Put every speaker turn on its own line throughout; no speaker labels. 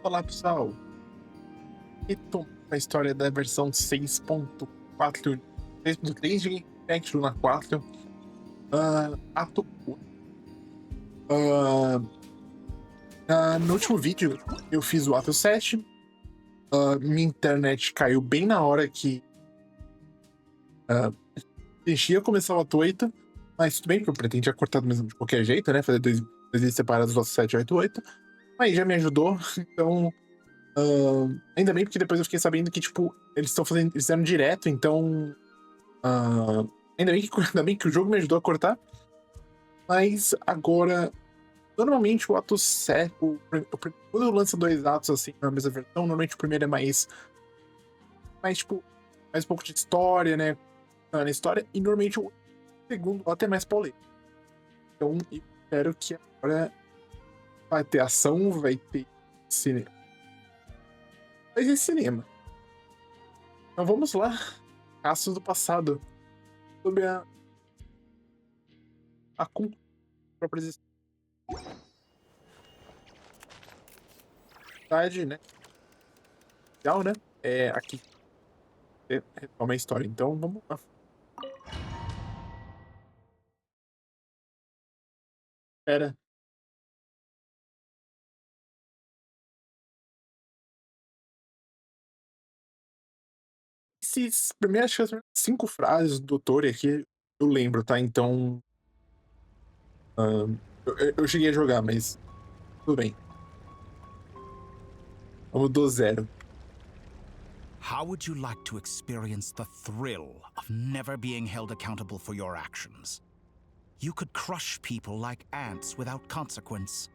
Olá, pessoal. Estou com a história da versão 6.4, 6.3 de Impact na 4. Ato 1. No último vídeo, eu fiz o ato 7. Minha internet caiu bem na hora que a gente ia começar o ato 8. Mas tudo bem, porque eu pretendia cortar mesmo de qualquer jeito, né? Fazer dois vídeos separados do ato 7 e 8. Mas já me ajudou, então... ainda bem, porque depois eu fiquei sabendo que, tipo, eles fizeram direto, então... ainda bem que o jogo me ajudou a cortar. Mas agora... Normalmente o ato 7... Quando eu lanço dois atos, assim, na mesma versão, normalmente o primeiro é mais tipo... Mais um pouco de história, né? Na história. E normalmente o segundo ato é mais polêmico. Então, eu espero que agora... Vai ter ação, vai ter cinema. Vai ter cinema. Então vamos lá. Casos do passado. Sobre a própria existência, né? Legal, né? Aqui é uma história. Então vamos lá. Espera. Esses primeiras 5 frases do Dottore aqui eu lembro, tá? Então. Eu cheguei a jogar, mas tudo bem. Vamos do zero.
How would you like to experience the thrill of never being held accountable for your actions? You could crush people like ants without consequence,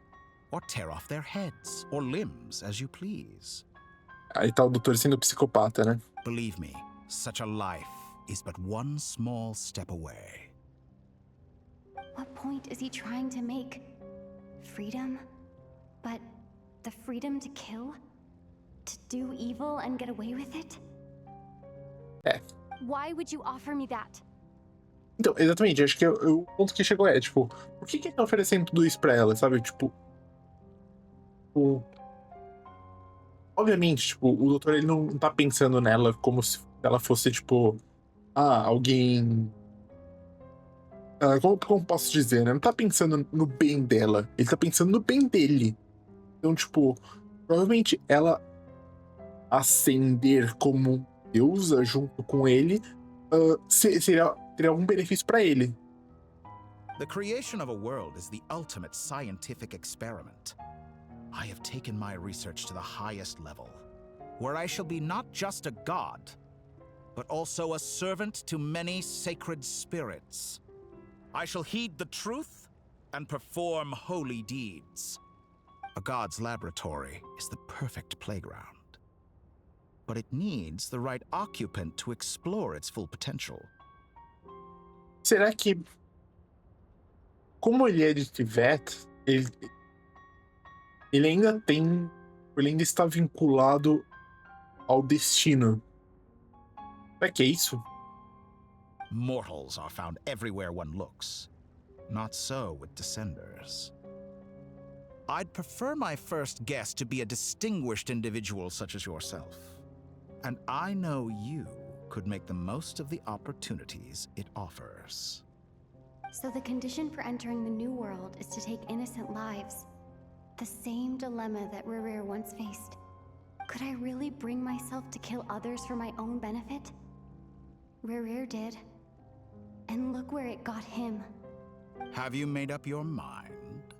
or tear off their heads or limbs as you please.
Aí tá o Dottore sendo psicopata, né?
Believe me, such a life is but one small step away.
What point is he trying to make? Freedom? But the freedom to kill? To do evil and get away with it? Why would you offer me that?
Então, exatamente, acho que o ponto que chegou tipo, por que ele tá oferecendo tudo isso pra ela, sabe? Obviamente, tipo, o doutor ele não tá pensando nela como se ela fosse, tipo, alguém... como posso dizer, né? Não tá pensando no bem dela, ele tá pensando no bem dele. Então, tipo, provavelmente ela ascender como deusa junto com ele teria algum benefício pra ele.
The creation of a world is the ultimate scientific experiment. I have taken my research to the highest level, where I shall be not just a god, but also a servant to many sacred spirits. I shall heed the truth and perform holy deeds. A god's laboratory is the perfect playground, but it needs the right occupant to explore its full potential.
Será que, como ele é de Tibete, ele ainda está vinculado ao destino? Será que é isso?
Mortals are found everywhere one looks. Not so with descenders. I'd prefer my first guest to be a distinguished individual such as yourself. And I know you could make the most of the opportunities it offers.
So the condition for entering the new world is to take innocent lives. The same dilemma that Rerir once faced. Could I really bring myself to kill others for my own benefit? Rerir did. And look where it got him.
Have you made up your mind?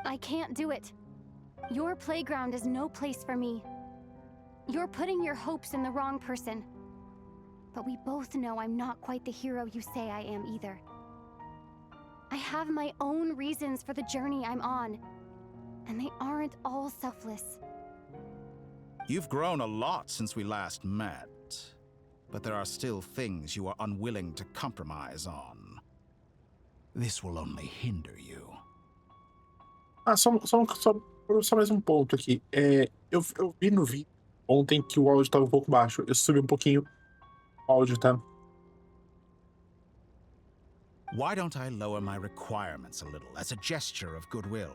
I can't do it. Your playground is no place for me. You're putting your hopes in the wrong person. But we both know I'm not quite the hero you say I am either. I have my own reasons for the journey I'm on, and they aren't all selfless.
You've grown a lot since we last met, but there are still things you are unwilling to compromise on. This will only hinder you.
Só mais um ponto aqui. Eu vi no vídeo ontem que o áudio estava um pouco baixo. Eu subi um pouquinho o áudio, tá?
Why don't I lower my requirements a little as a gesture of goodwill?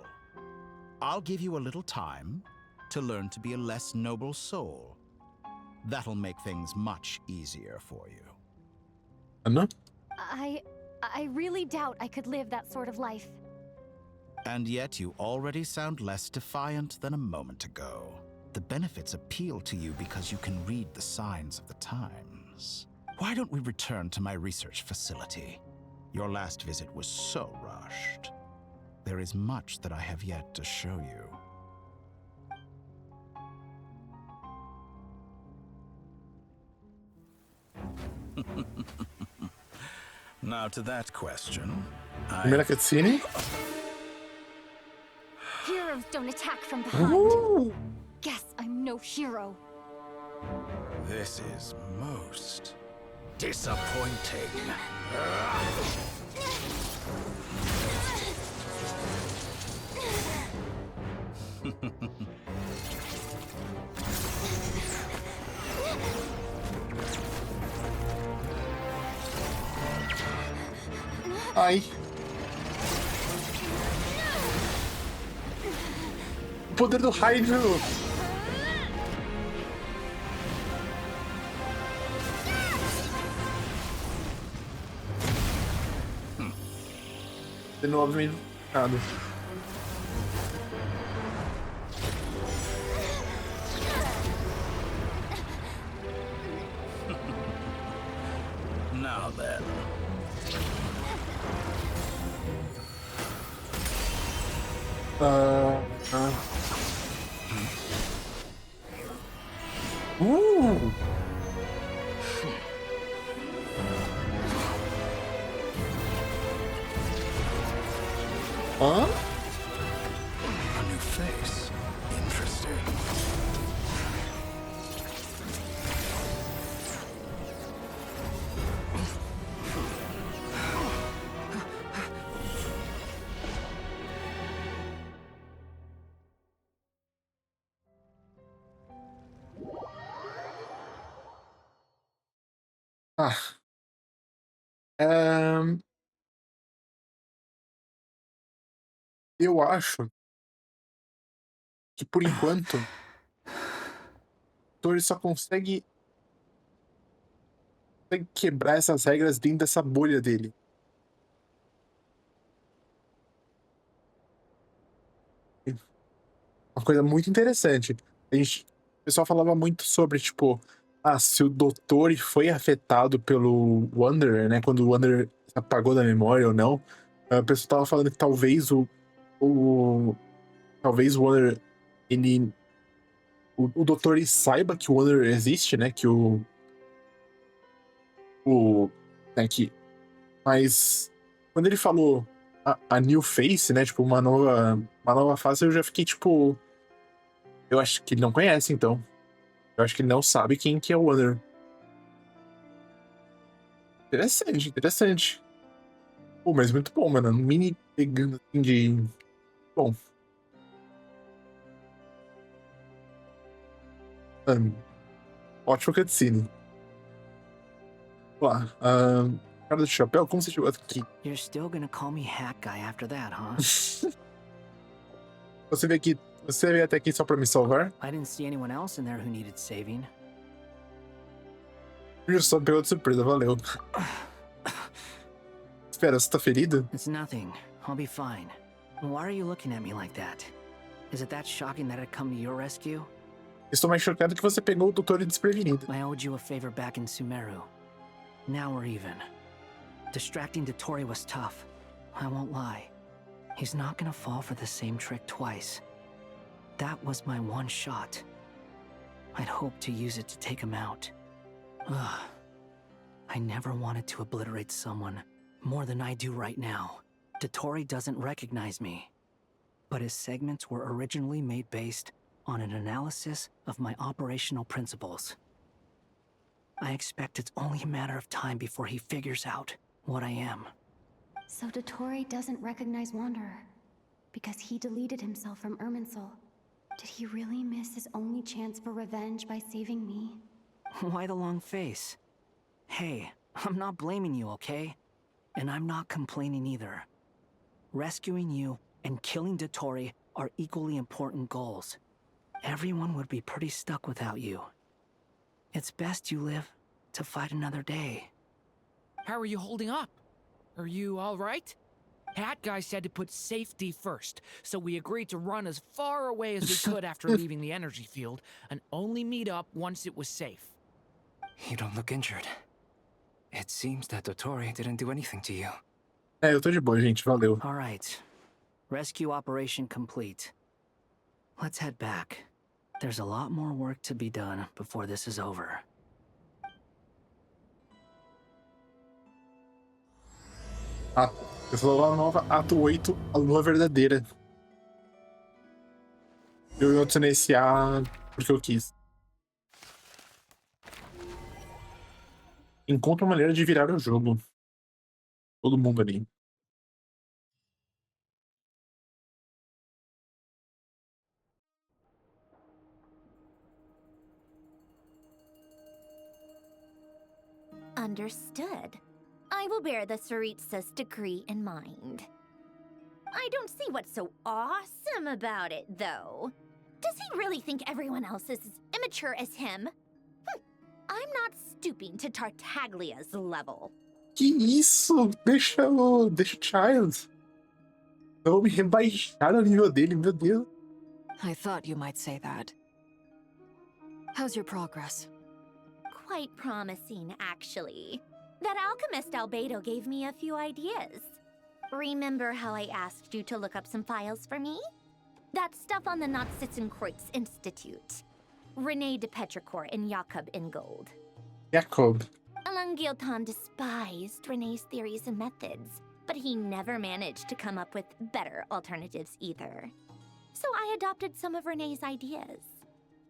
I'll give you a little time to learn to be a less noble soul. That'll make things much easier for you.
Anna?
I really doubt I could live that sort of life.
And yet you already sound less defiant than a moment ago. The benefits appeal to you because you can read the signs of the times. Why don't we return to my research facility? Your last visit was so rushed. There is much that I have yet to show you. Now to that question,
Primeira cutscene.
Heroes don't attack from behind.
Ooh.
Guess I'm no hero.
This is most disappointing.
Ai. O poder do raio. De novo, me nada.
Now then.
Hã?
A new face. Interesting.
Ah. Ahn, eu acho que por enquanto o Dottore só consegue quebrar essas regras dentro dessa bolha dele. Uma coisa muito interessante. O pessoal falava muito sobre, tipo, se o Dottore foi afetado pelo Wanderer, né? Quando o Wanderer apagou da memória ou não. O pessoal tava falando que talvez talvez o Wanderer, ele... O Dottore saiba que o Wanderer existe, né? Que né, mas quando ele falou a new face, né? Tipo, uma nova face, eu já fiquei, tipo... Eu acho que ele não conhece, então. Eu acho que ele não sabe quem que é o Wanderer. Interessante, interessante. Pô, mas muito bom, mano. Um mini pegando assim de... Bom. Ótimo cutscene. Vamos lá. Cara do chapéu, como você chegou aqui?
You're still gonna call me hack guy after that, huh?
Você veio até aqui só pra me salvar?
I didn't see anyone else in there who needed saving.
Só pegou de surpresa, valeu. Espera, você tá ferido?
It's nothing. I'll be fine. Why are you looking at me like that? Is it that shocking that I'd come to your rescue?
Estou mais chocado que você pegou o Dottore desprevenido.
I owed you a favor back in Sumeru. Now we're even. Distracting Dottore was tough. I won't lie. He's not gonna fall for the same trick twice. That was my one shot. I'd hoped to use it to take him out. Ugh. I never wanted to obliterate someone more than I do right now. Dottore doesn't recognize me, but his segments were originally made based on an analysis of my operational principles. I expect it's only a matter of time before he figures out what I am.
So Dottore doesn't recognize Wanderer because he deleted himself from Irminsul. Did he really miss his only chance for revenge by saving me?
Why the long face? Hey, I'm not blaming you, okay? And I'm not complaining either. Rescuing you and killing Dottore are equally important goals. Everyone would be pretty stuck without you. It's best you live to fight another day.
How are you holding up? Are you all right? Hat Guy said to put safety first, so we agreed to run as far away as we could after leaving the energy field, and only meet up once it was safe.
You don't look injured. It seems that Dottore didn't do anything to you.
Eu tô de boa, gente. Valeu.
All right. Rescue operation complete. Let's head back. There's a lot more work to be done before this is over.
Ah, eu falou lá nova, ato 8, a lua verdadeira. Eu adicionei esse A porque eu quis. Encontra uma maneira de virar o jogo. Todo mundo ali.
Understood. I will bear the Tsaritsa's decree in mind. I don't see what's so awesome about it, though. Does he really think everyone else is as immature as him? I'm not stooping to Tartaglia's level.
Que isso? Deixa o Child. Eu vou me rebaixar no nível dele, meu Deus.
I thought you might say that. How's your progress?
Quite promising, actually. That alchemist Albedo gave me a few ideas. Remember how I asked you to look up some files for me? That stuff on the Nazi-Kreuz Institute. René de Petrichor and Jakob Ingold.
Jakob.
Alain Guillotin despised René's theories and methods, but he never managed to come up with better alternatives either. So I adopted some of René's ideas.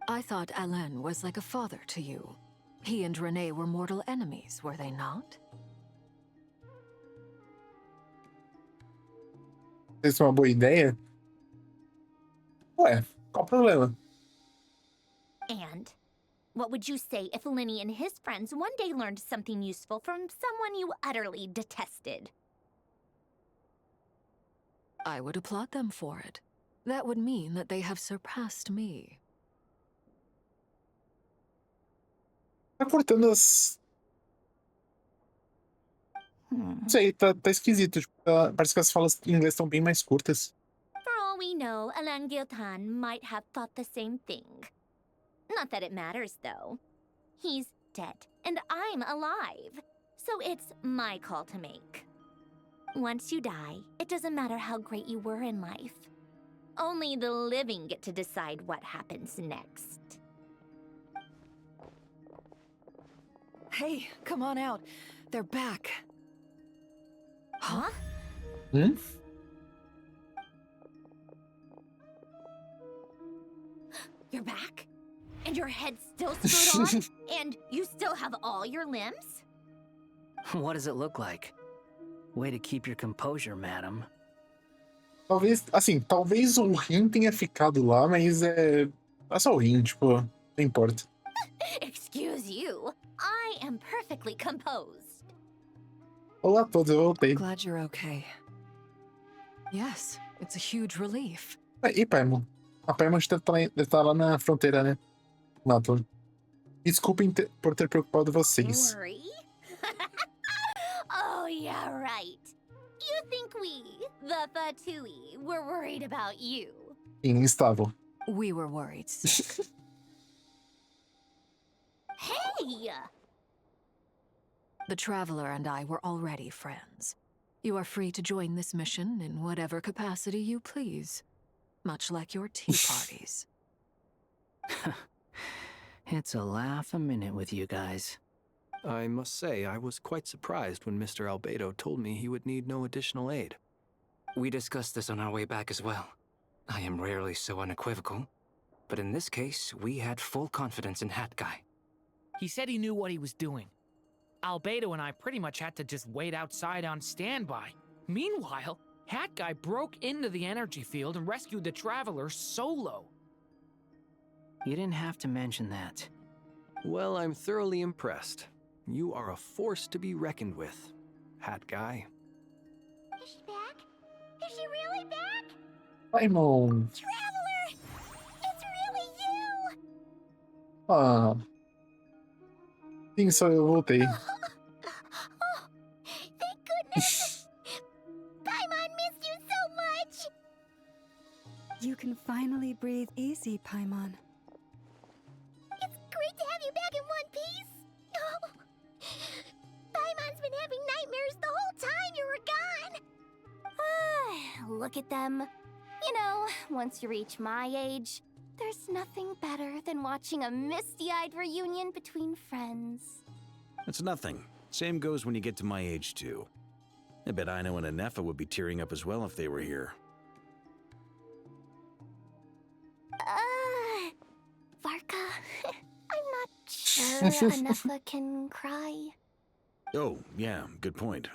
I thought Alain was like a father to you. He and René were mortal enemies, were they not?
Isso é uma boa ideia? Ué, qual o problema?
And what would you say if Linny and his friends one day learned something useful from someone you utterly detested?
I would applaud them for it. That would mean that they have surpassed me.
Tá cortando as... Não sei, tá esquisito. Tipo, parece que as falas em inglês estão bem mais curtas.
For all we know, Alain Guillotin might have thought the same thing. Not that it matters, though. He's dead, and I'm alive. So it's my call to make. Once you die, it doesn't matter how great you were in life. Only the living get to decide what happens next.
Hey, come on out. They're back.
Huh?
Hmm?
You're back? And your head's still screwed on? And you still have all your limbs?
What does it look like? Way to keep your composure, madam.
Talvez, assim, talvez o rim tenha ficado lá, mas é só o rim, tipo, não importa.
Excuse you. I am perfectly composed.
Olá a todos, eu voltei.
Glad you're okay. Yes, it's a huge relief.
E Paimon? A Paimon deve estar lá na fronteira, né? Lá, tô. Desculpem por ter preocupado vocês.
Worry? Oh, yeah, right. You think we, the Fatui, were worried about you?
Sim, estavam.
We were worried.
Hey!
The Traveler and I were already friends. You are free to join this mission in whatever capacity you please. Much like your tea parties.
It's a laugh a minute with you guys.
I must say, I was quite surprised when Mr. Albedo told me he would need no additional aid. We discussed this on our way back as well. I am rarely so unequivocal, but in this case, we had full confidence in Hat Guy.
He said he knew what he was doing. Albedo and I pretty much had to just wait outside on standby. Meanwhile, Hat Guy broke into the energy field and rescued the Traveler solo.
You didn't have to mention that.
Well, I'm thoroughly impressed. You are a force to be reckoned with, Hat Guy.
Is she back? Is she really back?
Paimon.
Traveler! It's really you!
Ah. Sim, só eu voltei.
Oh, thank goodness! Paimon missed you so much!
You can finally breathe easy, Paimon.
It's great to have you back in one piece! Oh, Paimon's been having nightmares the whole time you were gone! Look at them. You know, once you reach my age, there's nothing better than watching a misty-eyed reunion between friends.
It's nothing. Same goes when you get to my age, too. I bet Ino and Anefa would be tearing up as well if they were here.
Varka, I'm not sure Anefa can cry.
Oh, yeah, good point.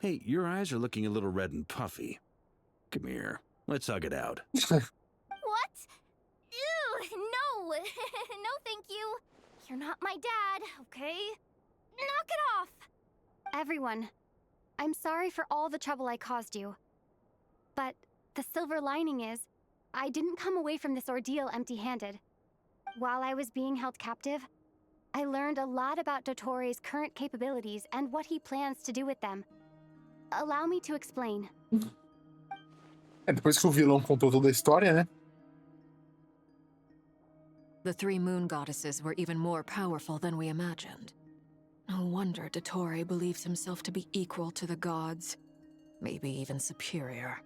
Hey, your eyes are looking a little red and puffy. Come here. Let's hug it out.
What? Ew, no! No, thank you.
You're not my dad, okay? Knock it off! Everyone, I'm sorry for all the trouble I caused you. But the silver lining is, I didn't come away from this ordeal empty-handed. While I was being held captive, I learned a lot about Dottore's current capabilities and what he plans to do with them. Allow me to explain.
Depois que o vilão contou toda a história, né?
The three moon goddesses were even more powerful than we imagined. No wonder Dottore believes himself to be equal to the gods. Maybe even superior.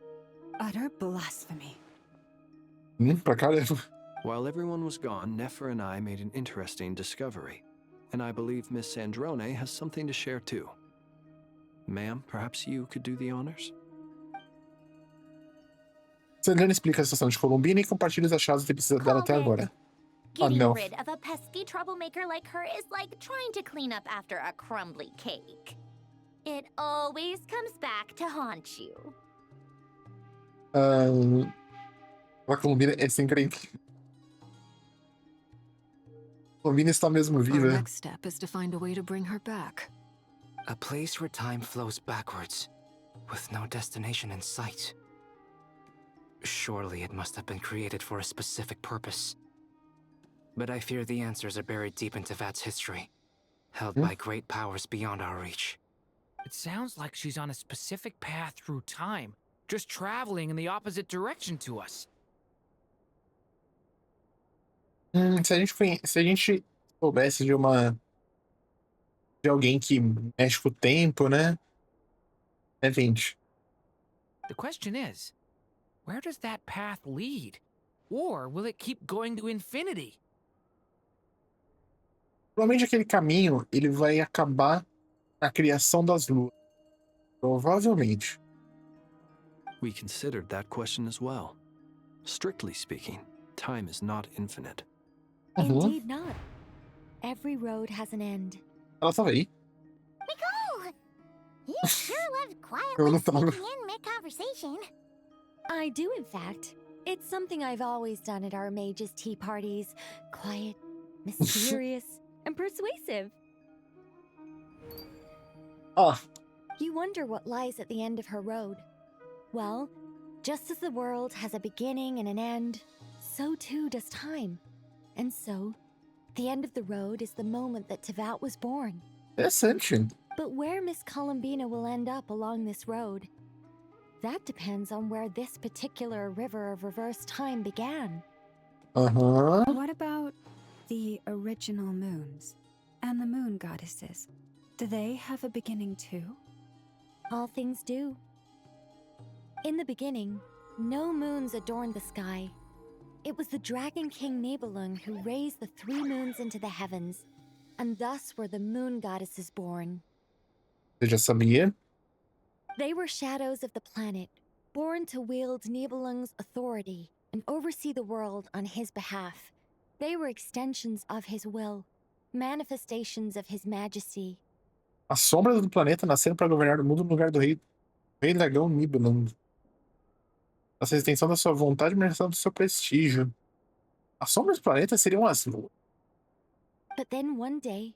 Utter blasphemy.
Pra caramba.
While everyone was gone, Nefer and I made an interesting discovery. And I believe Miss Sandrone has something to share too. Ma'am, perhaps you could do the honors?
Sandrone explica a situação de Columbina e compartilha os achados de pesquisa dela até agora.
Getting
no.
rid of a pesky troublemaker like her is like trying to clean up after a crumbly cake. It always comes back to haunt you.
A Columbina é sem crente. Columbina está mesmo
Our
viva.
next step is to find a way to bring her back.
A place where time flows backwards, with no destination in sight. Surely it must have been created for a specific purpose. But I fear the answers are buried deep in Tevat's history, held by great powers beyond our reach.
It sounds like she's on a specific path through time, just traveling in the opposite direction to us.
Se a gente soubesse de alguém que mexe com o tempo, né? É 20.
The question is, where does that path lead? Or will it keep going to infinity?
Provavelmente aquele caminho ele vai acabar na criação das luas. Provavelmente.
We considered that question as well. Strictly speaking, time is not infinite.
Indeed not. Every road has an end.
Ela tava aí.
Nicole! You sure love
Eu
quietly
não tava.
sneaking in mid-conversation. I do, in fact. It's something I've always done at our mages' tea parties. Quiet, mysterious, and persuasive.
Ah,
You wonder what lies at the end of her road. Well, just as the world has a beginning and an end, so too does time. And so, the end of the road is the moment that Tevat was born.
interessante.
But where Miss Columbina will end up along this road, that depends on where this particular river of reverse time began.
Aham.
What about the original moons and the moon goddesses? Do they have a beginning too?
All things do. In the beginning, no moons adorned the sky. It was the Dragon King Nibelung who raised the 3 moons into the heavens, and thus were the moon goddesses born.
Você já sabia?
They were shadows of the planet, born to wield Nibelung's authority and oversee the world on his behalf. They were extensions of his will, manifestations of his majesty.
As sombras do planeta nasceram para governar o mundo no lugar do rei dragão Nibelung. Essa extensão da sua vontade e manifestação do seu prestígio. As sombras do planeta seriam as luas.
But then one day,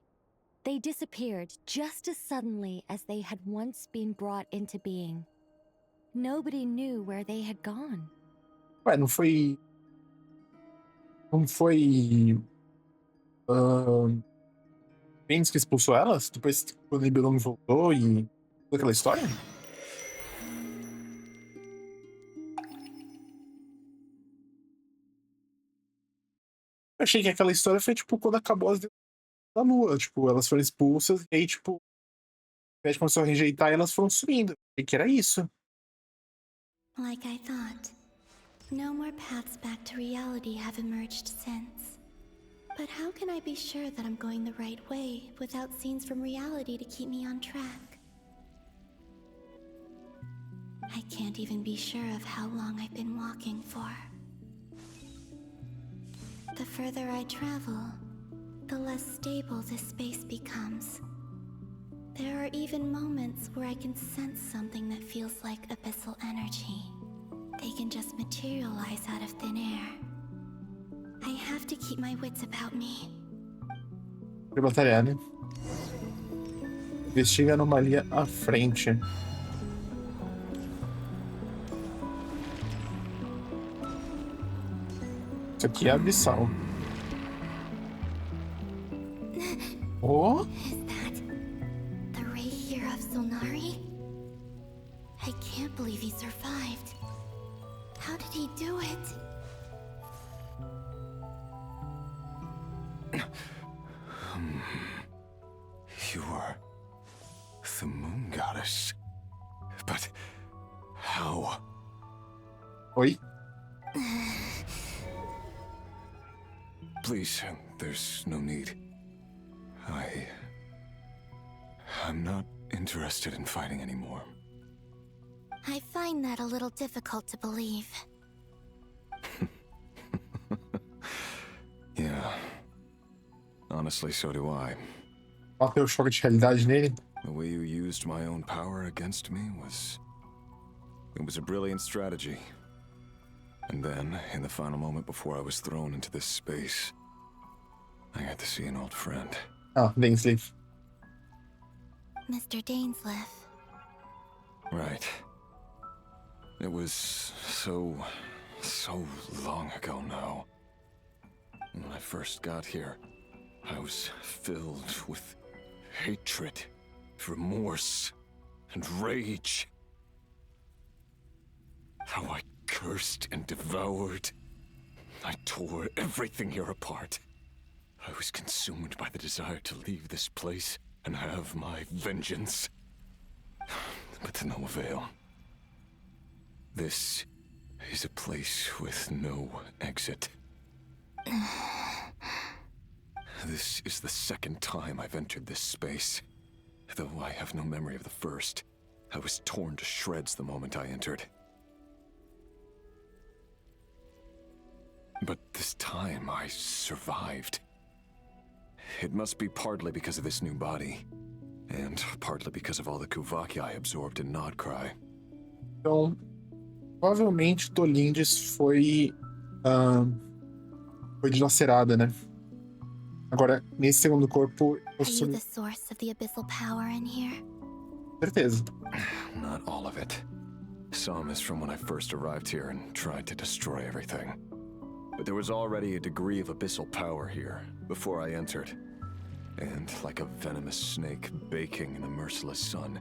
they disappeared just as suddenly as they had once been brought into being.
Nobody knew where they had gone.
Ué, não foi. Não foi. Venus que expulsou elas? Depois que o Nibelung voltou e. Toda aquela história? Eu achei que aquela história foi, tipo, quando acabou as da lua. Tipo, elas foram expulsas e aí, tipo, a gente começou a rejeitar e elas foram sumindo. E que era isso.
Like I thought. No more paths back to reality have emerged since. But how can I be sure that I'm going the right way without scenes from reality to keep me on track? I can't even be sure of how long I've been walking for. The further I travel, the less stable this space becomes. There are even moments where I can sense something that feels like abyssal energy. They can just materialize out of thin air. I have to keep my wits about me.
Foi batalhar, né? Investiga a anomalia à frente. Isso aqui é abissal. Oh?
Is that the ray here of Solnari? I can't believe he survived. How did he do it?
You are the moon goddess. But how?
Oi?
Please, there's no need. I'm not interested in fighting anymore.
I find that a little difficult to believe.
Yeah. Honestly, so do I.
Bateu o choque de realidade nele.
The way you used my own power against me was... It was a brilliant strategy. And then, in the final moment before I was thrown into this space, I got to see an old friend.
Ah, Dainsleif.
Mr. Dainsleif.
Right. It was so long ago now. When I first got here, I was filled with hatred, remorse, and rage. How I cursed and devoured. I tore everything here apart. I was consumed by the desire to leave this place and have my vengeance. But to no avail. This is a place with no exit. This is the second time I've entered this space. Though I have no memory of the first, I was torn to shreds the moment I entered. But this time I survived. It must be partly because of this new body, and partly because of all the Kuvaki I absorbed in Nod-Krai.
Então, provavelmente Tolindis foi dilacerada, né? Agora, nesse segundo corpo, eu
Are you the source of the abyssal power in here?
certeza.
Not all of it. Some is from when I first arrived here and tried to destroy everything. But there was already a degree of abyssal power here before I entered. And like a venomous snake baking in the merciless sun,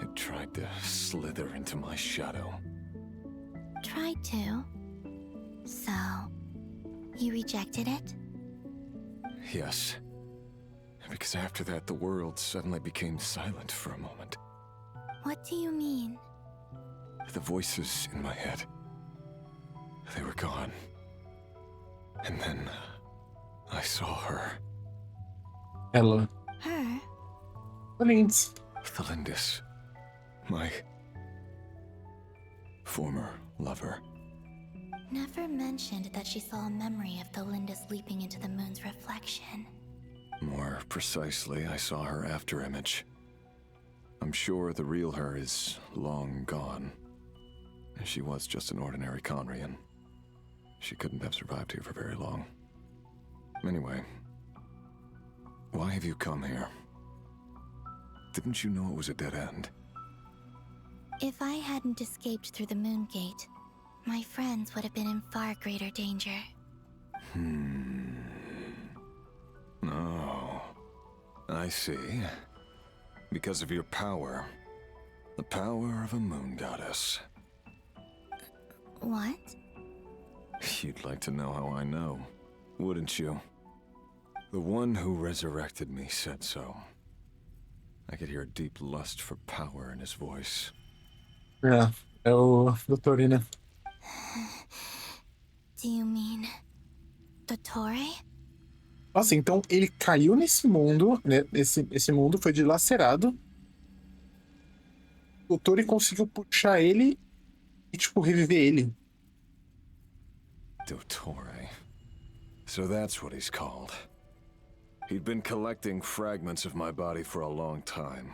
it tried to slither into my shadow.
Tried to. So, you rejected it?
Yes. Because after that, the world suddenly became silent for a moment.
What do you mean?
The voices in my head, they were gone. And then I saw her.
Ela.
Her?
Tolindis.
Thelindis. My former lover.
Never mentioned that she saw a memory of Thelindis leaping into the moon's reflection.
More precisely, I saw her afterimage. I'm sure the real her is long gone. She was just an ordinary Conrian. She couldn't have survived here for very long. Anyway, why have you come here? Didn't you know it was a dead end?
If I hadn't escaped through the moon gate, my friends would have been in far greater danger.
Oh, I see. Because of your power. The power of a moon goddess.
What?
You'd like to know how I know, wouldn't you? The one who resurrected me said so. I could hear a deep lust for power in his voice.
É o Dottore, né?
Do you mean Dottore?
Nossa, então ele caiu nesse mundo, né? Esse mundo foi dilacerado. O Dottore conseguiu puxar ele e, tipo, reviver ele.
Dottore. So that's what he's called. He'd been collecting fragments of my body for a long time.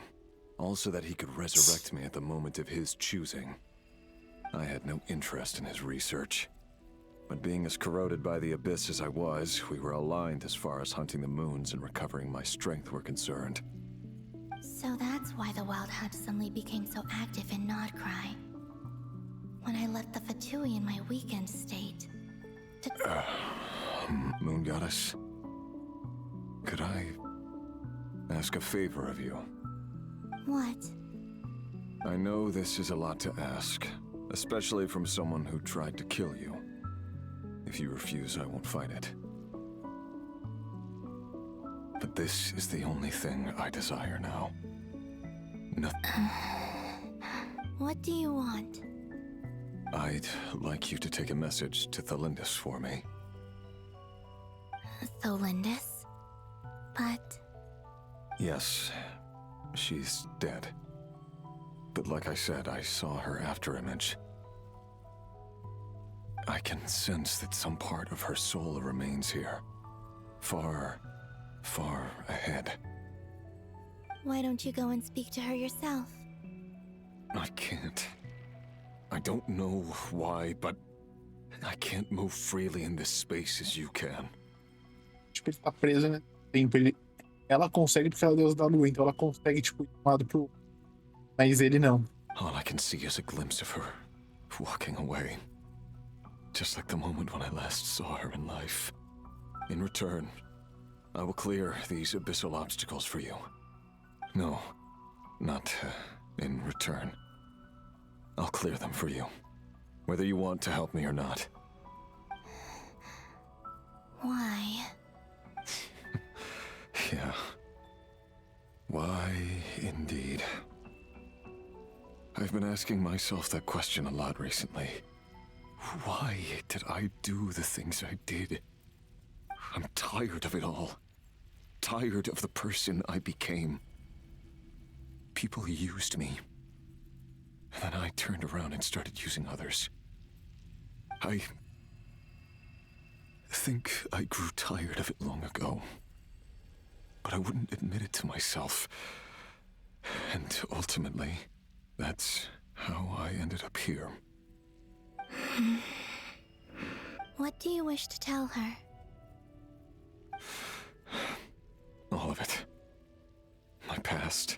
All so that he could resurrect me at the moment of his choosing. I had no interest in his research. But being as corroded by the abyss as I was, we were aligned as far as hunting the moons and recovering my strength were concerned.
So that's why the Wild Hunt suddenly became so active in Nod-Krai. When I left the Fatui in my weakened state.
Moon Goddess? Could I ask a favor of you?
What?
I know this is a lot to ask, especially from someone who tried to kill you. If you refuse, I won't fight it. But this is the only thing I desire now. Nothing.
What do you want?
I'd like you to take a message to Thelindis for me.
Thelindis? But...
Yes, she's dead. But like I said, I saw her afterimage. I can sense that some part of her soul remains here. Far, far ahead.
Why don't you go and speak to her yourself?
I can't. I don't know why, but I can't move freely in this space as you can.
Tipo, ele tá preso, né? Tempo. Ela consegue porque ela é a deusa da lua, então ela consegue, tipo, ir de um lado pro outro. Mas ele não.
All I can see is a glimpse of her, walking away. Just like the moment when I last saw her in life. In return, I will clear these abyssal obstacles for you. No, not in return. I'll clear them for you, whether you want to help me or not.
Why?
Yeah. Why, indeed. I've been asking myself that question a lot recently. Why did I do the things I did? I'm tired of it all. Tired of the person I became. People used me. And then I turned around and started using others. I think I grew tired of it long ago. But I wouldn't admit it to myself. And ultimately, that's how I ended up here.
What do you wish to tell her?
All of it. My past.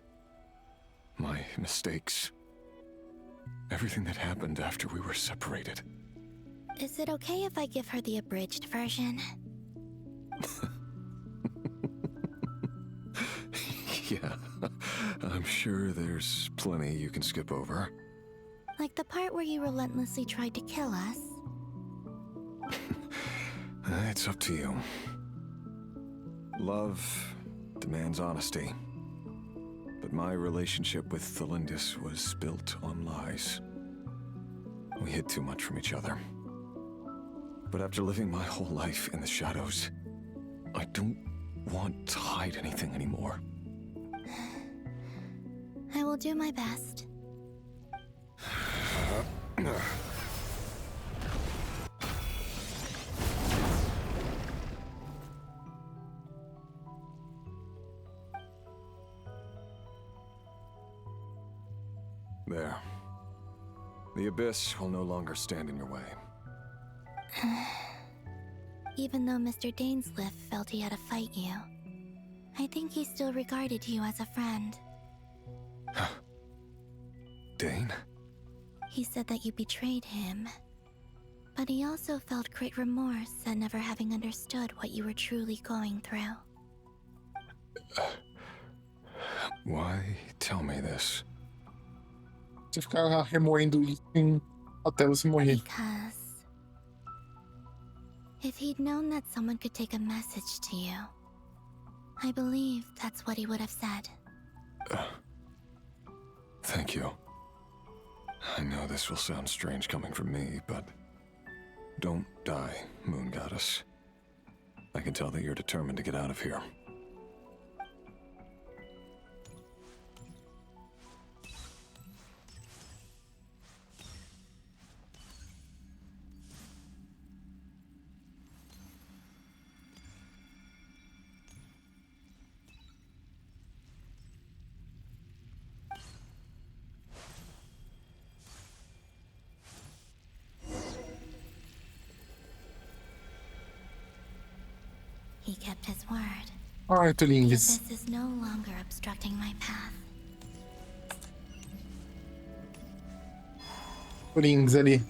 My mistakes. Everything that happened after we were separated.
Is it okay if I give her the abridged version?
Yeah, I'm sure there's plenty you can skip over.
Like the part where you relentlessly tried to kill us?
It's up to you. Love demands honesty. But my relationship with Thelindis was built on lies. We hid too much from each other. But after living my whole life in the shadows, I don't want to hide anything anymore.
I will do my best.
There. The abyss will no longer stand in your way.
Even though Mr. Dainsliff felt he had to fight you, I think he still regarded you as a friend.
Dane?
He said that you betrayed him. But he also felt great remorse at never having understood what you were truly going through.
Why tell me this?
Você ficar remoendo isso até você morrer.
Because if he'd known that someone could take a message to you, I believe that's what he would have said.
Thank you. I know this will sound strange coming from me, but don't die, Moon Goddess. I can tell that you're determined to get out of here.
He kept his word.
Ai, tô
The
lindos.
abyss is no longer obstructing my path.
Tô lindos ali.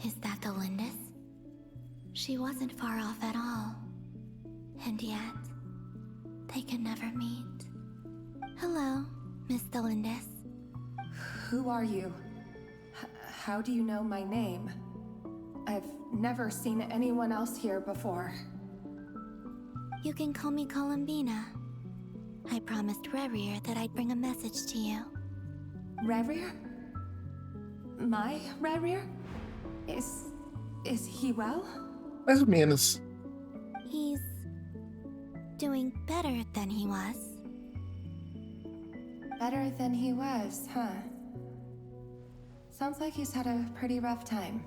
Is that the Lindis? She wasn't far off at all. And yet, they can never meet. Hello, Miss Lindis.
Who are you? How do you know my name? I've never seen anyone else here before.
You can call me Columbina. I promised Rerir that I'd bring a message to you.
Rerir? My Rerir? Is he well?
Mais ou menos.
He's doing better than he was.
Better than he was, huh? Sounds like he's had a pretty rough time.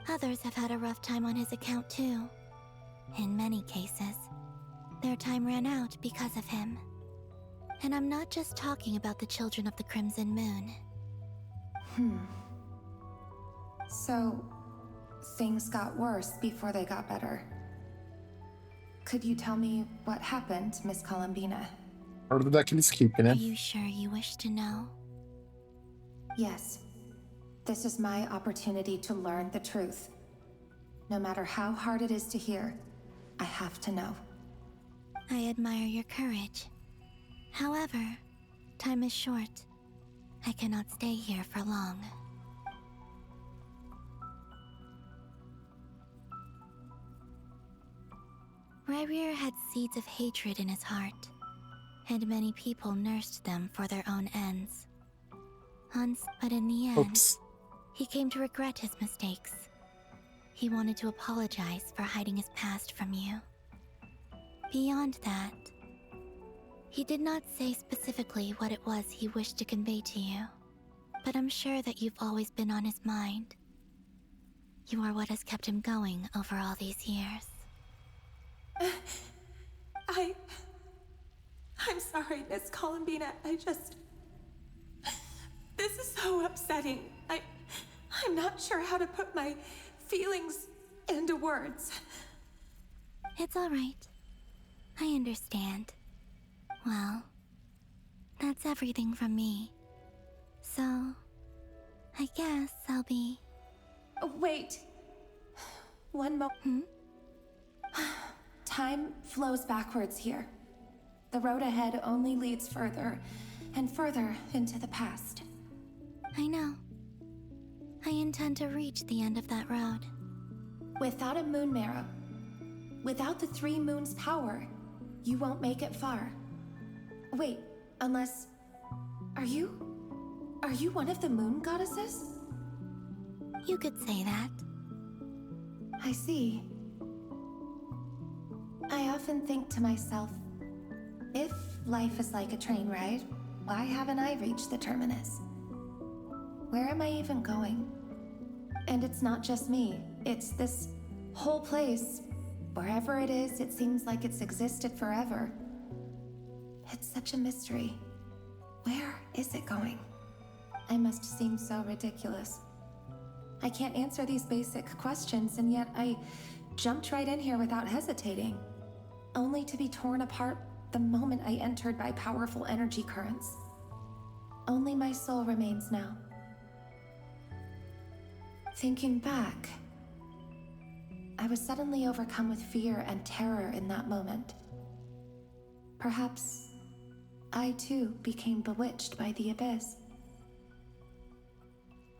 Others have had a rough time on his account too. In many cases, their time ran out because of him. And I'm not just talking about the children of the Crimson Moon.
So, things got worse before they got better. Could you tell me what happened, Miss Columbina?
Hora de dar aquele skip,
Are
né?
you sure you wish to know?
Yes. This is my opportunity to learn the truth. No matter how hard it is to hear, I have to know.
I admire your courage. However, time is short. I cannot stay here for long. Rerir had seeds of hatred in his heart, and many people nursed them for their own ends. But in the end,
Oops.
he came to regret his mistakes. He wanted to apologize for hiding his past from you. Beyond that, he did not say specifically what it was he wished to convey to you, but I'm sure that you've always been on his mind. You are what has kept him going over all these years.
I'm sorry, Miss Columbina. This is so upsetting. I'm not sure how to put my feelings into words.
It's all right. I understand. Well, that's everything from me. So, I guess I'll be...
Wait. One moment. Time flows backwards here. The road ahead only leads further and further into the past.
I know. I intend to reach the end of that road.
Without a moon marrow, without the 3 moons' power, you won't make it far. Wait, unless... Are you one of the moon goddesses?
You could say that.
I see. I often think to myself, if life is like a train ride, why haven't I reached the terminus? Where am I even going? And it's not just me, it's this whole place. Wherever it is, it seems like it's existed forever. It's such a mystery. Where is it going? I must seem so ridiculous. I can't answer these basic questions, and yet I jumped right in here without hesitating, only to be torn apart the moment I entered by powerful energy currents. Only my soul remains now. Thinking back, I was suddenly overcome with fear and terror in that moment. Perhaps I too became bewitched by the abyss.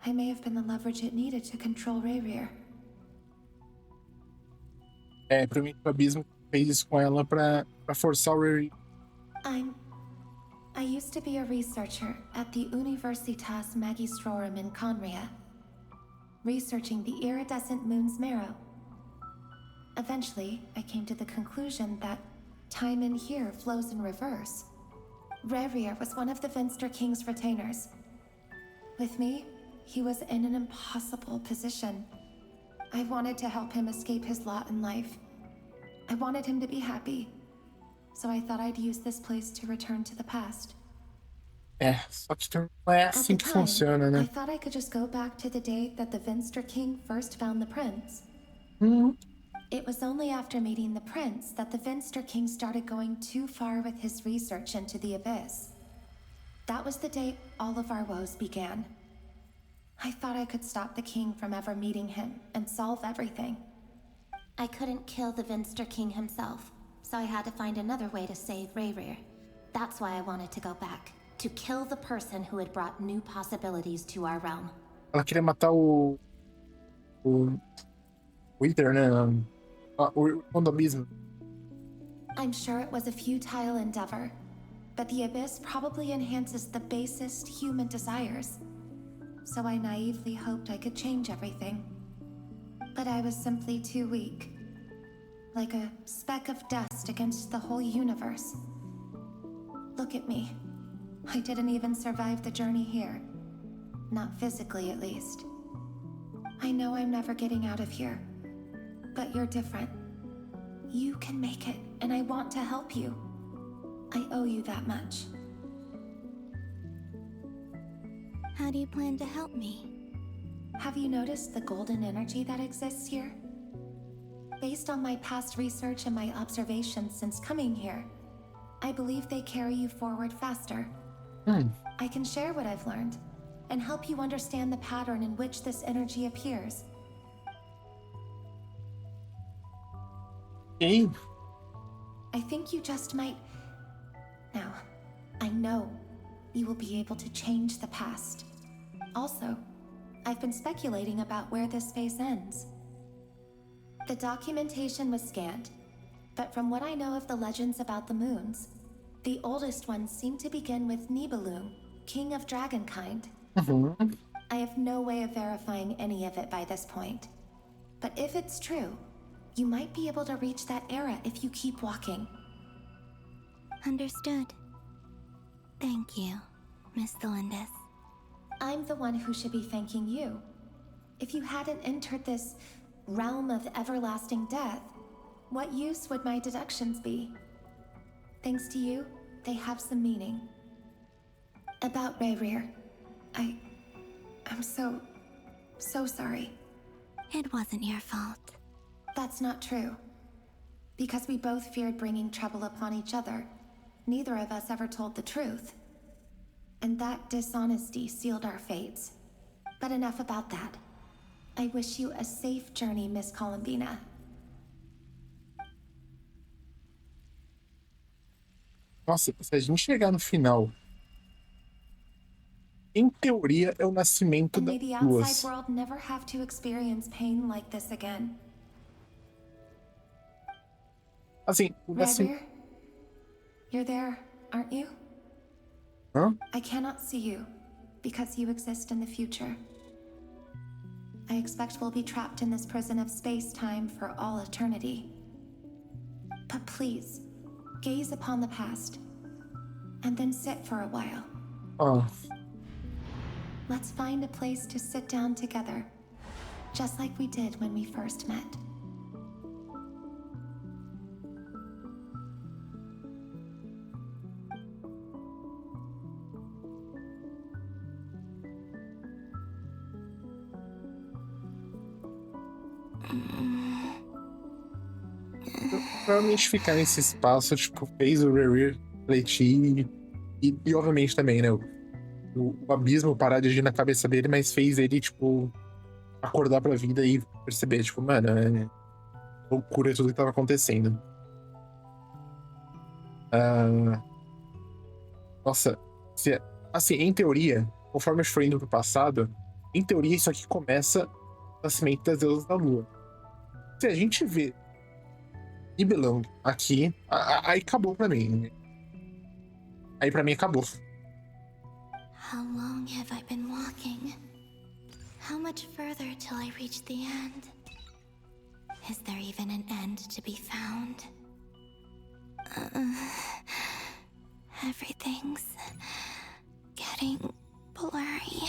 I may have been the leverage it needed to control Rayrir.
Provavelmente o abismo fez isso com ela pra forçar o Riri.
I used to be a researcher at the Universitas Magistrorum in Conria, researching the iridescent moon's marrow. Eventually, I came to the conclusion that time in here flows in reverse. Rayrir was one of the Finster King's retainers. With me, he was in an impossible position. I wanted to help him escape his lot in life. I wanted him to be happy. So I thought I'd use this place to return to the past.
Só que não é assim que funciona, né?
I thought I could just go back to the day that the Finster King first found the prince. It was only after meeting the prince that the Finster King started going too far with his research into the abyss. That was the day all of our woes began. I thought I could stop the king from ever meeting him and solve everything.
I couldn't kill the Finster King himself, so I had to find another way to save Rayrir. That's why I wanted to go back, to kill the person who had brought new possibilities to our realm.
Ela queria matar o Wither, né? O irmão do abismo.
I'm sure it was a futile endeavor, but the abyss probably enhances the basest human desires. So I naively hoped I could change everything. But I was simply too weak. Like a speck of dust against the whole universe. Look at me. I didn't even survive the journey here. Not physically, at least. I know I'm never getting out of here. But you're different. You can make it, and I want to help you. I owe you that much.
How do you plan to help me?
Have you noticed the golden energy that exists here? Based on my past research and my observations since coming here, I believe they carry you forward faster. I can share what I've learned and help you understand the pattern in which this energy appears.
Hey.
I think you just might... Now, I know you will be able to change the past. Also, I've been speculating about where this phase ends. The documentation was scanned, but from what I know of the legends about the moons, the oldest ones seem to begin with Nibelung, king of dragonkind. I have no way of verifying any of it by this point. But if it's true, you might be able to reach that era if you keep walking.
Understood. Thank you, Miss Delindis.
I'm the one who should be thanking you. If you hadn't entered this realm of everlasting death, what use would my deductions be? Thanks to you, they have some meaning. About Rayrir, I'm so sorry.
It wasn't your fault.
That's not true. Because we both feared bringing trouble upon each other, neither of us ever told the truth. And that dishonesty sealed our fates. But enough about that. I wish you a safe journey, Miss Columbina.
Nossa, se a gente chegar no final, em teoria é o nascimento
And
das
may the
duas.
outside world never have to experience pain like this again.
Assim, o nascimento.
Rayrir, you're there, aren't you?
Hã?
I cannot see you, because you exist in the future. I expect we'll be trapped in this prison of space-time for all eternity. But please, gaze upon the past, and then sit for a while.
Oh.
Let's find a place to sit down together, just like we did when we first met.
provavelmente ficar nesse espaço, tipo, fez o Riri refletir e obviamente também, né? O abismo parar de agir na cabeça dele, mas fez ele, tipo, acordar pra vida e perceber, tipo, mano, é loucura tudo que tava acontecendo. Nossa, assim, em teoria, conforme eu for indo pro passado, em teoria isso aqui começa o nascimento das deusas da lua. Se a gente vê Nibelung aqui, aí acabou pra mim. Aí pra mim acabou.
How long have I been walking? How much further till I reach the end? Is there even an end to be found? Everything's getting blurry.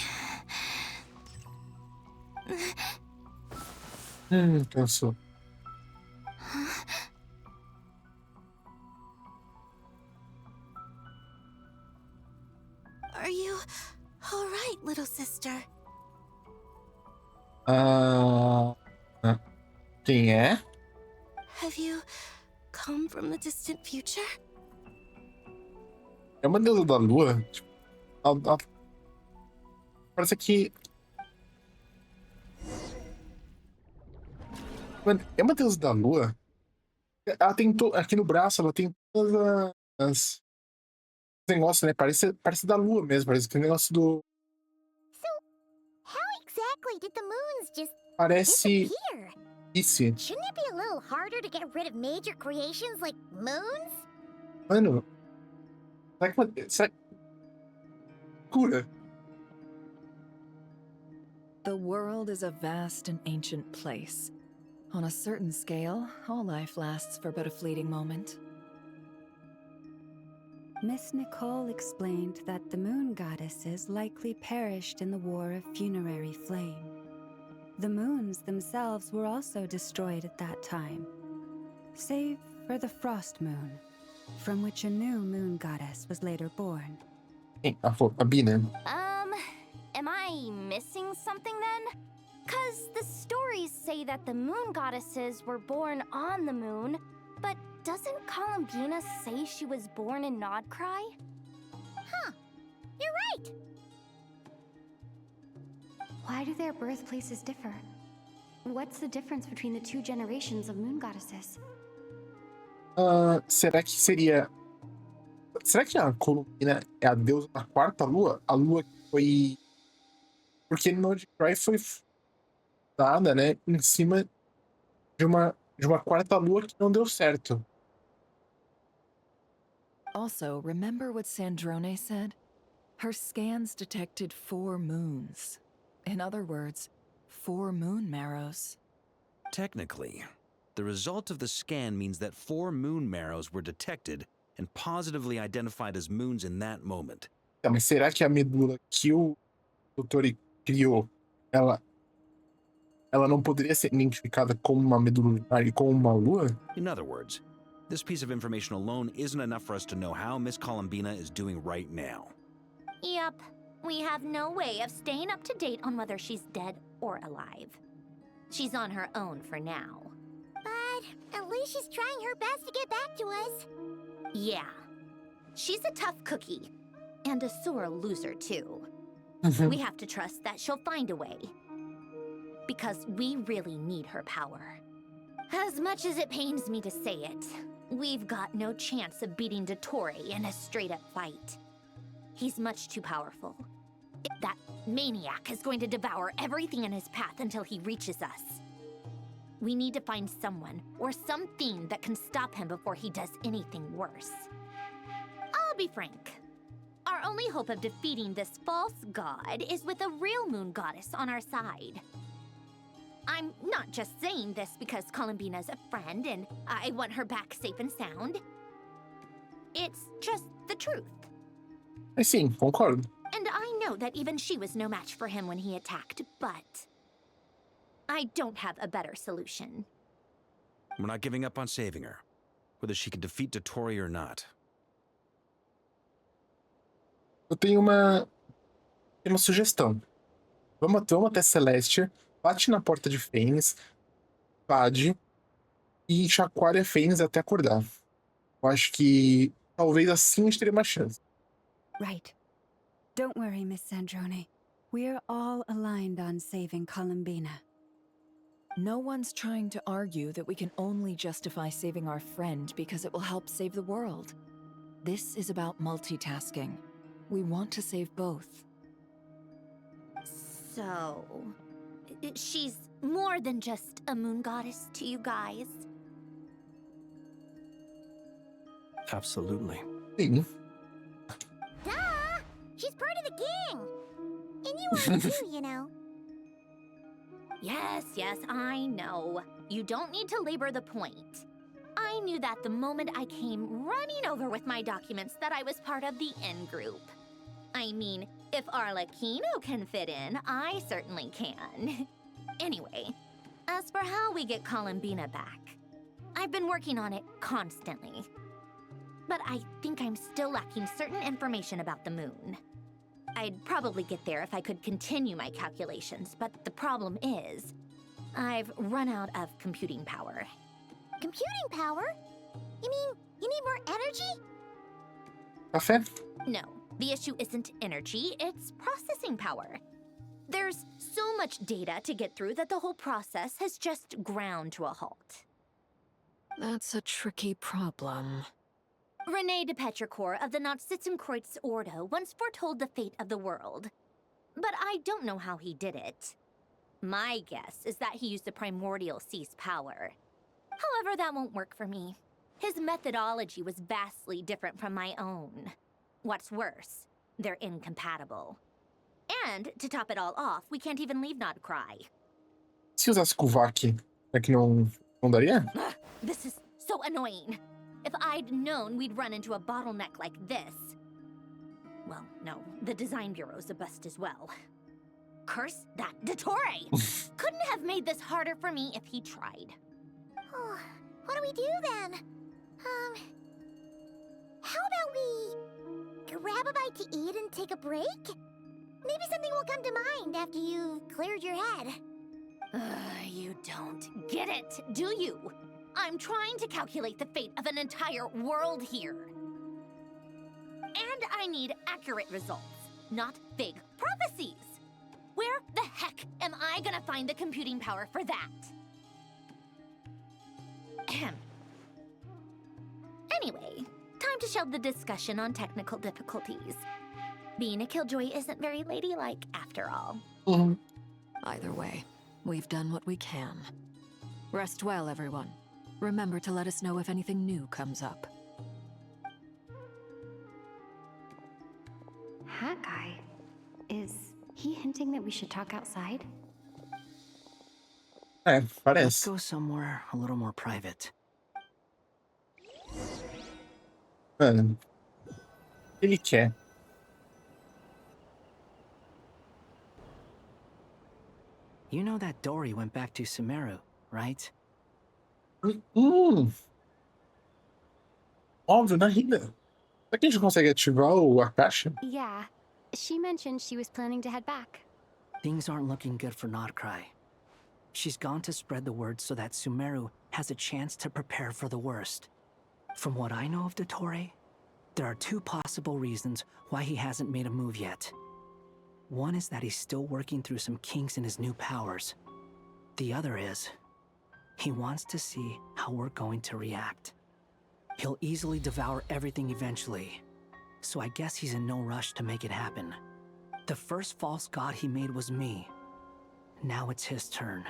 Cansou.
Are you all right, little sister?
Quem é?
Have you come from the distant future?
É uma deusa da lua? Tipo, parece que... Mano, é uma deusa da lua? Ela tem aqui no braço, ela tem todas as negócios, né? Parece da lua mesmo, parece que é um negócio do...
How exactly did the moons just
Parece...
disappear?
Isso.
Shouldn't it be a little harder to get rid of major creations like moons?
Mano, será que... Cura.
The world is a vast and ancient place. On a certain scale, all life lasts for but a fleeting moment.
Miss Nicole explained that the moon goddesses likely perished in the War of Funerary Flame. The moons themselves were also destroyed at that time, save for the Frost Moon, from which a new moon goddess was later born.
A Bina.
Am I missing something then? 'Cause the stories say that the moon goddesses were born on the moon, but doesn't Columbina say she was born in Nod-Krai?
Huh. You're right.
Why do their birthplaces differ? What's the difference between the two generations of moon goddesses?
Será que seria... Será que a Columbina é a deusa da quarta lua? A lua que foi... Porque Nod-Krai foi dada, né, em cima de uma quarta lua que não deu certo.
Also, remember what Sandrone said? Her scans detected 4 moons. In other words, 4 moon marrows.
Technically, the result of the scan means that 4 moon marrows were detected and positively identified as moons in that moment.
Mas será que a medula que o Dottore criou, ela não poderia ser identificada como uma medula lunar e como uma lua?
In other words, this piece of information alone isn't enough for us to know how Miss Columbina is doing right now.
Yep. We have no way of staying up to date on whether she's dead or alive. She's on her own for now.
But at least she's trying her best to get back to us.
Yeah. She's a tough cookie. And a sore loser, too. We have to trust that she'll find a way. Because we really need her power. As much as it pains me to say it, we've got no chance of beating Dottore in a straight-up fight. He's much too powerful. That maniac is going to devour everything in his path until he reaches us. We need to find someone or something that can stop him before he does anything worse. I'll be frank. Our only hope of defeating this false god is with a real moon goddess on our side. I'm not just saying this because Columbina's a friend and I want her back safe and sound. It's just the truth.
Sim, concordo.
And I know that even she was no match for him when he attacked, but I don't have a better solution.
We're not giving up on saving her, whether she can defeat Dottore or not.
Eu tenho uma sugestão. Vamos até Celestia, bate na porta de Fênix, Pade, e chacoalha Fênix até acordar. Eu acho que talvez assim a gente teria mais chance.
Right. Don't worry, Miss Sandrone. We're all aligned on saving Columbina.
No one's trying to argue that we can only justify saving our friend because it will help save the world. This is about multitasking. We want to save both.
So, she's more than just a moon goddess to you guys.
Absolutely.
Sim.
Duh! She's part of the gang! And you are too, you know.
Yes, I know. You don't need to labor the point. I knew that the moment I came running over with my documents that I was part of the in-group. I mean, if Arlecchino can fit in, I certainly can. Anyway, as for how we get Columbina back, I've been working on it constantly. But I think I'm still lacking certain information about the moon. I'd probably get there if I could continue my calculations, but the problem is, I've run out of computing power.
Computing power? You mean you need more energy?
Café?
No, the issue isn't energy, it's processing power. There's so much data to get through that the whole process has just ground to a halt.
That's a tricky problem.
René de Petrichor of the Nod-Krai Ordo once foretold the fate of the world. But I don't know how he did it. My guess is that he used the primordial sea's power. However, that won't work for me. His methodology was vastly different from my own. What's worse, they're incompatible. And, to top it all off, we can't even leave Nod-Krai.
Se usasse Kuvak, é que não daria?
This is so annoying. If I'd known we'd run into a bottleneck like this... Well, no, the design bureau's a bust as well. Curse that Dottore! Couldn't have made this harder for me if he tried.
Oh, what do we do then? How about we grab a bite to eat and take a break? Maybe something will come to mind after you've cleared your head.
You don't get it, do you? I'm trying to calculate the fate of an entire world here. And I need accurate results, not vague prophecies. Where the heck am I gonna find the computing power for that? Ahem. Anyway, time to shelve the discussion on technical difficulties. Being a killjoy isn't very ladylike, after all.
Either way, we've done what we can. Rest well, everyone. Remember to let us know if anything new comes up.
Hat guy? Is he hinting that we should talk outside?
Let's
Parece.
go somewhere a little more private.
Mano, ele quer.
You know that Dory went back to Sumeru, right?
Óbvio, na rida. Será que a gente consegue ativar o Akasha?
Yeah. She mentioned she was planning to head back.
Things aren't looking good for Nod-Krai. She's gone to spread the word so that Sumeru has a chance to prepare for the worst. From what I know of Dottore, there are two possible reasons why he hasn't made a move yet. One is that he's still working through some kinks in his new powers. The other is, he wants to see how we're going to react. He'll easily devour everything eventually, so I guess he's in no rush to make it happen. The first false god he made was me. Now it's his turn.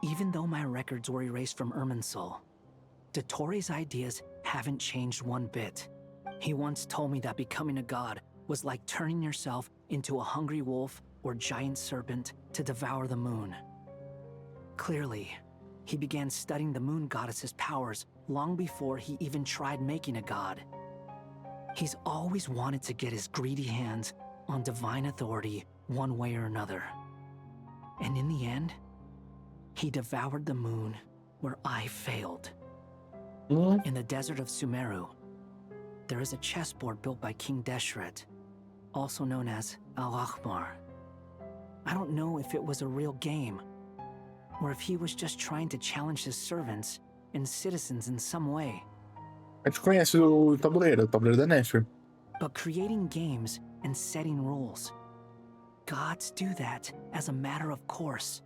Even though my records were erased from Irminsul, Dottore's ideas haven't changed one bit. He once told me that becoming a god was like turning yourself into a hungry wolf or giant serpent to devour the moon. Clearly, he began studying the moon goddess's powers long before he even tried making a god. He's always wanted to get his greedy hands on divine authority one way or another. And in the end, he devoured the moon where I failed. In the desert of Sumeru, there is a chessboard built by King Deshret, also known as Al-Ahmar. I don't know if it was a real game, or if he was just trying to challenge his servants and citizens in some way.
A gente conhece o tabuleiro da Nefer.
But creating games and setting rules. Gods do that as a matter of course.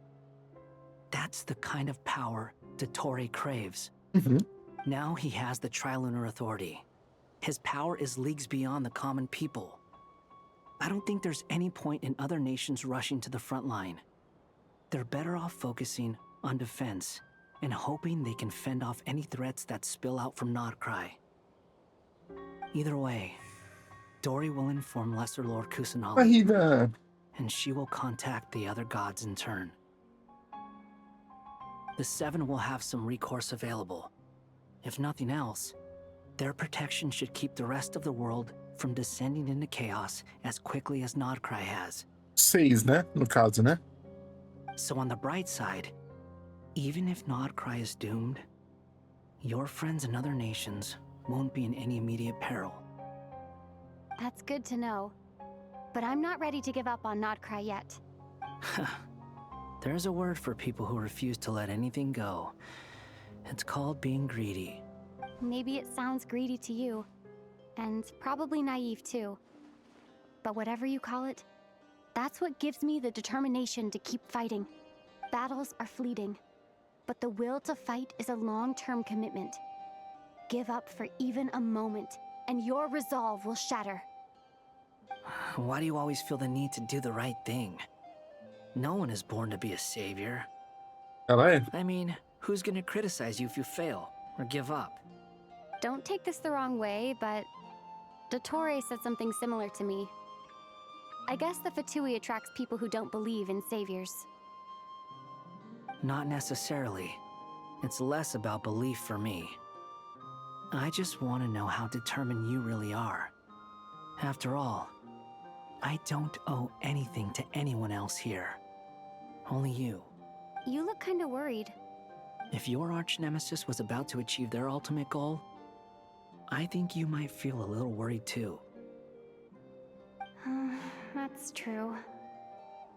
That's the kind of power Dottore craves. Now he has the Trilunar Authority. His power is leagues beyond the common people. I don't think there's any point in other nations rushing to the front line. They're better off focusing on defense and hoping they can fend off any threats that spill out from Nod-Krai. Either way, Dory will inform Lesser Lord Kusanali, and she will contact the other gods in turn. The Seven will have some recourse available. If nothing else, their protection should keep the rest of the world from descending into chaos as quickly as Nod-Krai has.
6, né? No caso, né?
So on the bright side, even if Nod-Krai is doomed, your friends in other nations won't be in any immediate peril.
That's good to know. But I'm not ready to give up on Nod-Krai yet.
There's a word for people who refuse to let anything go. It's called being greedy.
Maybe it sounds greedy to you, and probably naive too. But whatever you call it, that's what gives me the determination to keep fighting. Battles are fleeting, but the will to fight is a long-term commitment. Give up for even a moment, and your resolve will shatter.
Why do you always feel the need to do the right thing? No one is born to be a savior. I mean, who's gonna criticize you if you fail or give up?
Don't take this the wrong way, but Dottore said something similar to me. I guess the Fatui attracts people who don't believe in saviors.
Not necessarily. It's less about belief for me. I just want to know how determined you really are. After all, I don't owe anything to anyone else here. Only you.
You look kinda worried.
If your arch-nemesis was about to achieve their ultimate goal, I think you might feel a little worried too.
That's true.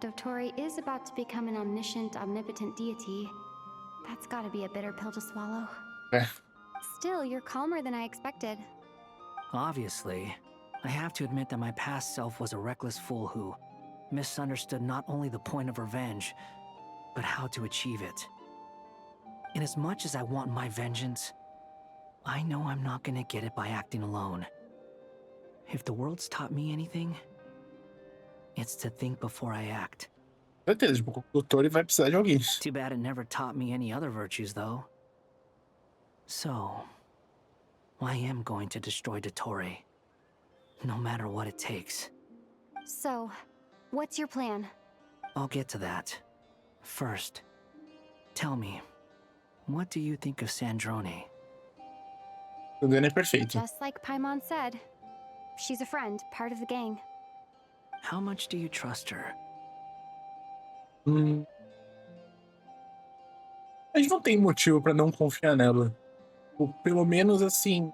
Dottore is about to become an omniscient, omnipotent deity. That's gotta be a bitter pill to swallow. Still, you're calmer than I expected.
Obviously, I have to admit that my past self was a reckless fool who misunderstood not only the point of revenge, but how to achieve it. And as much as I want my vengeance, I know I'm not gonna get it by acting alone. If the world's taught me anything, it's to think before I act.
Certeza, tipo, o Dottore vai precisar de alguém.
Too bad it never taught me any other virtues, though. So, I am going to destroy Dottore, no matter what it takes.
So, what's your plan?
I'll get to that. First, tell me, what do you think of Sandrone?
Sandrone é perfeito.
Just like Paimon said, she's a friend, part of the gang.
How much do you trust her?
A gente não tem motivo pra não confiar nela. Ou, pelo menos assim.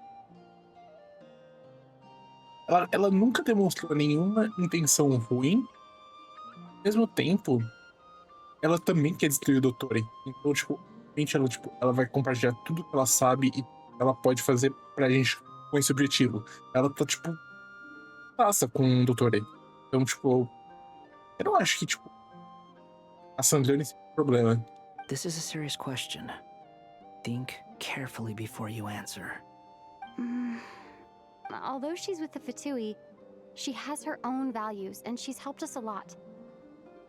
Ela nunca demonstrou nenhuma intenção ruim. Ao mesmo tempo, ela também quer destruir o Dottore. Então, tipo, ela vai compartilhar tudo que ela sabe e ela pode fazer pra gente com esse objetivo. Ela tá, tipo, passa com o Dottore. Então, tipo, eu não acho que, tipo, a Sandrone tem problema.
This is a serious question. Think carefully before you answer.
Although she's with the Fatui, she has her own values, and she's helped us a lot.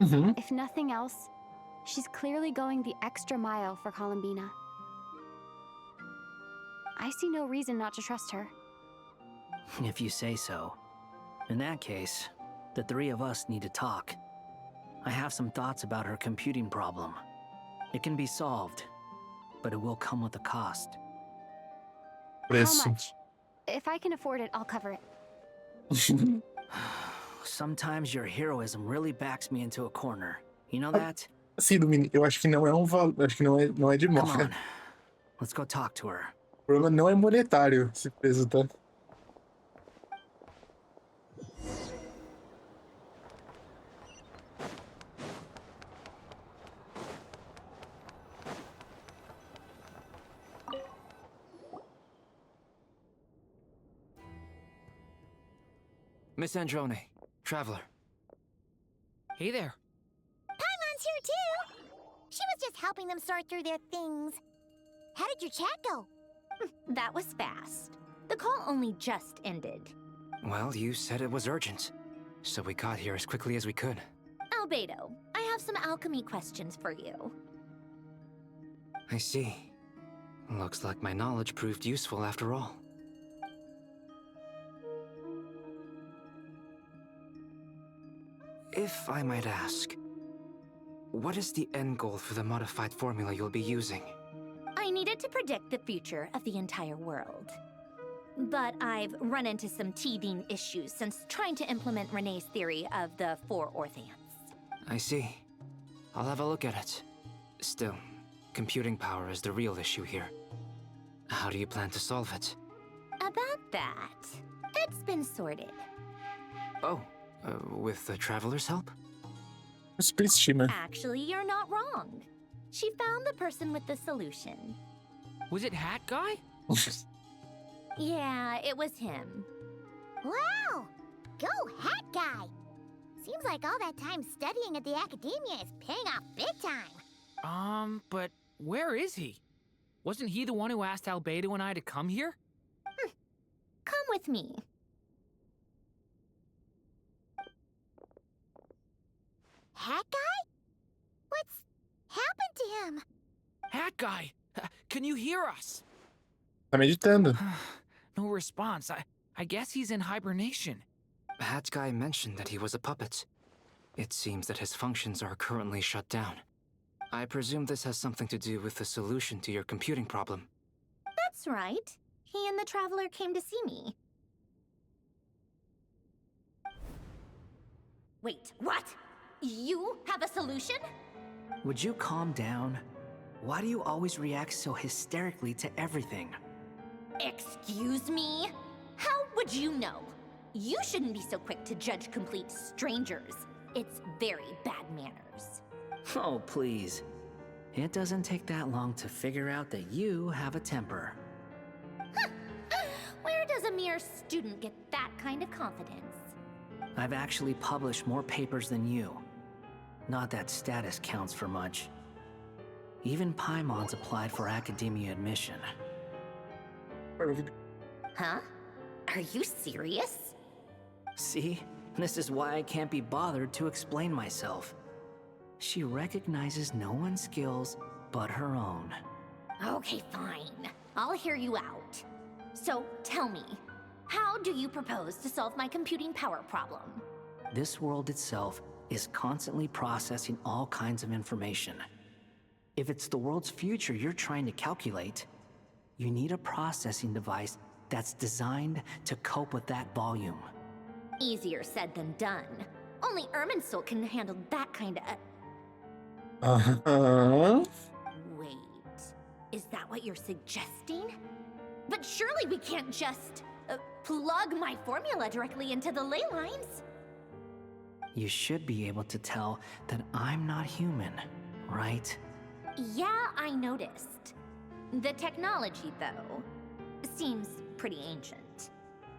If nothing else, she's clearly going the extra mile for Columbina. I see no reason not to trust her.
If you say so. In that case, the three of us need to talk. I have some thoughts about her computing problem. It can be solved, but it will come with a cost.
How much? If I can afford it, I'll cover it.
Sometimes your heroism really backs me into a corner. You know that?
Assim, eu acho que não é valor, acho que não é de
Come
moda.
on. Let's go talk to her.
O problema não é monetário, esse peso, tá?
Miss Androne, Traveler.
Hey there.
Paimon's here too! She was just helping them sort through their things. How did your chat go?
That was fast. The call only just ended.
Well, you said it was urgent, so we got here as quickly as we could.
Albedo, I have some alchemy questions for you.
I see. Looks like my knowledge proved useful after all. If I might ask, what is the end goal for the modified formula you'll be using?
I needed to predict the future of the entire world. But I've run into some teething issues since trying to implement Renee's theory of the 4 Orthants.
I see. I'll have a look at it. Still, computing power is the real issue here. How do you plan to solve it?
About that, it's been sorted.
Oh, with the Traveler's help?
Actually, you're not wrong. She found the person with the solution.
Was it Hat Guy?
Yeah, it was him.
Wow! Go Hat Guy! Seems like all that time studying at the academia is paying off big time.
But where is he? Wasn't he the one who asked Albedo and I to come here?
Come with me.
Hat Guy? What's happened to him?
Hat Guy, can you hear us?
Tá meditando.
No response. I guess he's in hibernation.
Hat Guy mentioned that he was a puppet. It seems that his functions are currently shut down. I presume this has something to do with the solution to your computing problem.
That's right. He and the Traveler came to see me. Wait, what? You have a solution?
Would you calm down? Why do you always react so hysterically to everything?
Excuse me? How would you know? You shouldn't be so quick to judge complete strangers. It's very bad manners.
Oh, please. It doesn't take that long to figure out that you have a temper.
Where does a mere student get that kind of confidence?
I've actually published more papers than you. Not that status counts for much. Even Paimon's applied for academia admission.
Huh? Are you serious?
See? This is why I can't be bothered to explain myself. She recognizes no one's skills but her own.
Okay, fine. I'll hear you out. So, tell me, how do you propose to solve my computing power problem?
This world itself is constantly processing all kinds of information. If it's the world's future you're trying to calculate, you need a processing device that's designed to cope with that volume.
Easier said than done. Only Irminsul can handle that kind of... Wait, is that what you're suggesting? But surely we can't just plug my formula directly into the ley lines.
You should be able to tell that I'm not human, right?
Yeah, I noticed. The technology, though, seems pretty ancient.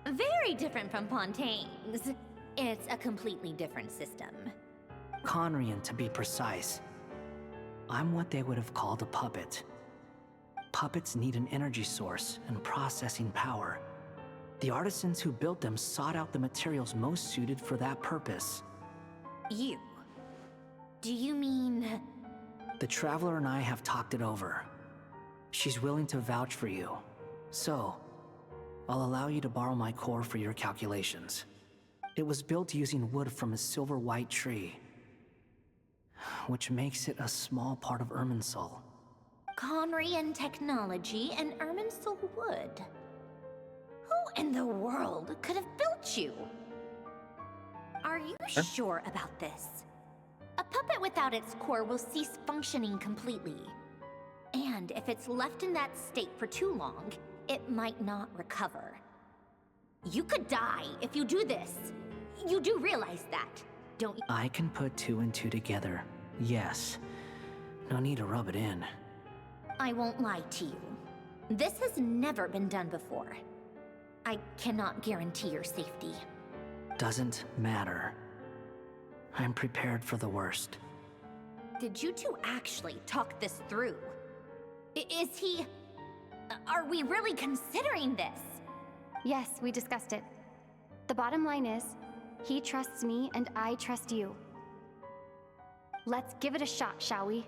Very different from Fontaine's. It's a completely different system.
Conrian, to be precise. I'm what they would have called a puppet. Puppets need an energy source and processing power. The artisans who built them sought out the materials most suited for that purpose.
You? Do you mean...
The Traveler and I have talked it over. She's willing to vouch for you. So, I'll allow you to borrow my core for your calculations. It was built using wood from a silver white tree, which makes it a small part of Irminsul.
Conrian technology and Irminsul wood. Who in the world could have built you? Are you sure about this? A puppet without its core will cease functioning completely. And if it's left in that state for too long, it might not recover. You could die if you do this. You do realize that, don't you?
I can put 2 and 2 together, yes. No need to rub it in.
I won't lie to you. This has never been done before. I cannot guarantee your safety.
Doesn't matter. I'm prepared for the worst.
Did you two actually talk this through? Is he... Are we really considering this?
Yes, we discussed it. The bottom line is, he trusts me and I trust you. Let's give it a shot, shall we?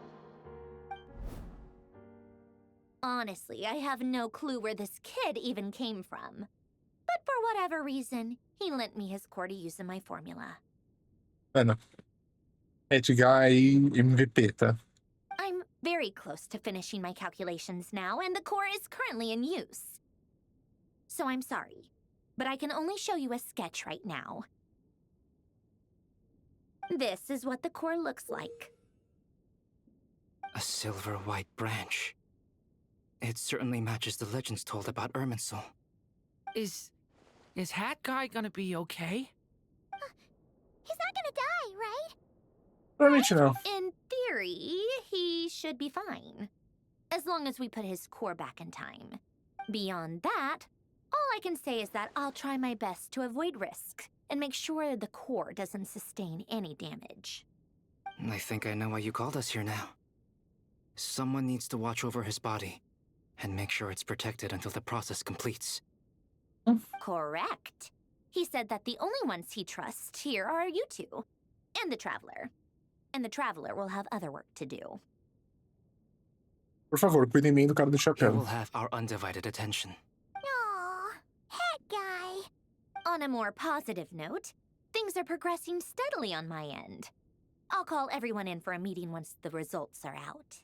Honestly, I have no clue where this kid even came from. But for whatever reason, he lent me his core to use in my formula.
Mano, Nod-Krai MVP, tá?
I'm very close to finishing my calculations now, and the core is currently in use. So I'm sorry, but I can only show you a sketch right now. This is what the core looks like.
A silver white branch. It certainly matches the legends told about Irminsul.
Is Hat Guy gonna be okay?
He's not gonna die, right?
Provavelmente não.
In theory, he should be fine. As long as we put his core back in time. Beyond that, all I can say is that I'll try my best to avoid risk and make sure the core doesn't sustain any damage.
I think I know why you called us here now. Someone needs to watch over his body and make sure it's protected until the process completes.
Correct. He said that the only ones he trusts here are you two, and the Traveler. And the Traveler will have other work to do.
Por favor, cuidem bem do cara do
He
chapéu.
will have our undivided attention.
Aww, Hat Guy.
On a more positive note, things are progressing steadily on my end. I'll call everyone in for a meeting once the results are out.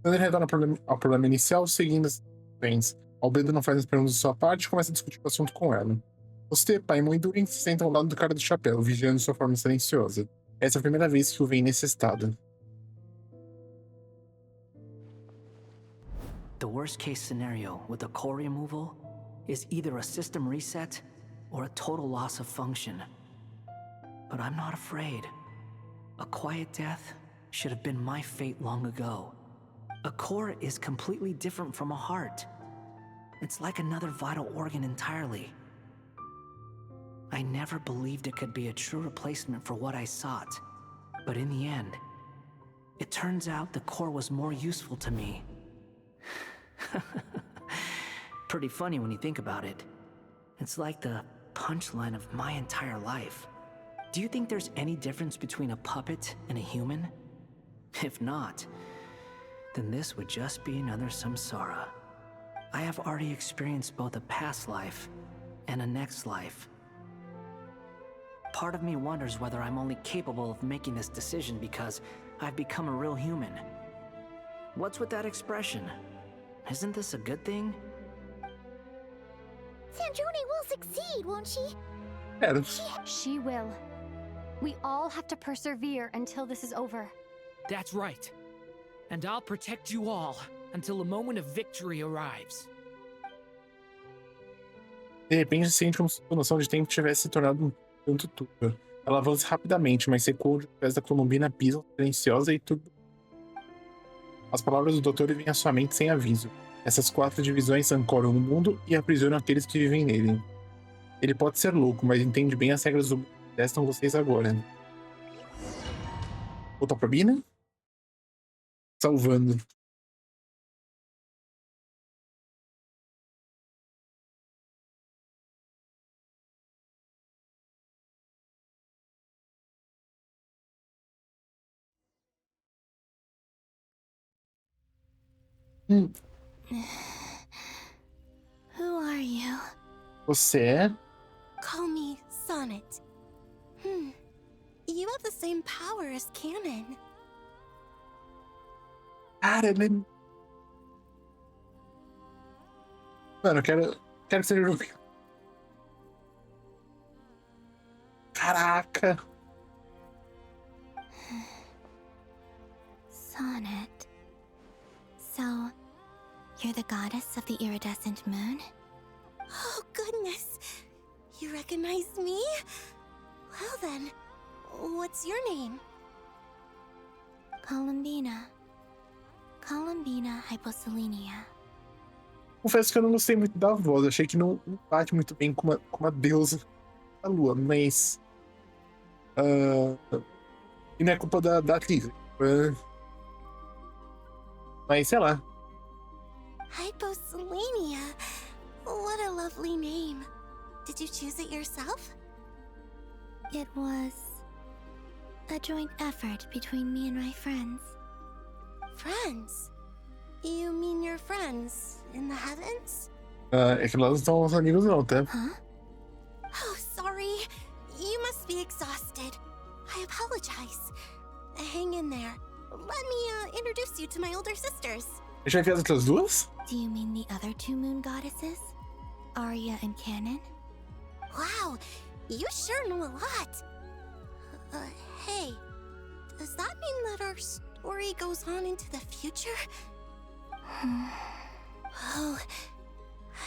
Quando ele retorna ao problema inicial, seguindo as trens. Albedo não faz as perguntas de sua parte e começa a discutir o assunto com ela. Você, pai e mãe Durin se sentam ao lado do cara do chapéu, vigiando sua forma silenciosa. Essa é a primeira vez que o vem nesse estado.
The worst case scenario with the core removal is either a system reset or a total loss of function. But I'm not afraid. A quiet death should have been my fate long ago. A core is completely different from a heart. It's like another vital organ entirely. I never believed it could be a true replacement for what I sought. But in the end, it turns out the core was more useful to me. Pretty funny when you think about it. It's like the punchline of my entire life. Do you think there's any difference between a puppet and a human? If not, then this would just be another samsara. I have already experienced both a past life and a next life. Part of me wonders whether I'm only capable of making this decision because I've become a real human. What's with that expression? Isn't this a good thing?
Sandrone will succeed, won't she?
She will. We all have to persevere until this is over.
That's right. And I'll protect you all until a moment of victory arrives.
De repente, sente como se a noção de tempo tivesse se tornado um tanto turva. Ela avança rapidamente, mas secou onde os pés da Columbina pisam, silenciosa e turva. As palavras do Dottore vêm à sua mente sem aviso. Essas 4 divisões ancoram o mundo e aprisionam aqueles que vivem nele. Ele pode ser louco, mas entende bem as regras do mundo que testam vocês agora. Voltar pra Bina? Salvando.
Who are you?
Você é?
Call me Sonnet. You have the same power as Canon.
Cara, ele... Mano, eu quero que seja um... Caraca!
Sonnet. So, you're the goddess of the iridescent moon? Oh, goodness! You recognize me? Well then, what's your name? Columbina. Columbina Hyposelenia.
Confesso que eu não gostei muito da voz. Achei que não bate muito bem com uma deusa da lua, mas. E não é culpa da atriz. Mas sei lá.
Hyposelenia. What a lovely name. Did you choose it yourself? It was a joint effort between me and my friends. Friends? You mean your friends in the heavens?
É que nós não somos amigos não, tá?
Huh? Oh, sorry. You must be exhausted. I apologize. Hang in there. Let me introduce you to my older sisters.
A gente vai ver as outras duas?
Do you mean the other two moon goddesses? Arya and Canon? Wow, you sure know a lot. Hey, does that mean that our story goes on into the future? Oh,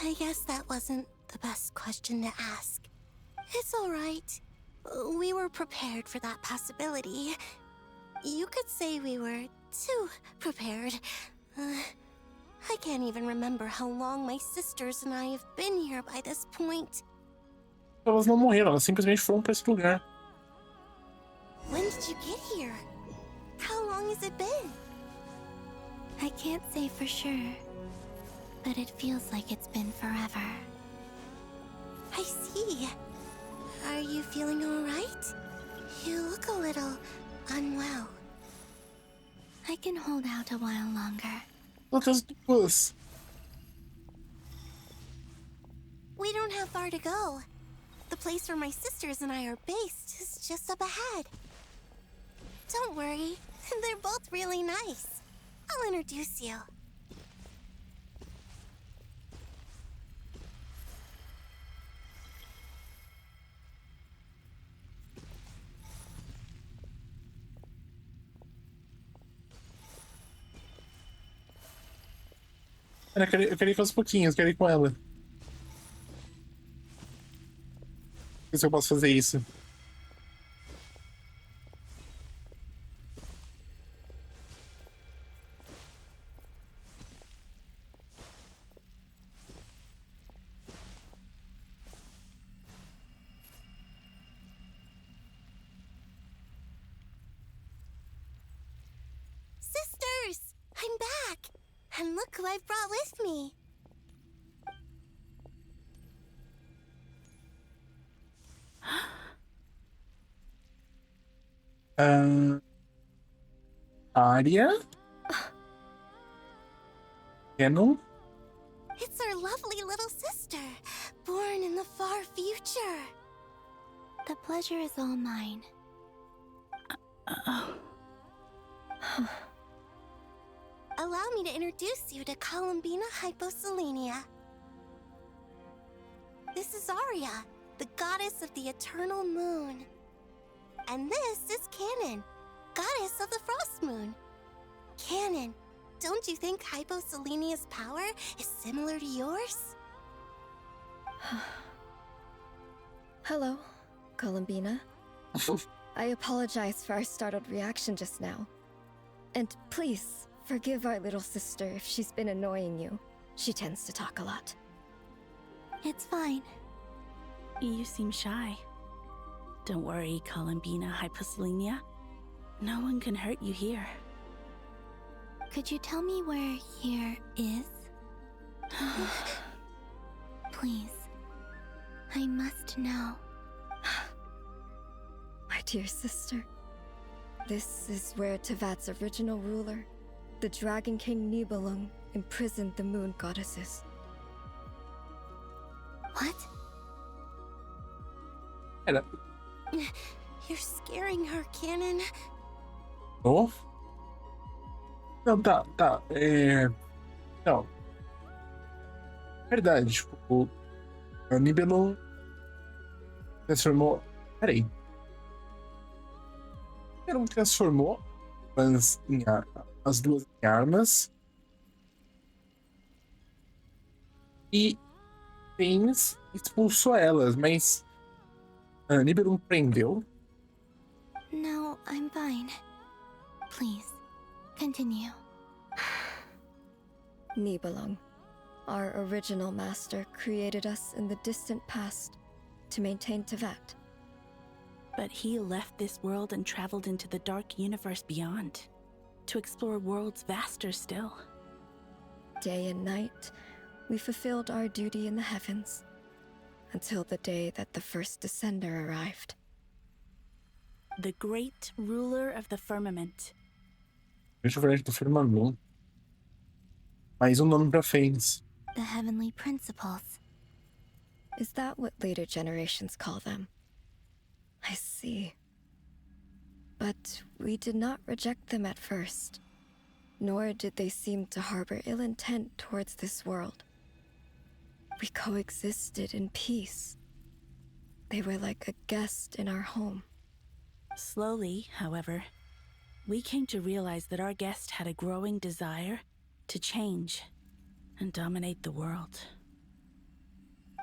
I guess that wasn't the best question to ask. It's all right. We were prepared for that possibility. You could say we were too prepared. I can't even remember how long my sisters and I have been here by this point.
Elas não morreram, elas simplesmente foram pra esse lugar.
When did you get here? How long has it been? I can't say for sure, but it feels like it's been forever. I see. Are you feeling all right? You look a little unwell. I can hold out a while longer.
Outras duas.
We don't have far to go. The place where my sisters and I are based is just up ahead. Don't worry, they're both really nice. I'll introduce you.
Eu queria ir aos pouquinhos, queria ir com ela. Não sei se eu posso fazer isso.
Sisters! I'm back! And look who I've brought with me!
Arya? Canon?
It's our lovely little sister, born in the far future. The pleasure is all mine. Allow me to introduce you to Columbina Hyposelenia. This is Arya, the goddess of the eternal moon. And this is Canon, goddess of the frost moon. Canon, don't you think Hyposelenia's power is similar to yours?
Hello, Columbina. I apologize for our startled reaction just now. And please, forgive our little sister if she's been annoying you. She tends to talk a lot.
It's fine.
You seem shy. Don't worry, Columbina Hyposelenia. No one can hurt you here.
Could you tell me where here is? Please. I must know.
My dear sister, this is where Tevat's original ruler, the Dragon King Nibelung, imprisoned the moon goddesses.
What?
Ela...
You're scaring her, Canon.
Oh? Não, tá. Não. Verdade, tipo, o Nibelung transformou. Peraí. Nibelung transformou as duas em armas. E James expulsou elas, mas Nibelung prendeu.
No, I'm fine. Please, continue.
Nibelung, Our original master created us in the distant past to maintain Tevat.
But he left this world and traveled into the dark universe beyond, to explore worlds vaster still.
Day and night, we fulfilled our duty in the heavens, until the day that the first descender arrived.
The great ruler of the firmament.
Deixa eu ver do firmamento. Mais nome pra Fênix.
The heavenly principles.
Is that what later generations call them? I see. But we did not reject them at first, nor did they seem to harbor ill intent towards this world. We coexisted in peace. They were like a guest in our home.
Slowly, however, we came to realize that our guest had a growing desire to change and dominate the world.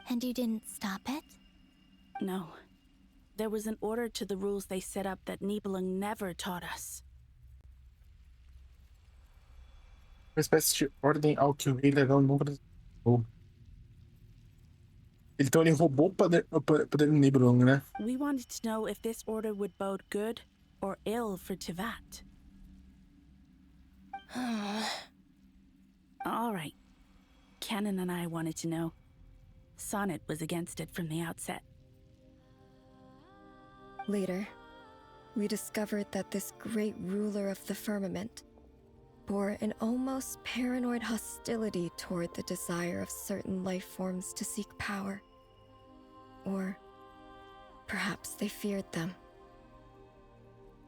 And you didn't stop it?
No. There was an order to the rules they set up that Nibelung never taught us.
Uma espécie de ordem ao que o rei legal nunca desejou. Então ele roubou o poder do Nibelung, né?
We wanted to know if this order would bode good or ill for Tevat. All right. Canon and I wanted to know. Sonnet was against it from the outset.
Later, we discovered that this great ruler of the firmament bore an almost paranoid hostility toward the desire of certain life forms to seek power. Or perhaps they feared them.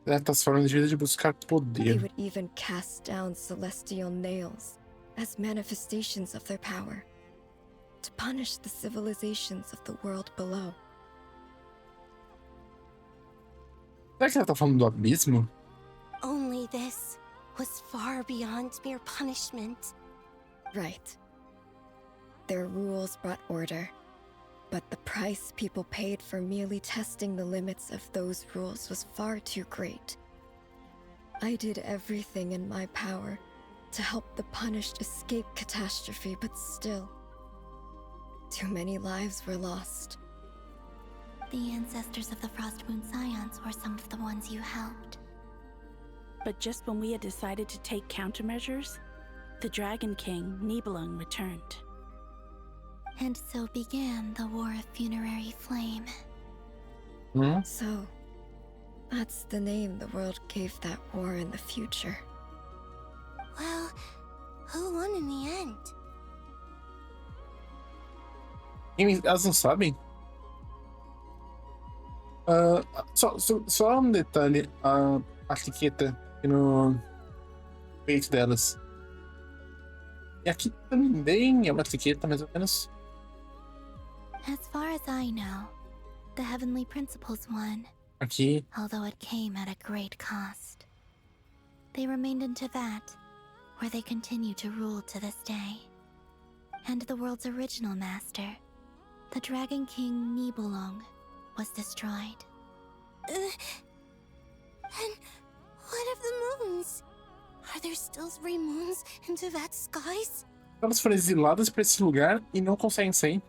Certas formas de vida de buscar
They
poder.
would even cast down celestial nails as manifestations of their power, to punish the civilizations of the world below.
Será que ela tá falando do abismo?
Only this was far beyond mere punishment.
Right. Their rules brought order, but the price people paid for merely testing the limits of those rules was far too great. I did everything in my power to help the punished escape catastrophe, but still, too many lives were lost.
The ancestors of the Frost Moon Scions were some of the ones you helped.
But just when we had decided to take countermeasures, the Dragon King, Nibelung, returned.
And so began the War of Funerary Flame.
So, that's the name the world gave that war in the future.
Well, who won in the end?
Elas não sabem? Só um detalhe, a etiqueta aqui no peito delas. E aqui também é uma etiqueta, mais ou menos.
As far as I know, the Heavenly Principles won.
Aqui.
Although it came at a great cost. They remained in Tevat, where they continue to rule to this day. And the world's original master, the Dragon King Nibelung, was destroyed.
And what of the moons? Are there still 3 moons in Tevat's skies?
Elas foram exiladas para esse lugar e não conseguem sair.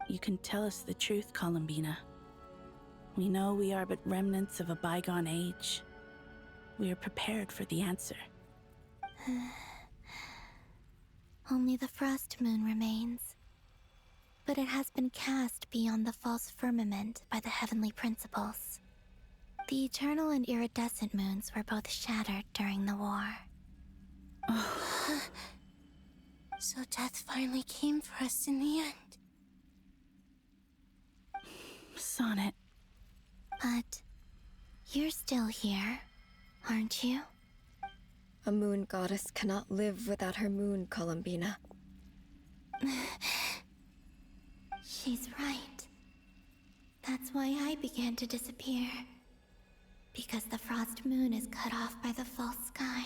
You can tell us the truth, Columbina. We know we are but remnants of a bygone age. We are prepared for the answer.
Only the Frost Moon remains. But it has been cast beyond the false firmament by the Heavenly Principles. The eternal and iridescent moons were both shattered during the war.
So death finally came for us in the end.
Sonnet.
But you're still here, aren't you?
A moon goddess cannot live without her moon, Columbina.
She's right. That's why I began to disappear. Because the Frost Moon is cut off by the false sky.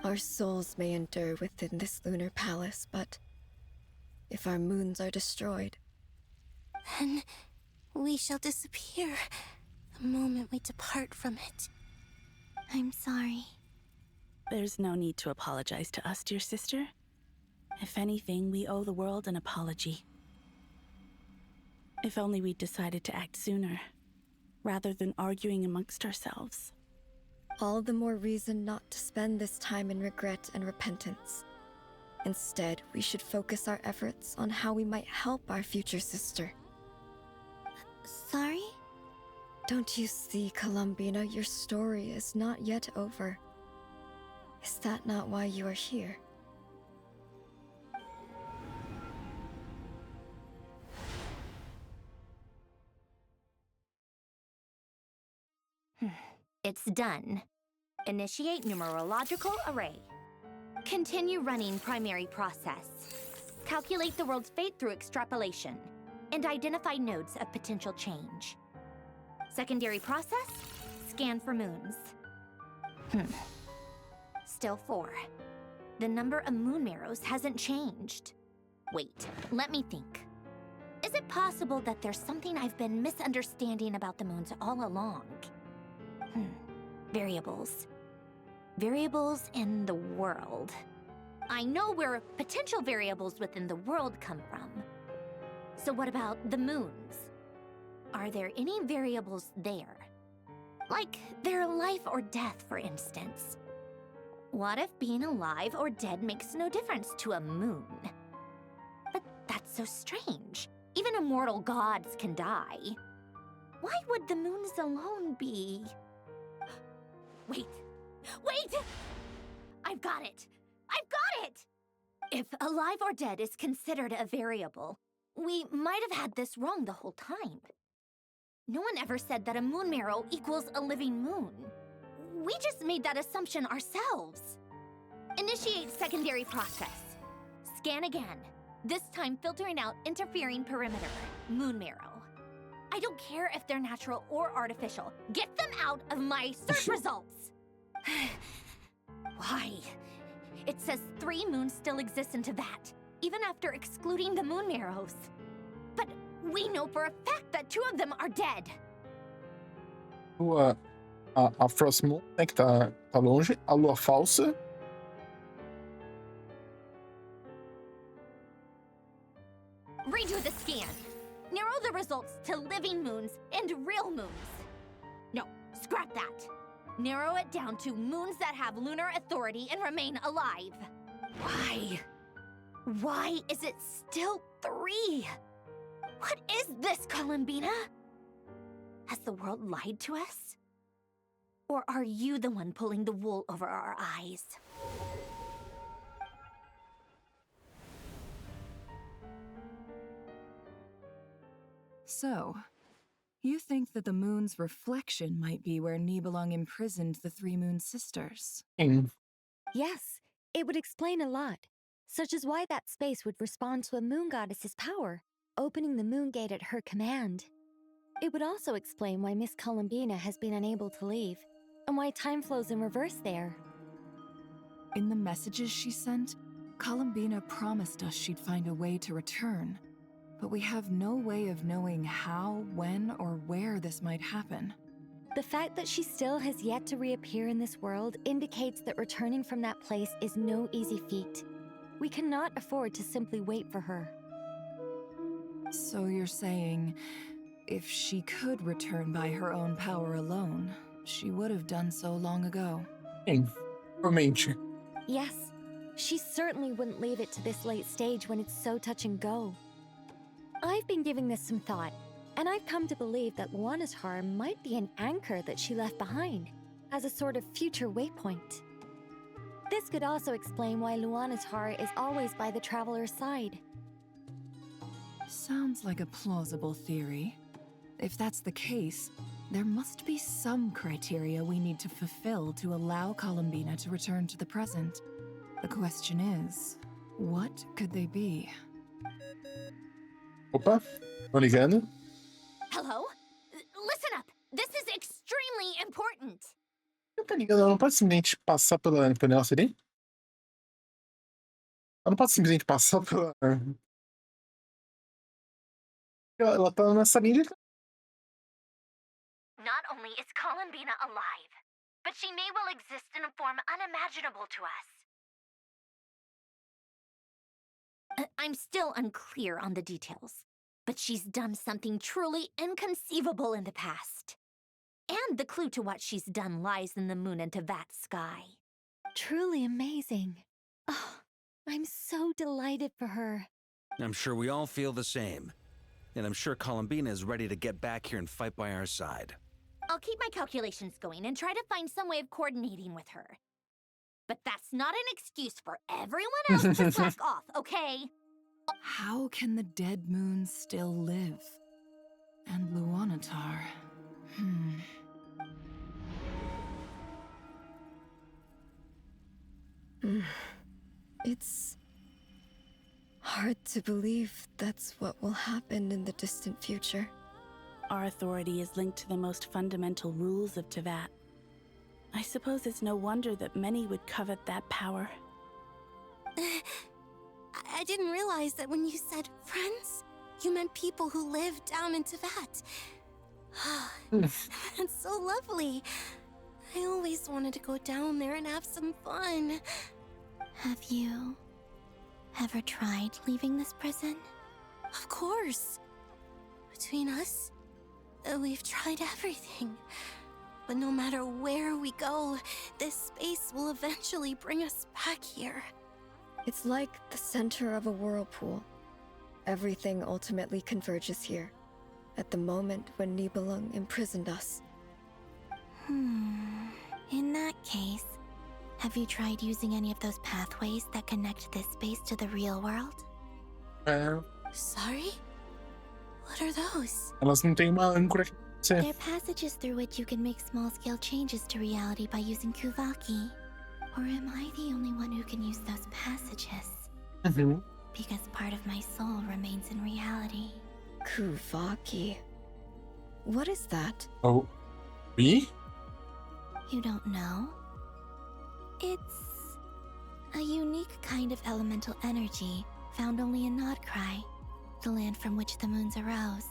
Our souls may endure within this lunar palace, but if our moons are destroyed,
then we shall disappear the moment we depart from it.
I'm sorry.
There's no need to apologize to us, dear sister. If anything, we owe the world an apology. If only we'd decided to act sooner, rather than arguing amongst ourselves.
All the more reason not to spend this time in regret and repentance. Instead, we should focus our efforts on how we might help our future sister.
Sorry?
Don't you see, Columbina, your story is not yet over. Is that not why you are here?
It's done. Initiate numerological array. Continue running primary process. Calculate the world's fate through extrapolation. And identify nodes of potential change. Secondary process, scan for moons. Still 4. The number of moon marrows hasn't changed. Wait, let me think. Is it possible that there's something I've been misunderstanding about the moons all along? Variables. Variables in the world. I know where potential variables within the world come from. So what about the moons? Are there any variables there? Like their life or death, for instance. What if being alive or dead makes no difference to a moon? But that's so strange. Even immortal gods can die. Why would the moons alone be... Wait! I've got it! If alive or dead is considered a variable, we might have had this wrong the whole time. No one ever said that a moon marrow equals a living moon. We just made that assumption ourselves. Initiate secondary process. Scan again. This time filtering out interfering perimeter, moon marrow. I don't care if they're natural or artificial. Get them out of my search results! Why? It says 3 moons still exist in Tibet, even after excluding the moon marrows. But we know for a fact that 2 of them are dead.
A Frost Moon, né, que tá longe, a lua falsa.
Redo the scan. Narrow the results to living moons and real moons. No, scrap that. Narrow it down to moons that have lunar authority and remain alive. Why? Why is it still 3? What is this, Columbina? Has the world lied to us? Or are you the one pulling the wool over our eyes?
So, you think that the moon's reflection might be where Nibelung imprisoned the 3 moon sisters?
Yes, it would explain a lot, such as why that space would respond to a moon goddess's power, opening the moon gate at her command. It would also explain why Miss Columbina has been unable to leave, and why time flows in reverse there.
In the messages she sent, Columbina promised us she'd find a way to return. But we have no way of knowing how, when, or where this might happen.
The fact that she still has yet to reappear in this world indicates that returning from that place is no easy feat. We cannot afford to simply wait for her.
So you're saying, if she could return by her own power alone, she would have done so long ago?
Realmente.
Yes, she certainly wouldn't leave it to this late stage when it's so touch and go. I've been giving this some thought, and I've come to believe that Luana's hora might be an anchor that she left behind, as a sort of future waypoint. This could also explain why Luana's hora is always by the traveler's side.
Sounds like a plausible theory. If that's the case, there must be some criteria we need to fulfill to allow Columbina to return to the present. The question is, what could they be?
Opa, tô ligando.
Hello? Listen up! This is extremely important!
Eu tô ligando, ela não pode simplesmente passar pela negócio ali? Ela não pode simplesmente passar pela... Ela tá nessa linha de...
Not only is Columbina alive, but she may well exist in a form unimaginable to us. I'm still unclear on the details, but she's done something truly inconceivable in the past. And the clue to what she's done lies in the moon and Tevat sky.
Truly amazing. Oh, I'm so delighted for her.
I'm sure we all feel the same. And I'm sure Columbina is ready to get back here and fight by our side.
I'll keep my calculations going and try to find some way of coordinating with her. But that's not an excuse for everyone else to slack off, okay?
How can the dead moons still live? And Luanatar...
It's hard to believe that's what will happen in the distant future.
Our authority is linked to the most fundamental rules of Tevat. I suppose it's no wonder that many would covet that power.
I didn't realize that when you said friends, you meant people who live down in Tevat. That's so lovely. I always wanted to go down there and have some fun.
Have you ever tried leaving this prison?
Of course. Between us, we've tried everything. But no matter where we go, this space will eventually bring us back here.
It's like the center of a whirlpool. Everything ultimately converges here, at the moment when Nibelung imprisoned us.
In that case, have you tried using any of those pathways that connect this space to the real world?
Sorry? What are those?
Elas não têm uma âncora aqui.
They're passages through which you can make small-scale changes to reality by using Kuvaki. Or am I the only one who can use those passages? Because part of my soul remains in reality.
Kuvaki. What is that?
Oh. Me?
You don't know? It's a unique kind of elemental energy found only in Nod-Krai, the land from which the moons arose.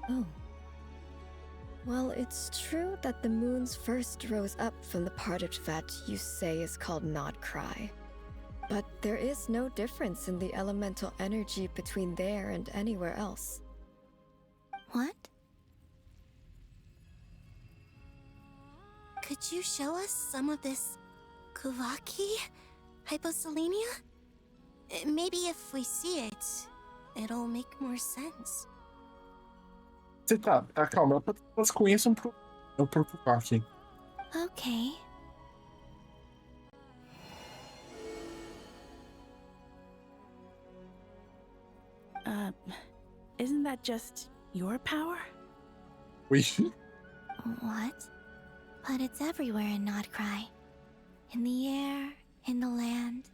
Oh. Well, it's true that the moons first rose up from the part of Tevat you say is called Nod-Krai. But there is no difference in the elemental energy between there and anywhere else.
What?
Could you show us some of this Kuvaki? Hyposelenia? Maybe if we see it, it'll make more sense.
Você tá, calma, elas conheçam pro Kuvaki.
Okay.
Isn't that just your power?
What? But it's everywhere in Nod-Krai. In the air, in the land.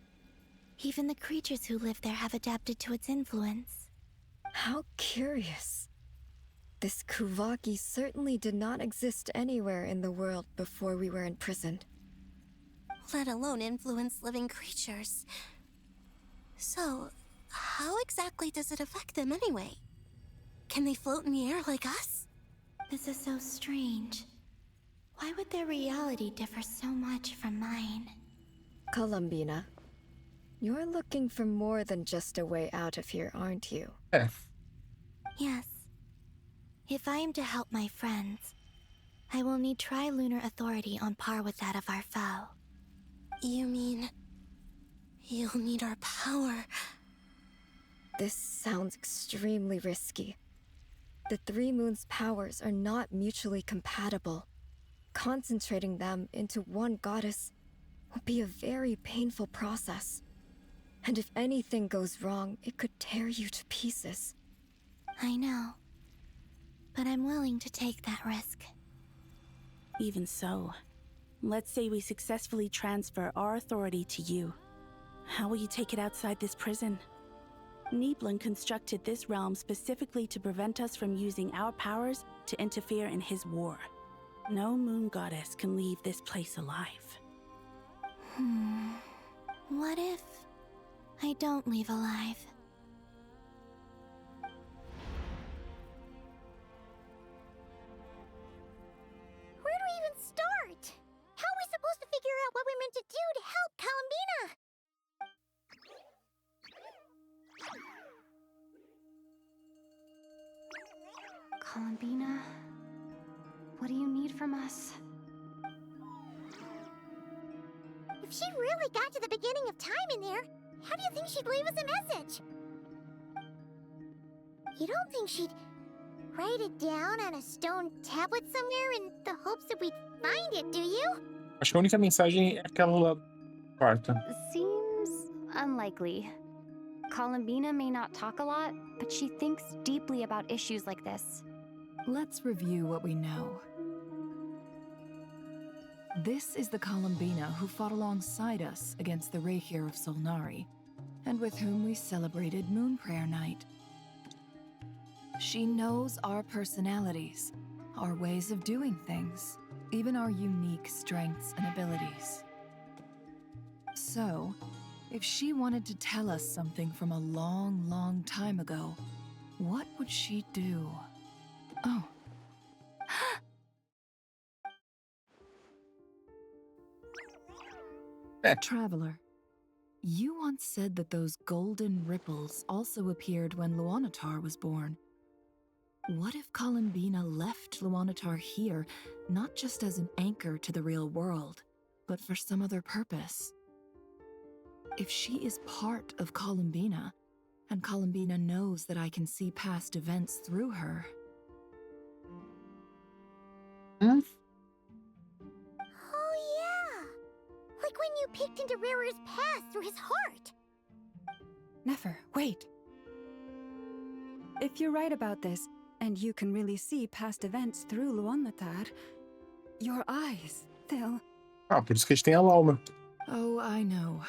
Even the creatures who live there have adapted to its influence.
How curious. This Kuvaki certainly did not exist anywhere in the world before we were imprisoned.
Let alone influence living creatures. So, how exactly does it affect them anyway? Can they float in the air like us?
This is so strange. Why would their reality differ so much from mine?
Columbina, you're looking for more than just a way out of here, aren't you?
Yes. If I am to help my friends, I will need tri-lunar authority on par with that of our foe.
You mean... you'll need our power?
This sounds extremely risky. The Three Moons' powers are not mutually compatible. Concentrating them into one goddess will be a very painful process. And if anything goes wrong, it could tear you to pieces.
I know. But I'm willing to take that risk.
Even so, let's say we successfully transfer our authority to you. How will you take it outside this prison? Nibelung constructed this realm specifically to prevent us from using our powers to interfere in his war. No moon goddess can leave this place alive.
What if I don't leave alive?
Where do we even start?
Columbina, what do you need from us?
If she really got to the beginning of time in there, how do you think she'd leave us a message? You don't think she'd write it down on a stone tablet somewhere in the hopes that we'd find it, do you?
Acho que a única mensagem é aquela lá quarta.
Seems unlikely. Columbina may not talk a lot, but she thinks deeply about issues like this.
Let's review what we know. This is the Columbina who fought alongside us against the Reikir of Solnari, and with whom we celebrated Moon Prayer Night. She knows our personalities, our ways of doing things, even our unique strengths and abilities. So, if she wanted to tell us something from a long, long time ago, what would she do? Oh. Traveler, you once said that those golden ripples also appeared when Luanatar was born. What if Columbina left Luanatar here, not just as an anchor to the real world, but for some other purpose? If she is part of Columbina, and Columbina knows that I can see past events through her...
Oh yeah! Like when you peeked into Rarer's past through his heart!
Nefer, wait! If you're right about this, and you can really see past events through Luanatar, your eyes, they'll...
Ah, por isso que a gente tem a Lauma.
Oh, I know.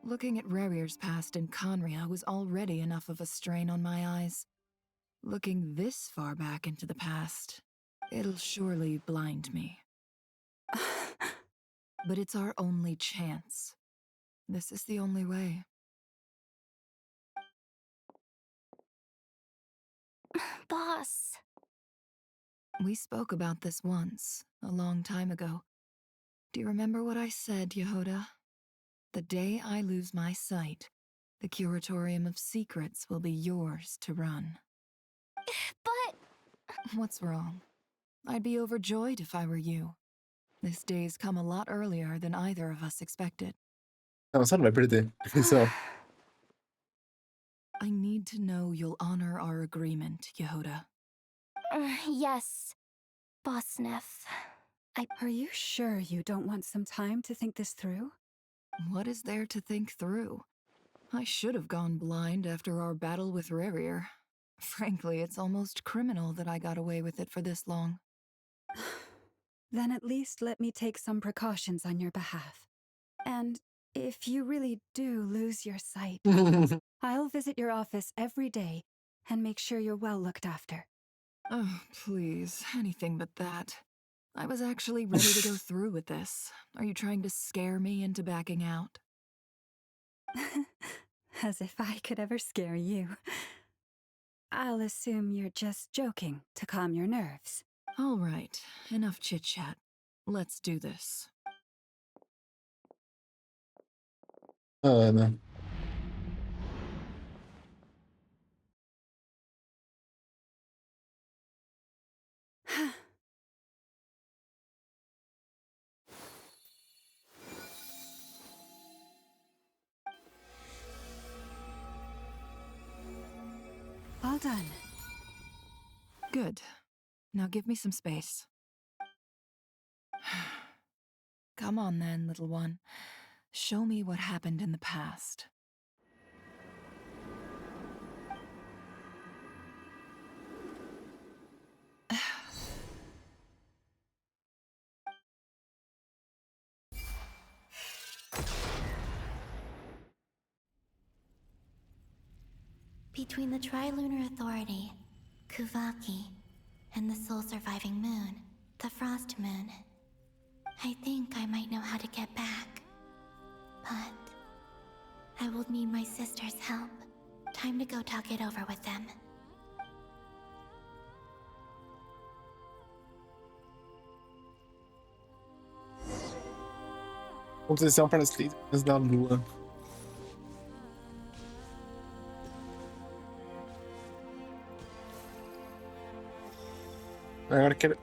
Looking at Rerir's past in Conria was already enough of a strain on my eyes. Looking this far back into the past, it'll surely blind me. But it's our only chance. This is the only way.
Boss.
We spoke about this once, a long time ago. Do you remember what I said, Yehoda? The day I lose my sight, the Curatorium of Secrets will be yours to run.
But...
What's wrong? I'd be overjoyed if I were you. This day's come a lot earlier than either of us expected.
Não, você não vai perder. Atenção.
I need to know you'll honor our agreement, Yehoda.
Yes, Boss Neff.
Are you sure you don't want some time to think this through?
What is there to think through? I should have gone blind after our battle with Rerir. Frankly, it's almost criminal that I got away with it for this long.
Then at least let me take some precautions on your behalf. And if you really do lose your sight, I'll visit your office every day and make sure you're well looked after.
Oh, please, anything but that. I was actually ready to go through with this. Are you trying to scare me into backing out?
As if I could ever scare you. I'll assume you're just joking to calm your nerves.
All right, enough chit-chat. Let's do this.
Ana.
All done.
Good. Now give me some space. Come on then, little one. Show me what happened in the past.
Between the Trilunar Authority, Kuvaki, and the soul-surviving moon, the Frost Moon, I think I might know how to get back. But I will need my sister's help. Time to go talk it over with them.
Composição para as letras da lua. Agora quero.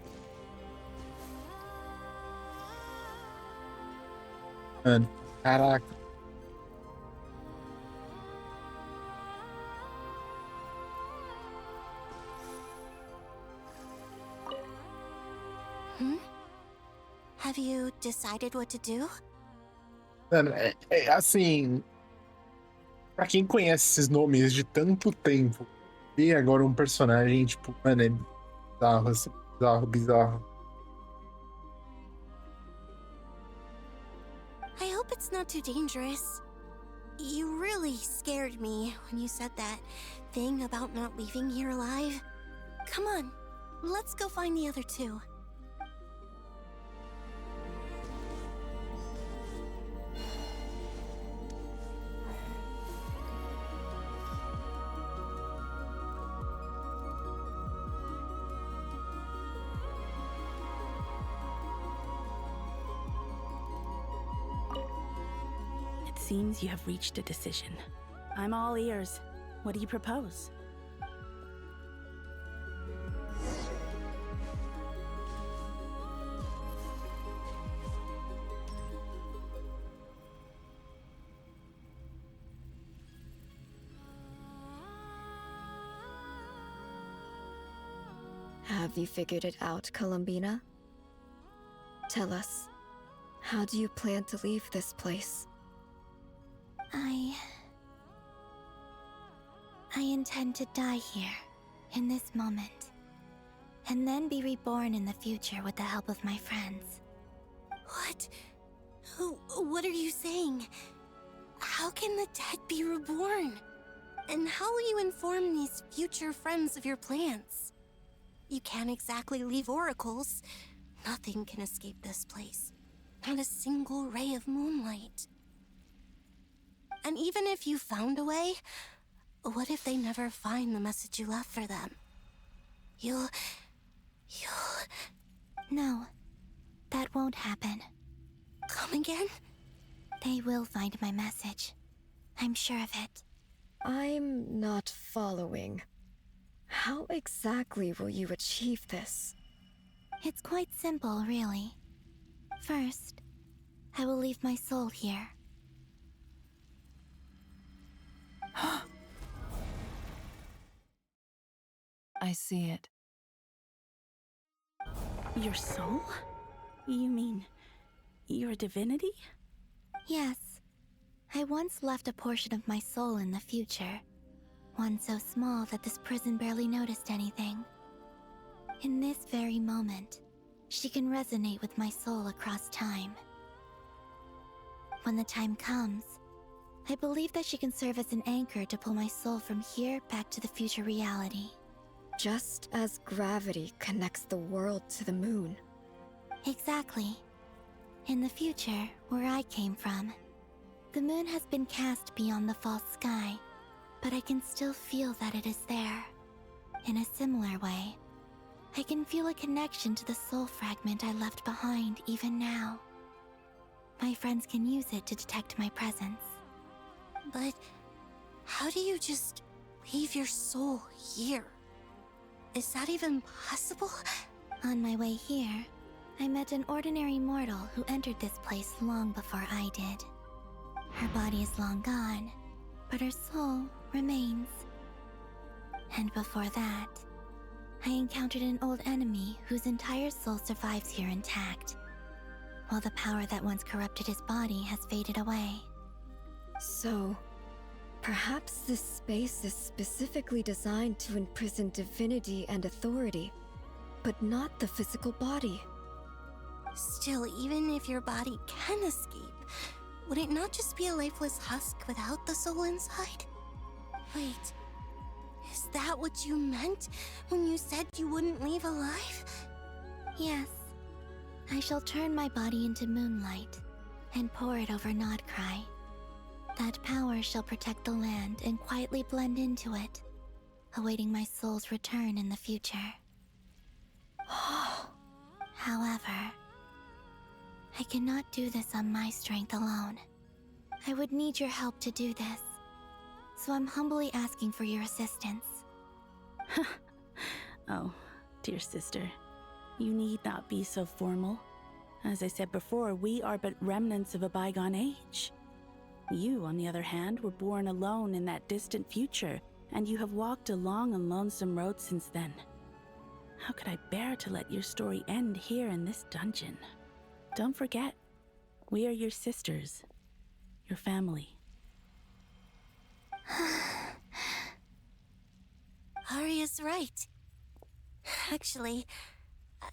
Mano, caraca.
Have you decided what to do?
Mano, assim. Pra quem conhece esses nomes de tanto tempo, e agora um personagem, tipo, mano, é bizarro, assim, bizarro, bizarro.
I hope it's not too dangerous. You really scared me when you said that thing about not leaving here alive. Come on, let's go find the other two.
Seems you have reached a decision. I'm all ears. What do you propose?
Have you figured it out, Columbina? Tell us, how do you plan to leave this place?
I intend to die here, in this moment, and then be reborn in the future with the help of my friends.
What? What are you saying? How can the dead be reborn? And how will you inform these future friends of your plans? You can't exactly leave oracles. Nothing can escape this place. Not a single ray of moonlight. And even if you found a way, what if they never find the message you left for them? You'll...
No, that won't happen.
Come again?
They will find my message. I'm sure of it.
I'm not following. How exactly will you achieve this?
It's quite simple, really. First, I will leave my soul here.
I see it.
Your soul? You mean your divinity?
Yes. I once left a portion of my soul in the future. One so small that this prison barely noticed anything. In this very moment, she can resonate with my soul across time. When the time comes, I believe that she can serve as an anchor to pull my soul from here back to the future reality.
Just as gravity connects the world to the moon.
Exactly. In the future, where I came from, the moon has been cast beyond the false sky, but I can still feel that it is there. In a similar way, I can feel a connection to the soul fragment I left behind even now. My friends can use it to detect my presence.
But how do you just leave your soul here? Is that even possible?
On my way here, I met an ordinary mortal who entered this place long before I did. Her body is long gone, but her soul remains. And before that, I encountered an old enemy whose entire soul survives here intact, while the power that once corrupted his body has faded away.
So, perhaps this space is specifically designed to imprison divinity and authority, but not the physical body.
Still, even if your body can escape, would it not just be a lifeless husk without the soul inside? Wait, is that what you meant when you said you wouldn't leave alive?
Yes. I shall turn my body into moonlight and pour it over Nod-Krai. That power shall protect the land and quietly blend into it, awaiting my soul's return in the future. However, I cannot do this on my strength alone. I would need your help to do this, so I'm humbly asking for your assistance.
Oh, dear sister, You need not be so formal. As I said before, we are but remnants of a bygone age. You, on the other hand, were born alone in that distant future, and you have walked a long and lonesome road since then. How could I bear to let your story end here in this dungeon? Don't forget, we are your sisters, your family.
Arya's right. Actually,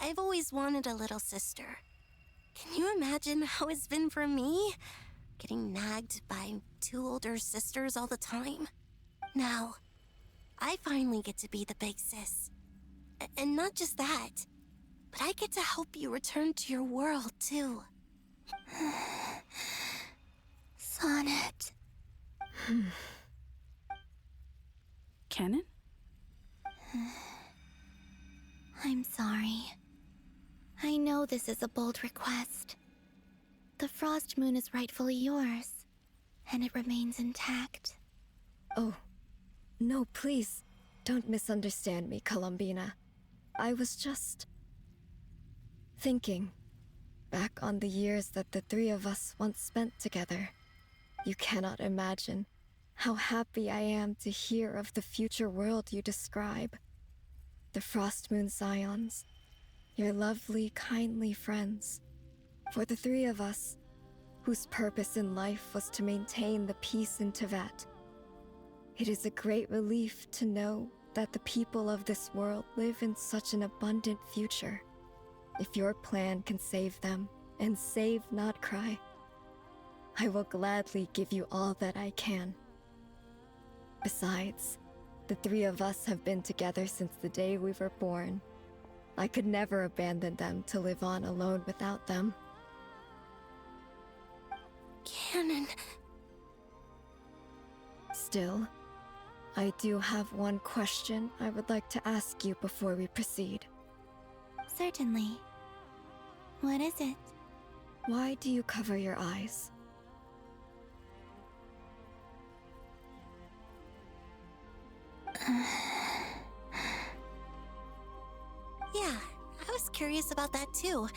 I've always wanted a little sister. Can you imagine how it's been for me? Getting nagged by 2 older sisters all the time. Now, I finally get to be the big sis. And not just that, but I get to help you return to your world, too.
Sonnet.
Canon?
I'm sorry. I know this is a bold request. The Frost Moon is rightfully yours, and it remains intact.
Oh, no, please, don't misunderstand me, Columbina. I was just thinking back on the years that the 3 of us once spent together. You cannot imagine how happy I am to hear of the future world you describe. The Frost Moon Scions, your lovely, kindly friends. For the 3 of us, whose purpose in life was to maintain the peace in Teyvat, it is a great relief to know that the people of this world live in such an abundant future. If your plan can save them and save Nod-Krai, I will gladly give you all that I can. Besides, the 3 of us have been together since the day we were born. I could never abandon them to live on alone without them.
Canon.
Still, I do have one question I would like to ask you before we proceed.
Certainly. What is it?
Why do you cover your eyes?
Yeah, I was curious about that too.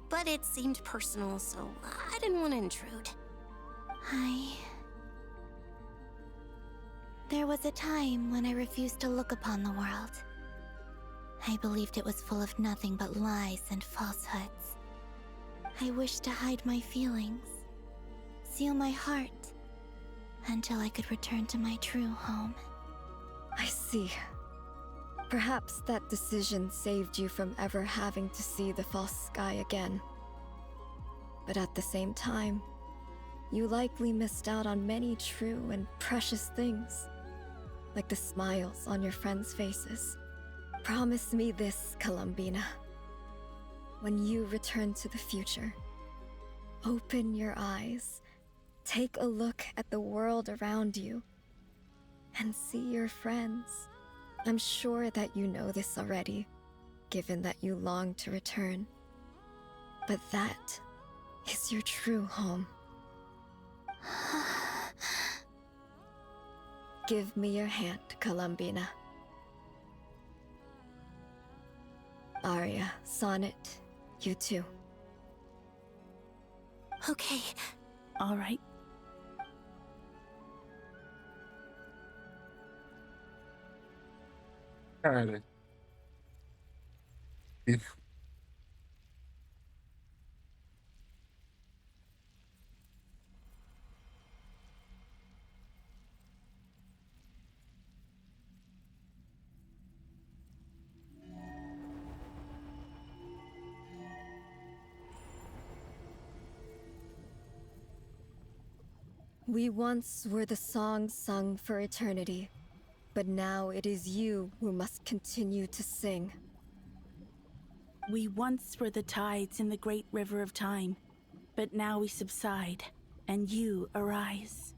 But it seemed personal, so I didn't want to intrude.
There was a time when I refused to look upon the world. I believed it was full of nothing but lies and falsehoods. I wished to hide my feelings, seal my heart, until I could return to my true home.
I see. Perhaps that decision saved you from ever having to see the false sky again. But at the same time, you likely missed out on many true and precious things, like the smiles on your friends' faces. Promise me this, Columbina. When you return to the future, open your eyes, take a look at the world around you, and see your friends. I'm sure that you know this already, given that you long to return. But that is your true home. Give me your hand, Columbina. Arya, Sonnet, you too.
Okay.
All right.
Cara.
We once were the songs sung for eternity, but now it is you who must continue to sing.
We once were the tides in the great river of time, but now we subside, and you arise.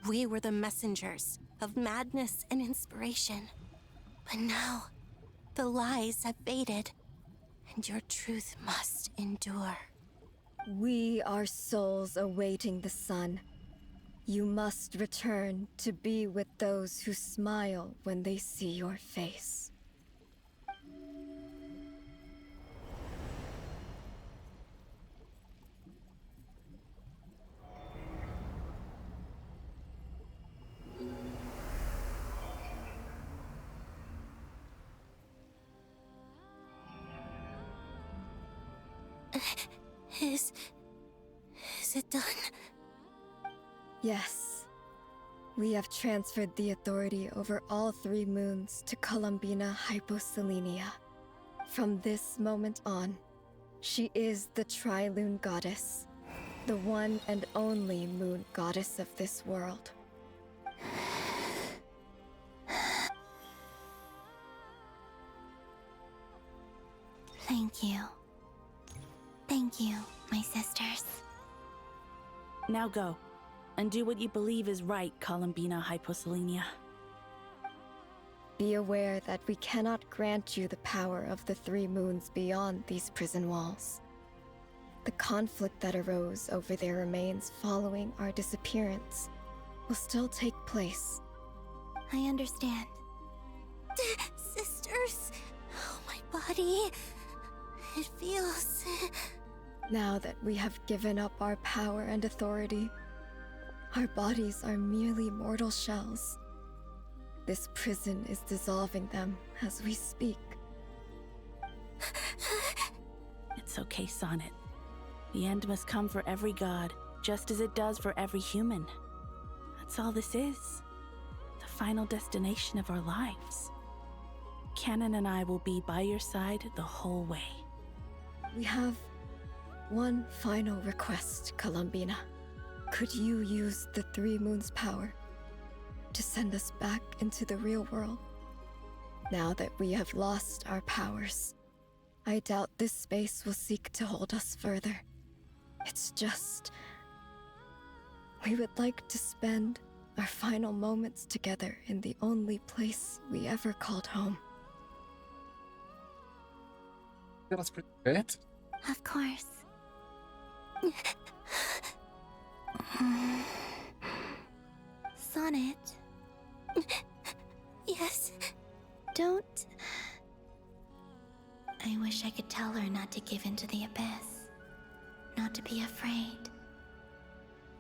We were the messengers of madness and inspiration. But now, the lies have faded, and your truth must endure.
We are souls awaiting the sun. You must return to be with those who smile when they see your face.
Is it done?
Yes. We have transferred the authority over all 3 moons to Columbina Hyposelenia. From this moment on, she is the Tri-Lune Goddess, the one and only moon goddess of this world.
Thank you. Thank you, my sisters.
Now go, and do what you believe is right, Columbina Hyposelenia.
Be aware that we cannot grant you the power of the 3 moons beyond these prison walls. The conflict that arose over their remains following our disappearance will still take place.
I understand.
Sisters, oh, my body. It feels...
Now that we have given up our power and authority, our bodies are merely mortal shells. This prison is dissolving them as we speak.
It's okay, Sonnet. The end must come for every god, just as it does for every human. That's all this is. The final destination of our lives. Canon and I will be by your side the whole way.
We have one final request, Columbina. Could you use the 3 moons' power to send us back into the real world? Now that we have lost our powers, I doubt this space will seek to hold us further. It's just... we would like to spend our final moments together in the only place we ever called home.
Elas perto?
Of course. Sonnet.
Yes?
Don't... I wish I could tell her not to give in to the abyss. Not to be afraid.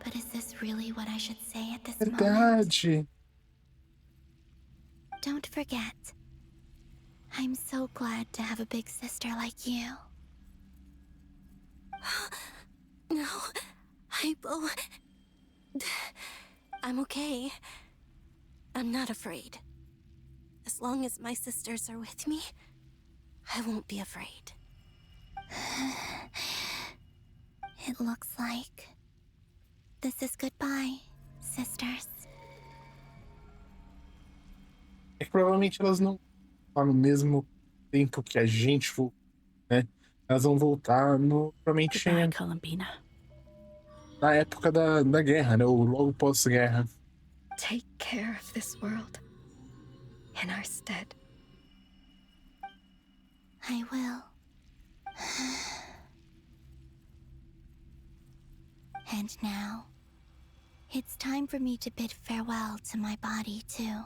But is this really what I should say at this moment?
Verdade.
Don't forget. I'm so glad to have a big sister like you.
No, I'm okay. I'm not afraid. As long as my sisters are with me, I won't be afraid.
It looks like this is goodbye, sisters.
É que provavelmente elas não estão no mesmo tempo que a gente, né? Elas vão voltar no, provavelmente
Goodbye, Columbina.
Na época da guerra, né? Ou logo pós-guerra.
Take care of this world in our stead.
I will. And now, it's time for me to bid farewell to my body, too.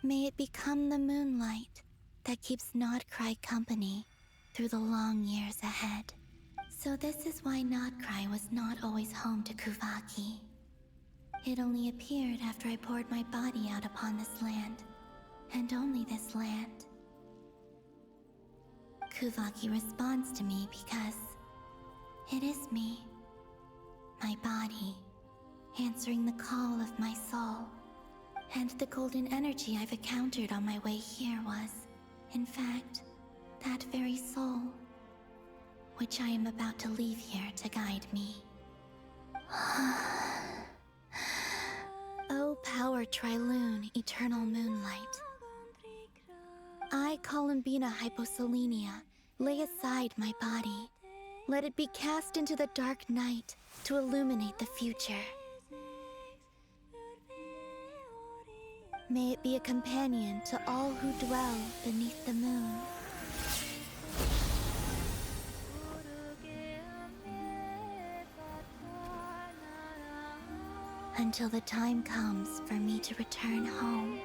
May it become the moonlight that keeps Nod-Krai company through the long years ahead. So this is why Nod-Krai was not always home to Kuvaki. It only appeared after I poured my body out upon this land, and only this land. Kuvaki responds to me because it is me, my body, answering the call of my soul. And the golden energy I've encountered on my way here was, in fact, that very soul, which I am about to leave here to guide me. O power Tri-Lune, eternal moonlight. I, Columbina Hyposelenia, lay aside my body. Let it be cast into the dark night to illuminate the future. May it be a companion to all who dwell beneath the moon. Until the time comes for me to return home.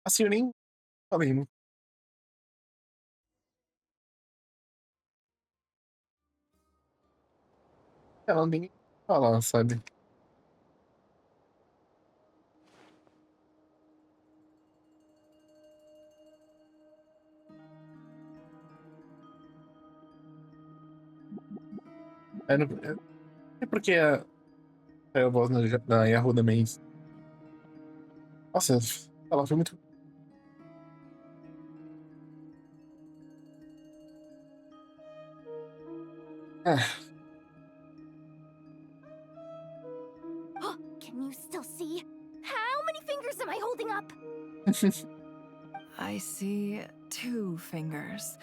Assim, eu nem falei, né? Ela nem falar, sabe? É porque a voz da Yahoo também. Nossa, ela foi muito.
Can you still see? How many fingers am I holding up?
I see 2 fingers,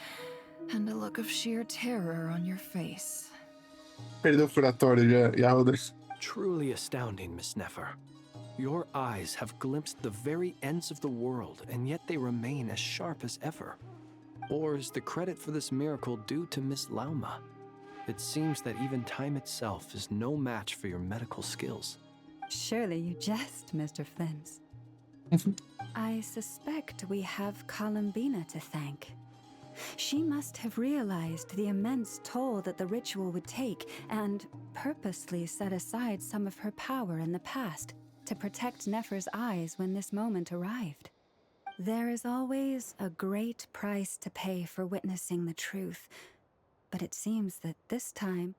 and a look of sheer terror on your face.
Perdeu o curatório de Yahoo.
Truly astounding, Miss Nefer. Your eyes have glimpsed the very ends of the world, and yet they remain as sharp as ever. Or is the credit for this miracle due to Miss Lauma? It seems that even time itself is no match for your medical skills.
Surely you jest, Mr. Flins. I suspect we have Columbina to thank. She must have realized the immense toll that the ritual would take and purposely set aside some of her power in the past to protect Nefer's eyes when this moment arrived. There is always a great price to pay for witnessing the truth, but it seems that this time,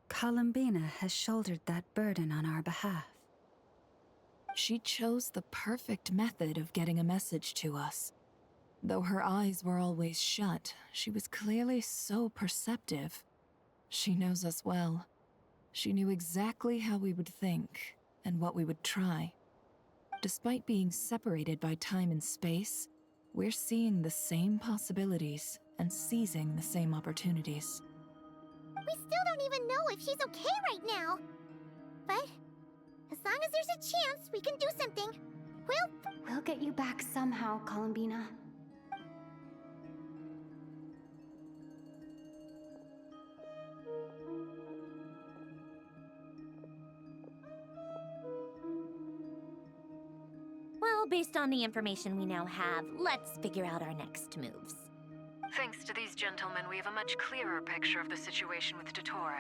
Columbina has shouldered that burden on our behalf.
She chose the perfect method of getting a message to us. Though her eyes were always shut, she was clearly so perceptive. She knows us well. She knew exactly how we would think and what we would try. Despite being separated by time and space, we're seeing the same possibilities and seizing the same opportunities.
We still don't even know if she's okay right now. But as long as there's a chance we can do something, we'll
get you back somehow, Columbina.
Well, based on the information we now have, let's figure out our next moves.
Thanks to these gentlemen, we have a much clearer picture of the situation with Dottore.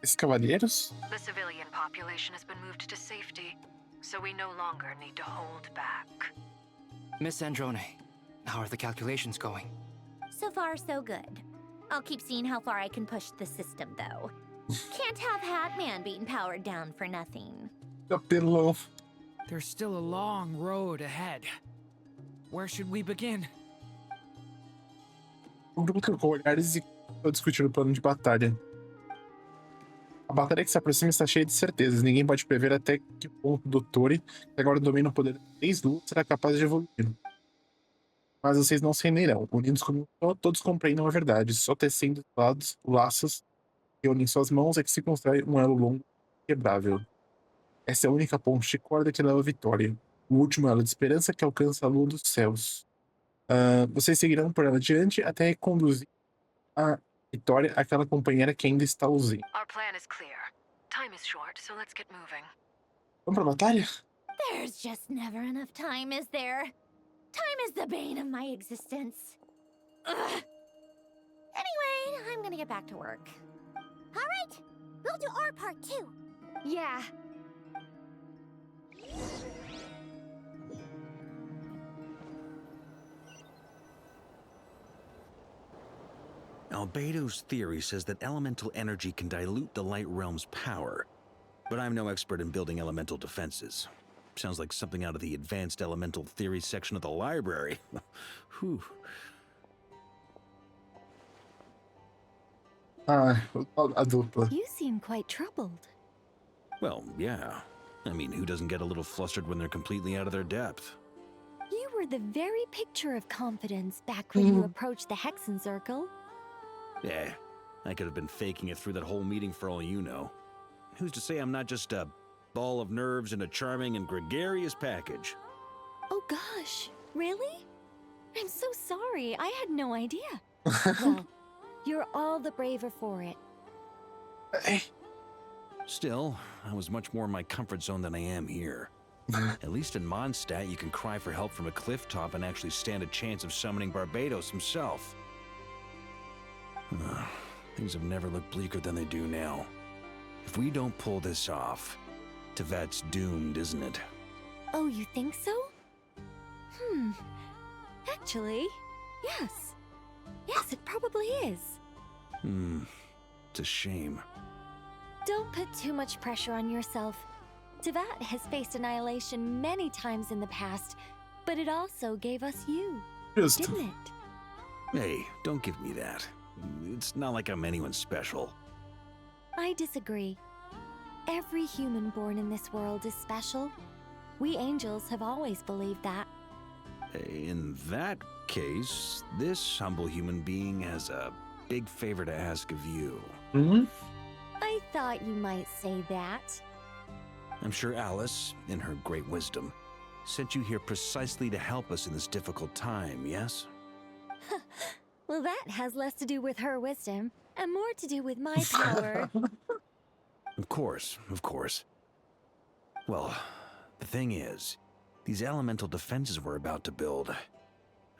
Esses cavalheiros?
The civilian population has been moved to safety, so we no longer need to hold back.
Miss Androne, how are the calculations going?
So far, so good. I'll keep seeing how far I can push the system, though. Can't have Hatman being powered down for nothing.
There's still a long road ahead. Where should we begin?
O grupo trocou olhares e discutindo o plano de batalha. A batalha que se aproxima está cheia de certezas. Ninguém pode prever até que ponto o Dottore, que agora domina o poder de 3 luas, será capaz de evoluir. Mas vocês não se renderão. Unidos como todos compreendam a verdade. Só tecendo laços que unem suas mãos é que se constrói um elo longo e quebrável. Essa é a única ponte de corda que leva à vitória. O último elo de esperança que alcança a lua dos céus. Vocês seguirão por ela adiante até conduzir a vitória àquela companheira que ainda está ausente.
Our plan is clear. Time is short, so let's get moving.
Vamos pra batalha?
There's just never enough time, is there? Time is the bane of my existence. Ugh. Anyway, I'm gonna get back to work.
All right, we'll do our part too.
Yeah.
Albedo's theory says that elemental energy can dilute the light realm's power, but I'm no expert in building elemental defenses. Sounds like something out of the advanced elemental theory section of the library. Whew.
A dupla.
You seem quite troubled.
Well, yeah. I mean, who doesn't get a little flustered when they're completely out of their depth?
You were the very picture of confidence back when you approached the Hexen Circle.
Yeah, I could have been faking it through that whole meeting for all you know. Who's to say I'm not just a ball of nerves in a charming and gregarious package?
Oh gosh, really? I'm so sorry, I had no idea. Well, you're all the braver for it.
Still, I was much more in my comfort zone than I am here. At least in Mondstadt, you can cry for help from a cliff top and actually stand a chance of summoning Barbados himself. Things have never looked bleaker than they do now. If we don't pull this off, Tevat's doomed, isn't it?
Oh, you think so? Actually, yes. Yes, it probably is.
It's a shame.
Don't put too much pressure on yourself. Tevat has faced annihilation many times in the past, but it also gave us you, didn't it?
Hey, don't give me that. It's not like I'm anyone special.
I disagree. Every human born in this world is special. We angels have always believed that.
In that case, this humble human being has a big favor to ask of you.
I thought you might say that.
I'm sure Alice, in her great wisdom, sent you here precisely to help us in this difficult time, yes?
Well, that has less to do with her wisdom and more to do with my power.
Of course, of course. Well, the thing is, these elemental defenses we're about to build,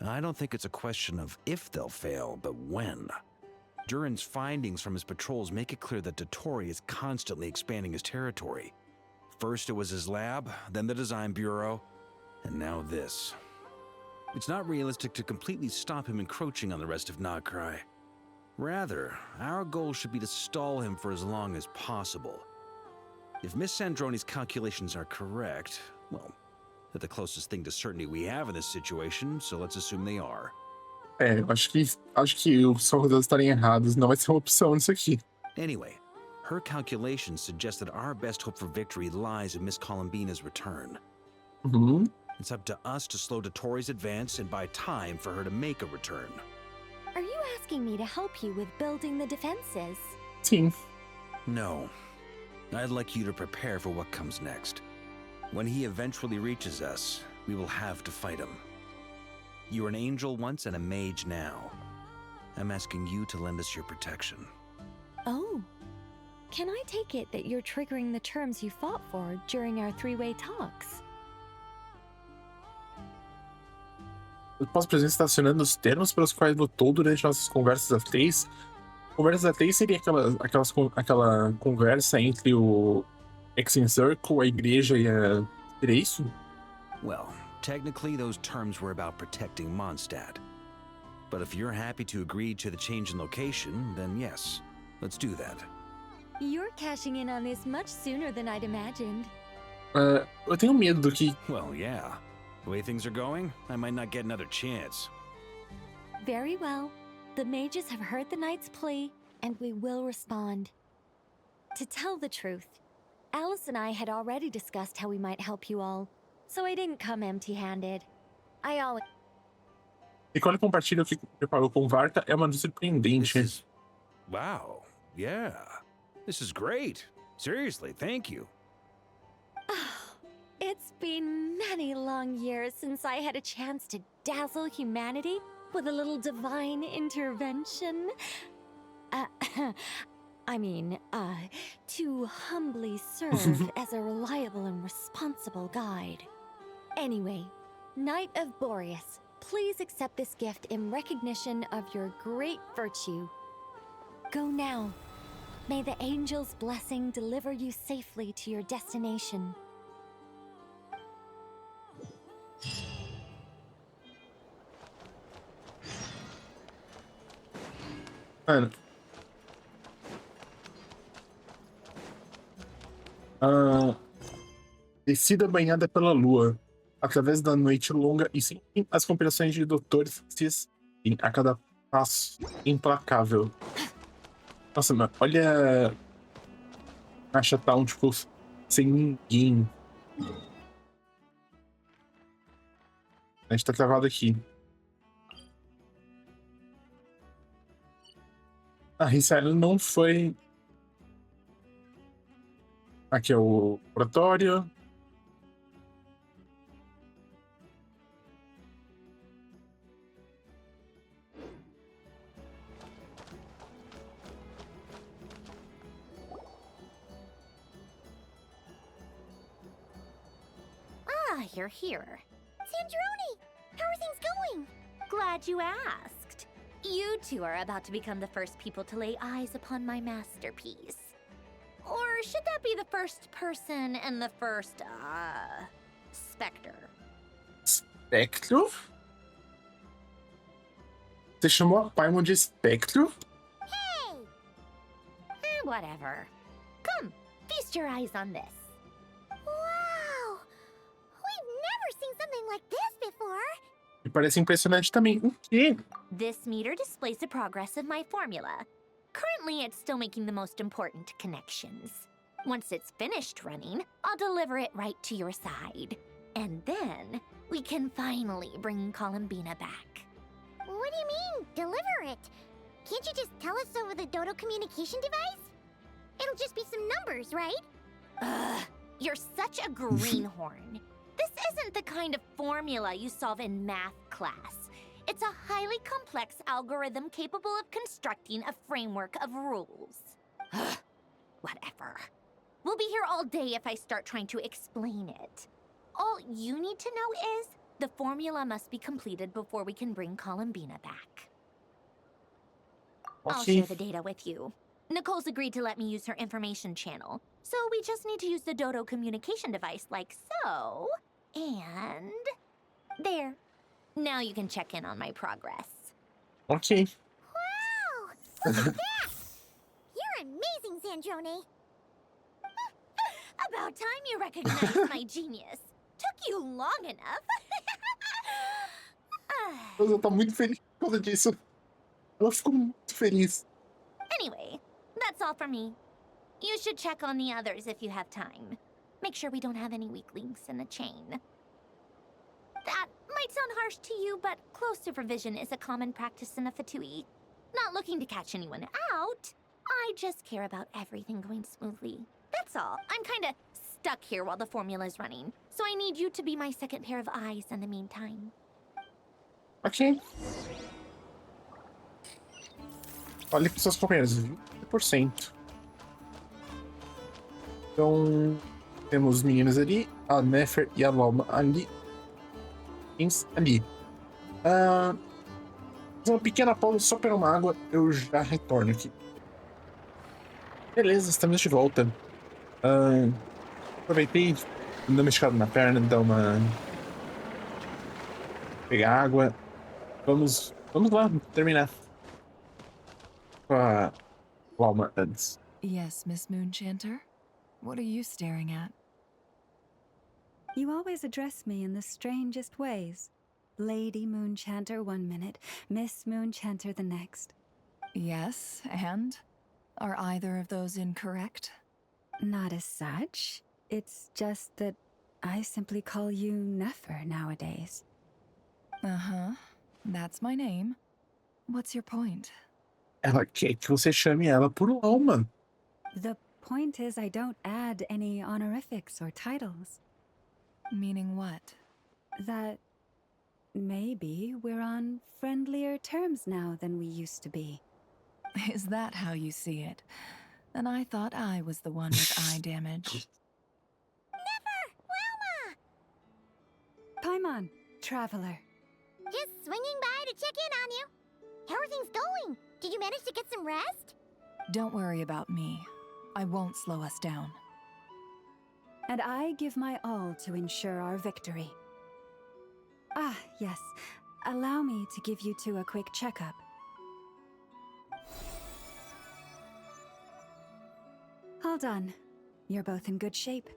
I don't think it's a question of if they'll fail, but when. Durin's findings from his patrols make it clear that Dottore is constantly expanding his territory. First it was his lab, then the design bureau, and now this. It's not realistic to completely stop him encroaching on the rest of Nod-Krai. Rather, our goal should be to stall him for as long as possible. If Miss Sandroni's calculations are correct, well, they're the closest thing to certainty we have in this situation, so let's assume they are.
Eu acho que os soldados estarem errados. Não vai ser uma opção nisso aqui.
Anyway, her calculations suggest that our best hope for victory lies in Miss Columbina's return. It's up to us to slow Dottore's advance and buy time for her to make a return.
Are you asking me to help you with building the defenses?
Sim.
No. I'd like you to prepare for what comes next. When he eventually reaches us, we will have to fight him. You were an angel once and a mage now. I'm asking you to lend us your protection.
Oh. Can I take it that you're triggering the terms you fought for during our three-way talks?
Eu posso presença acionando os termos pelos quais lutou durante nossas conversas às 3. Conversas às 3 seria aquela conversa entre o Exen Circle, a igreja e a... Seria isso?
Well, technically those terms were about protecting Mondstadt. But if you're happy to agree to the change in location, then yes, let's do that.
You're cashing in on this much sooner than I'd imagined.
Eu tenho medo do que...
Well, yeah. The way things are going, I might not get another chance.
Very well. The mages have heard the knight's plea, and we will respond. To tell the truth, Alice and I had already discussed how we might help you all, so I didn't come empty-handed. I always...
Nicole compartilha o que preparou com Varta é uma surpreendente.
Wow, yeah. This is great. Seriously, thank you.
It's been many long years since I had a chance to dazzle humanity with a little divine intervention. To humbly serve as a reliable and responsible guide. Anyway, Knight of Boreas, please accept this gift in recognition of your great virtue. Go now. May the angel's blessing deliver you safely to your destination.
Mano. Descida banhada pela lua, através da noite longa e sem fim, as compilações de Dottore se estendem a cada passo implacável. Nossa, mano, olha a Chatão, tipo, sem ninguém. A gente tá travado aqui. A Rissalha não foi. Aqui é o oratório.
you're here. Sandrone! How are things going? Glad you asked. You two are about to become the first people to lay eyes upon my masterpiece. Or should that be the first person and the first, specter?
Espectro? Você chamou a Paimon de espectro?
Hey! Whatever. Come, feast your eyes on this.
Wow! We've never seen something like this before.
E parece impressionante também. O quê?
This meter displays the progress of my formula. Currently, it's still making the most important connections. Once it's finished running, I'll deliver it right to your side. And then, we can finally bring Columbina back.
What do you mean, deliver it? Can't you just tell us over the Dodo communication device? It'll just be some numbers, right?
Ugh, you're such a greenhorn. This isn't the kind of formula you solve in math class. It's a highly complex algorithm capable of constructing a framework of rules. Ugh, whatever. We'll be here all day if I start trying to explain it. All you need to know is the formula must be completed before we can bring Columbina back. I'll share the data with you. Nicole's agreed to let me use her information channel, so we just need to use the Dodo communication device like so. And there. Now you can check in on my progress.
Ok.
Wow! Look at that! You're amazing, Sandrone.
About time you recognized my genius. Took you long enough.
Ela tá muito feliz por causa disso. Ela ficou muito feliz.
Anyway, that's all for me. You should check on the others if you have time. Make sure we don't have any weak links in the chain. That might sound harsh to you, but close supervision is a common practice in a Fatui. Not looking to catch anyone out. I just care about everything going smoothly. That's all. I'm kinda stuck here while the formula's running, so I need you to be my second pair of eyes in the meantime.
Ok. Olhe para seus companheiros, 20%. Então, temos os meninos ali, a Nefer e a Loma ali. Ali. Fazer uma pequena pausa só para uma água, eu já retorno aqui. Beleza, estamos de volta. Aproveitei, dei uma esticada na perna, dar uma. Pegar água. Vamos lá, terminar. Com a Loma antes.
Yes, Miss Moonchanter? What are you staring at?
You always address me in the strangest ways. Lady Moonchanter 1 minute, Miss Moonchanter the next.
Yes, and? Are either of those incorrect?
Not as such. It's just that I simply call you Nefer nowadays.
Uh-huh. That's my name. What's your point?
Ela quer que você chame ela por Loma.
The point is I don't add any honorifics or titles.
Meaning what?
That maybe we're on friendlier terms now than we used to be.
Is that how you see it? Then I thought I was the one with eye damage.
Never! Wilma!
Paimon, traveler.
Just swinging by to check in on you. How are things going? Did you manage to get some rest?
Don't worry about me. I won't slow us down.
And I give my all to ensure our victory. Ah, yes. Allow me to give you two a quick checkup. All done. You're both in good shape.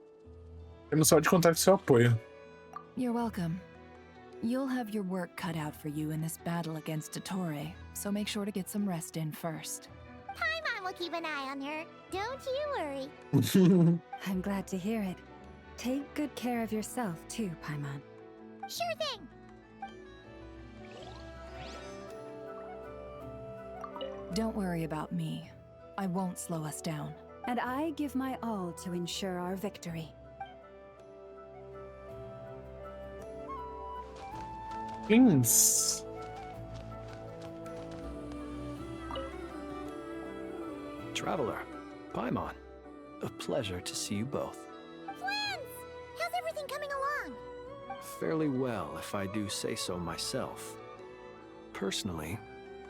Temos só de contar com seu apoio.
You're welcome. You'll have your work cut out for you in this battle against Dottore, so make sure to get some rest in first.
Paimon will keep an eye on her. Don't you worry.
I'm glad to hear it. Take good care of yourself, too, Paimon.
Sure thing.
Don't worry about me. I won't slow us down.
And I give my all to ensure our victory.
Twins.
Traveler, Paimon, a pleasure to see you both.
Friends! How's everything coming along?
Fairly well, if I do say so myself. Personally,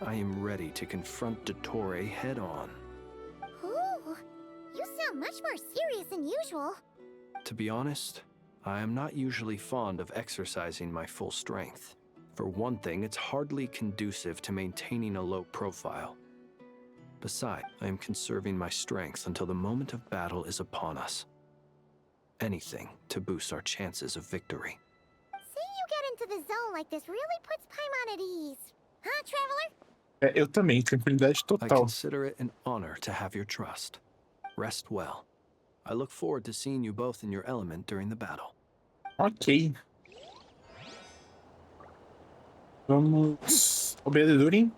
I am ready to confront Dottore head-on.
Ooh, you sound much more serious than usual.
To be honest, I am not usually fond of exercising my full strength. For one thing, it's hardly conducive to maintaining a low profile. Besides, I am conserving my strength until the moment of battle is upon us. Anything to boost our chances of victory.
Seeing you get into the zone like this really puts Paimon at ease. Huh, Traveler?
Eu também, tranquilidade
I
total.
consider it an honor to have your trust. Rest well. I look forward to seeing you both in your element during the battle.
Ok. Vamos... Obedecurem.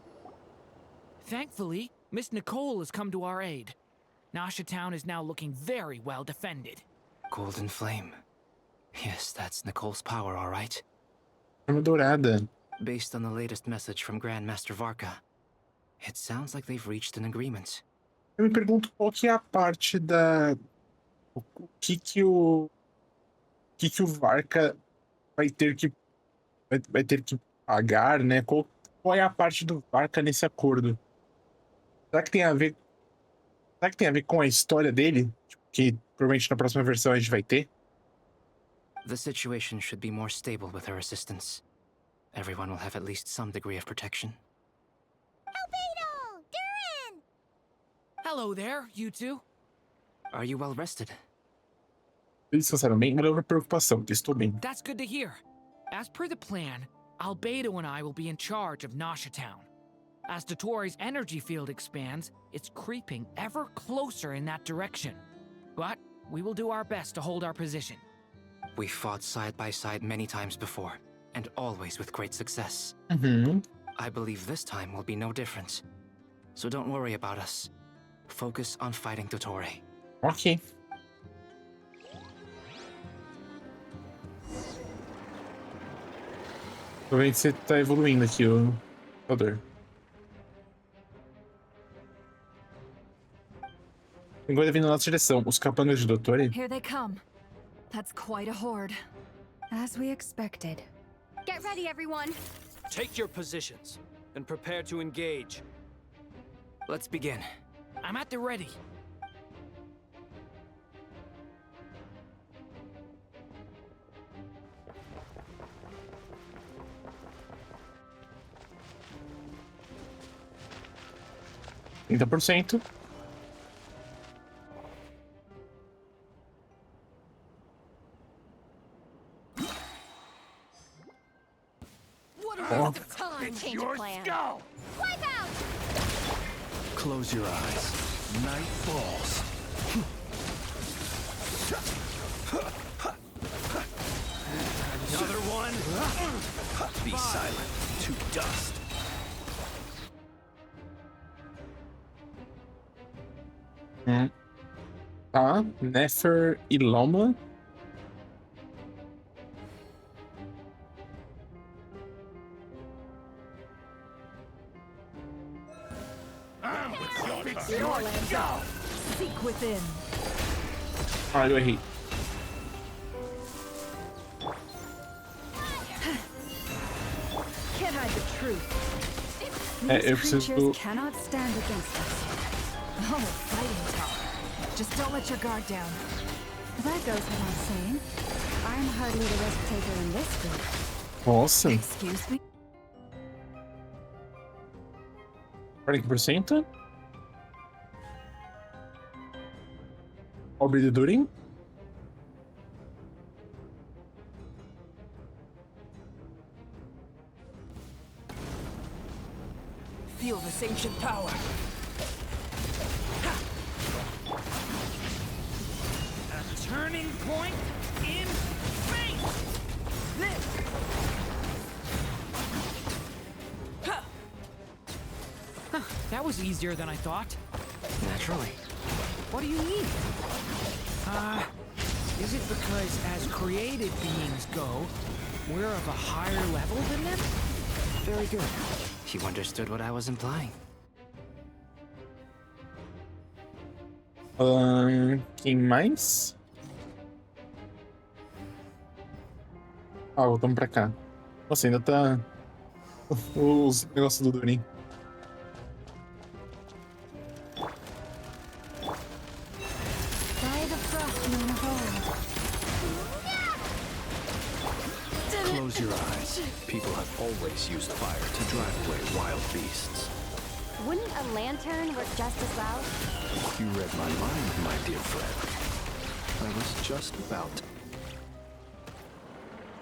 Thankfully, Miss Nicole has come to our aid. Nasha Town is now looking very well defended.
Golden Flame. Yes, that's Nicole's power, all right.
Chama dourada.
Based on the latest message from Grandmaster Varka, it sounds like they've reached an agreement.
Eu me pergunto qual que é a parte da... O que o Varka vai ter que pagar, né? Qual é a parte do Varka nesse acordo? Será que tem a ver com a história dele? Que provavelmente na próxima versão a gente vai ter?
The situation should be more stable with her assistance. Everyone will have at least some degree of protection.
Albedo! Durin!
Hello there, you two.
Are you well rested?
Eles descansaram bem? Não houve preocupação, estou bem.
That's good to hear. As per the plan, Albedo and I will be in charge of Nasha Town. As Dottore's energy field expands, it's creeping ever closer in that direction. But we will do our best to hold our position.
We fought side by side many times before, and always with great success. I believe this time will be no different. So don't worry about us. Focus on fighting Dottore.
Ok. Tô vendo que você tá evoluindo aqui, o jogador. Tem coisa vindo na nossa direção. Os capangas de Dottore.
Here they come. That's quite a horde.
As we expected.
Get ready, everyone.
Take your positions and prepare to engage.
Let's begin.
I'm at the ready.
%.
What a
Oh.
waste of time. Change of plan. Wipe out!
Close your eyes. Night falls.
Another one?
Be silent. To dust.
Tá. Nefer e Loma.
Seek within.
Ah, eu errei.
Can't hide the truth.
Eu
These
preciso...
creatures cannot stand against us. Oh, fighting talk. Just don't let your guard down.
That goes without saying. I'm hardly the risk taker in this group.
Nossa.
Excuse me?
40%. Obedecurem.
Feel this ancient power. A turning point in fate. That was easier than I thought.
Naturally.
What do you mean? Is it because as created beings go, we're of a higher level than them?
Very good. You understood what I was implying.
Quem mais? Ah, voltamos pra cá. Nossa, ainda tá os negócios do Durin.
Close your eyes. People have always used fire to drive away wild beasts.
Wouldn't a lantern work just as well?
You read my mind, my dear friend. I was just about.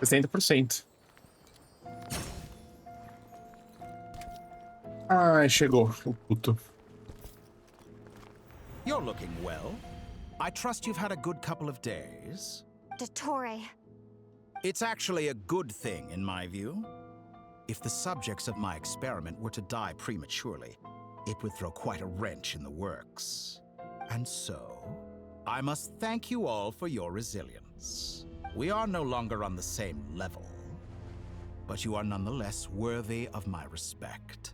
60%. Ai, chegou o puto.
You're looking well. I trust you've had a good couple of days.
Dottore.
It's actually a good thing, in my view. If the subjects of my experiment were to die prematurely, it would throw quite a wrench in the works. And so, I must thank you all for your resilience. We are no longer on the same level, but you are nonetheless worthy of my respect.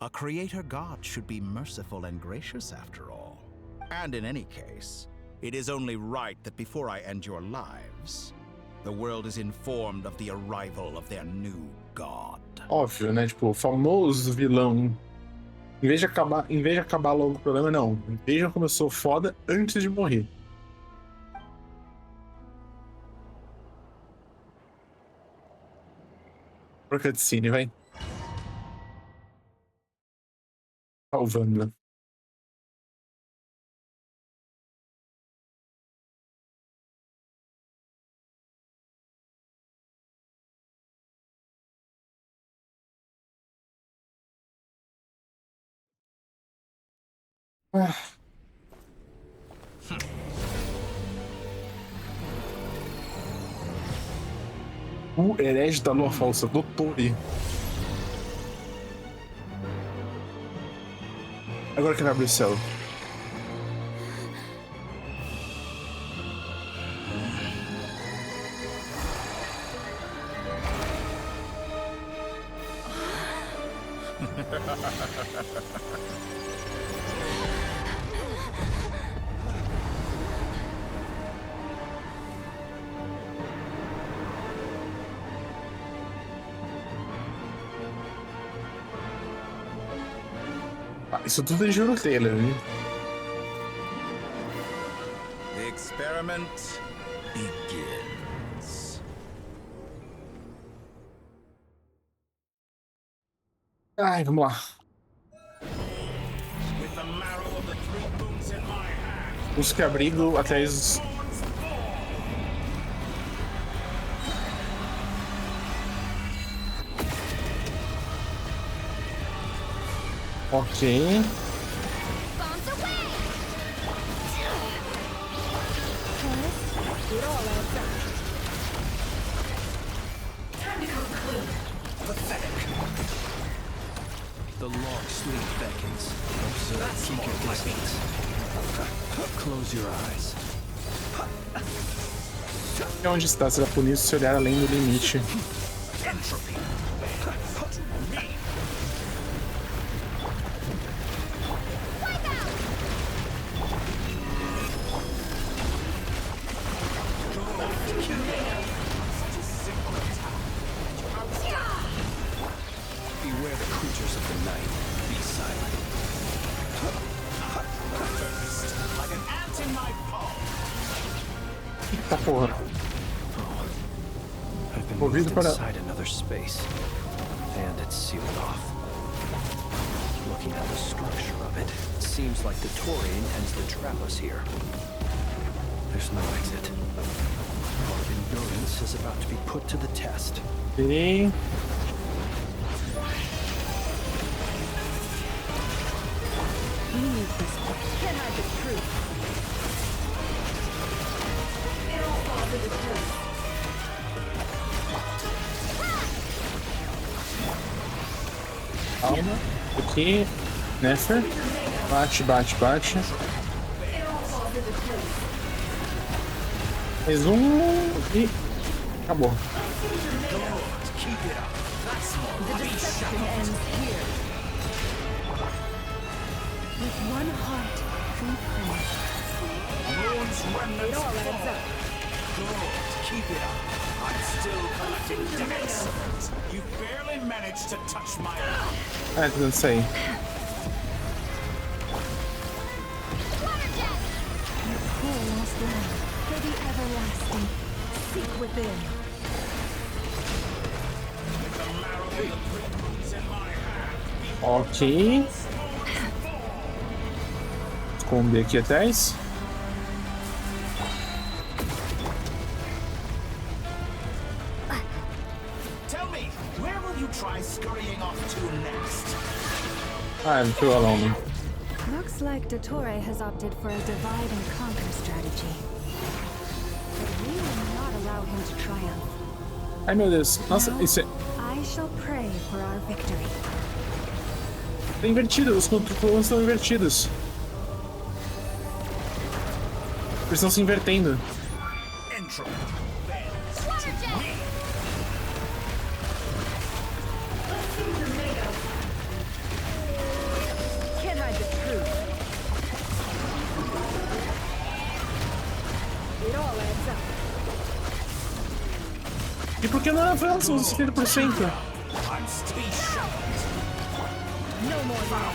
A creator god should be merciful and gracious after all. And in any case, it is only right that before I end your lives, the world is informed of the arrival of their new god.
Óbvio, né? Tipo, o famoso vilão. Em vez de acabar logo o problema, não. Vejam como eu sou foda antes de morrer. Pra cutscene, vai. Salvando. Ah. O herege da lua falsa, Dottore. Agora que vai abrir o céu. Isso tudo é no trailer, né?
The experiment begins.
Ai, vamos lá.
With the marrow of the three moons in my hand.
Busque abrigo atrás. Ok.
The long sleep beckons. Observe, keep your distance. Close your eyes.
Onde está? Será punido se olhar além do limite.
Entropy.
Beware the creatures of the night. Be silent.
Like an ant in my palm.
Eita porra.
I've been
Ouvido
moved
para...
inside another space, and it's sealed off. Looking at the structure of it, it seems like the Dottore intends to trap us here. There's no exit. Our endurance is about to be put to the test.
Okay. Calma, aqui, nessa, bate, bate, bate. Mais um e acabou.
You barely managed to touch my
Ah, tentando sair.
Poor lost land, for the everlasting. Seek within.
Ok. Esconder aqui atrás.
Tell me, where will you try scurrying off to next?
I'm too alone.
Looks like Dottore has opted for a divide and conquer strategy. But we will not allow him to triumph.
Ai meu Deus, nossa, isso é.
I shall pray for our victory.
Tá invertido, os controles estão invertidos. Eles estão se invertendo.
Can't hide the truth. It all adds up.
E por que não avançam os 70%?
No more now.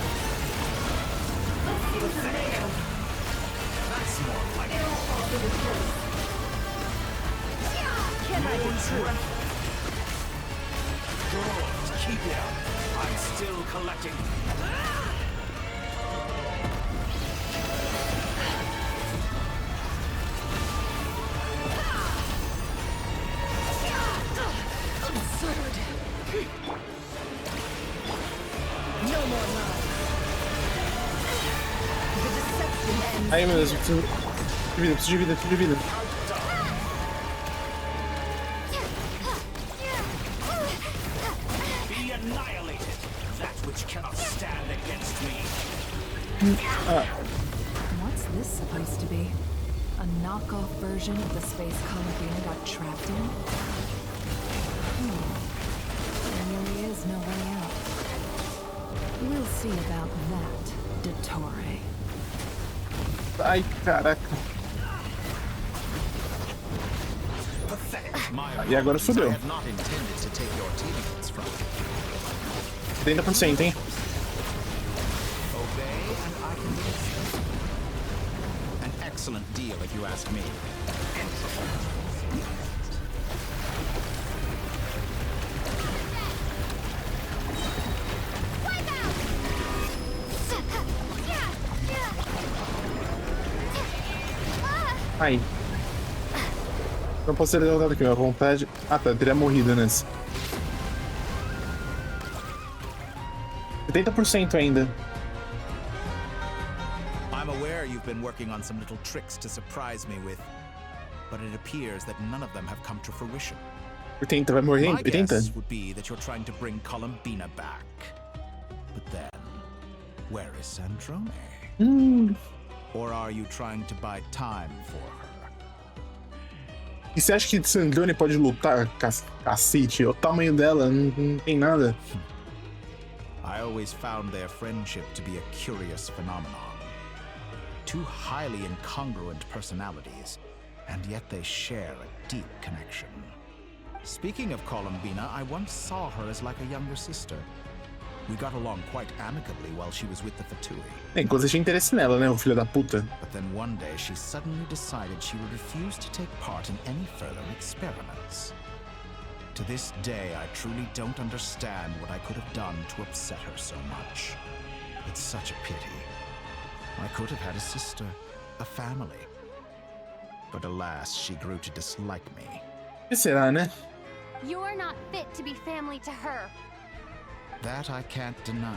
That's more like it.
Can't hide the truth.
Good, keep it up. I'm still collecting.
Absurd. No more love. The deception ends.
Ai meu Deus, eu preciso de vida, preciso de vida.
Be annihilated. That which cannot stand against me.
What's this supposed to be? A knockoff version of the space Columbina got trapped in? There really is no way out. We'll see about that, Dottore.
Ai, caraca. E agora fodeu. 30%, hein?
An excellent deal, if you ask me.
Ai. Não posso ser derrotado aqui, minha vontade. Ah tá, eu teria morrido nessa. 70% ainda.
I'm aware you've been working on some little tricks to surprise me with, but it appears that none of them have come to fruition.
80 vai morrer?
My
80?
guess would be that you're trying to bring Columbina back. But then, where is Sandrone? Or are you trying to buy time for her?
E você acha que Sandrone pode lutar? Cacete, o tamanho dela não tem nada.
I always found their friendship to be a curious phenomenon. Two highly incongruent personalities, and yet they share a deep connection. Speaking of Columbina, I once saw her as like a younger sister. We got along quite amicably while she was with the Fatui.
Enquanto você tinha interesse nela, né, o filho da puta.
But then one day she suddenly decided she would refuse to take part in any further experiments. To this day, I truly don't understand what I could have done to upset her so much. It's such a pity. I could have had a sister, a family. But alas, she grew to dislike me.
Que será, né?
You're not fit to be family to her.
That I can't deny.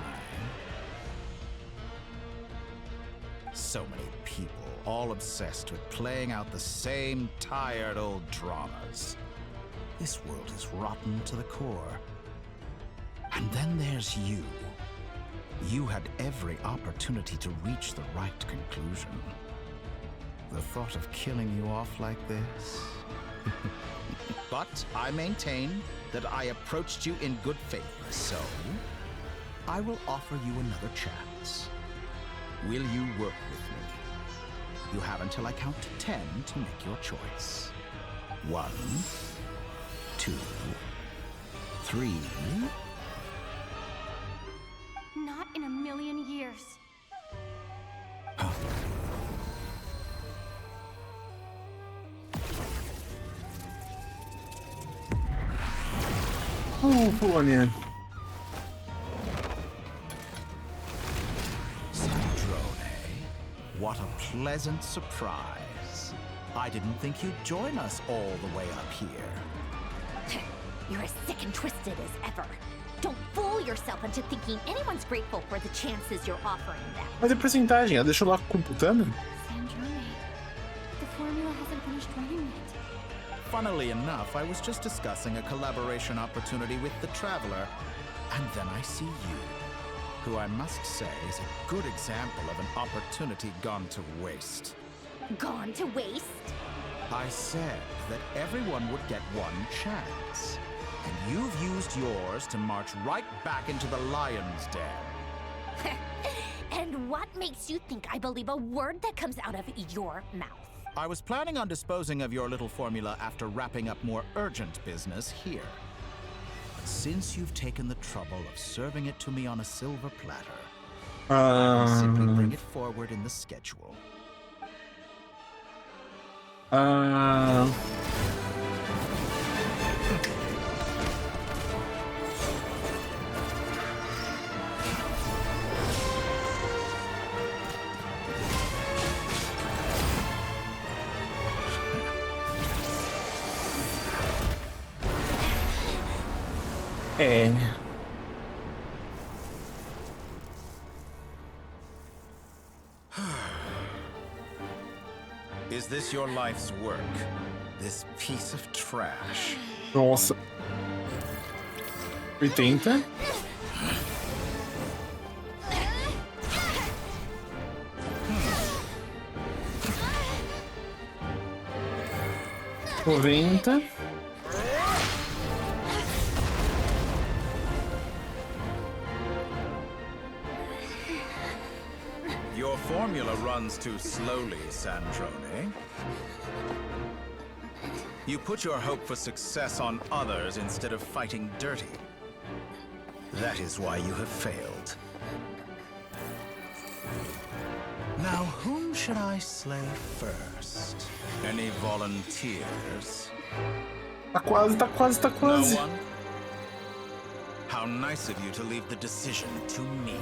So many people, all obsessed with playing out the same tired old dramas. This world is rotten to the core. And then there's you. You had every opportunity to reach the right conclusion. The thought of killing you off like this? But I maintain that I approached you in good faith, so I will offer you another chance. Will you work with me? You have until I count to 10 to make your choice. 1, 2, 3.
Not in a million years.
Polônia.
What a pleasant surprise. I didn't think you'd join us all the way up here.
You're as sick and twisted as ever. Don't fool yourself into thinking anyone's grateful for the chances you're offering them.
Mas a porcentagem, ela deixou lá computando?
Sandrone, the formula hasn't finished running yet.
Funnily enough, I was just discussing a collaboration opportunity with the Traveler, and then I see you, who I must say is a good example of an opportunity gone to waste.
Gone to waste?
I said that everyone would get one chance, and you've used yours to march right back into the lion's den.
And what makes you think I believe a word that comes out of your mouth?
I was planning on disposing of your little formula after wrapping up more urgent business here. But since you've taken the trouble of serving it to me on a silver platter, I will simply bring it forward in the schedule. Is this your life's work? This piece of trash?
Nossa. 80. Noventa.
Your formula runs too slowly, Sandrone. You put your hope for success on others instead of fighting dirty. That is why you have failed. Now, whom should I slay first? Any volunteers?
Tá quase, tá quase, tá quase.
No one? How nice of you to leave the decision to me.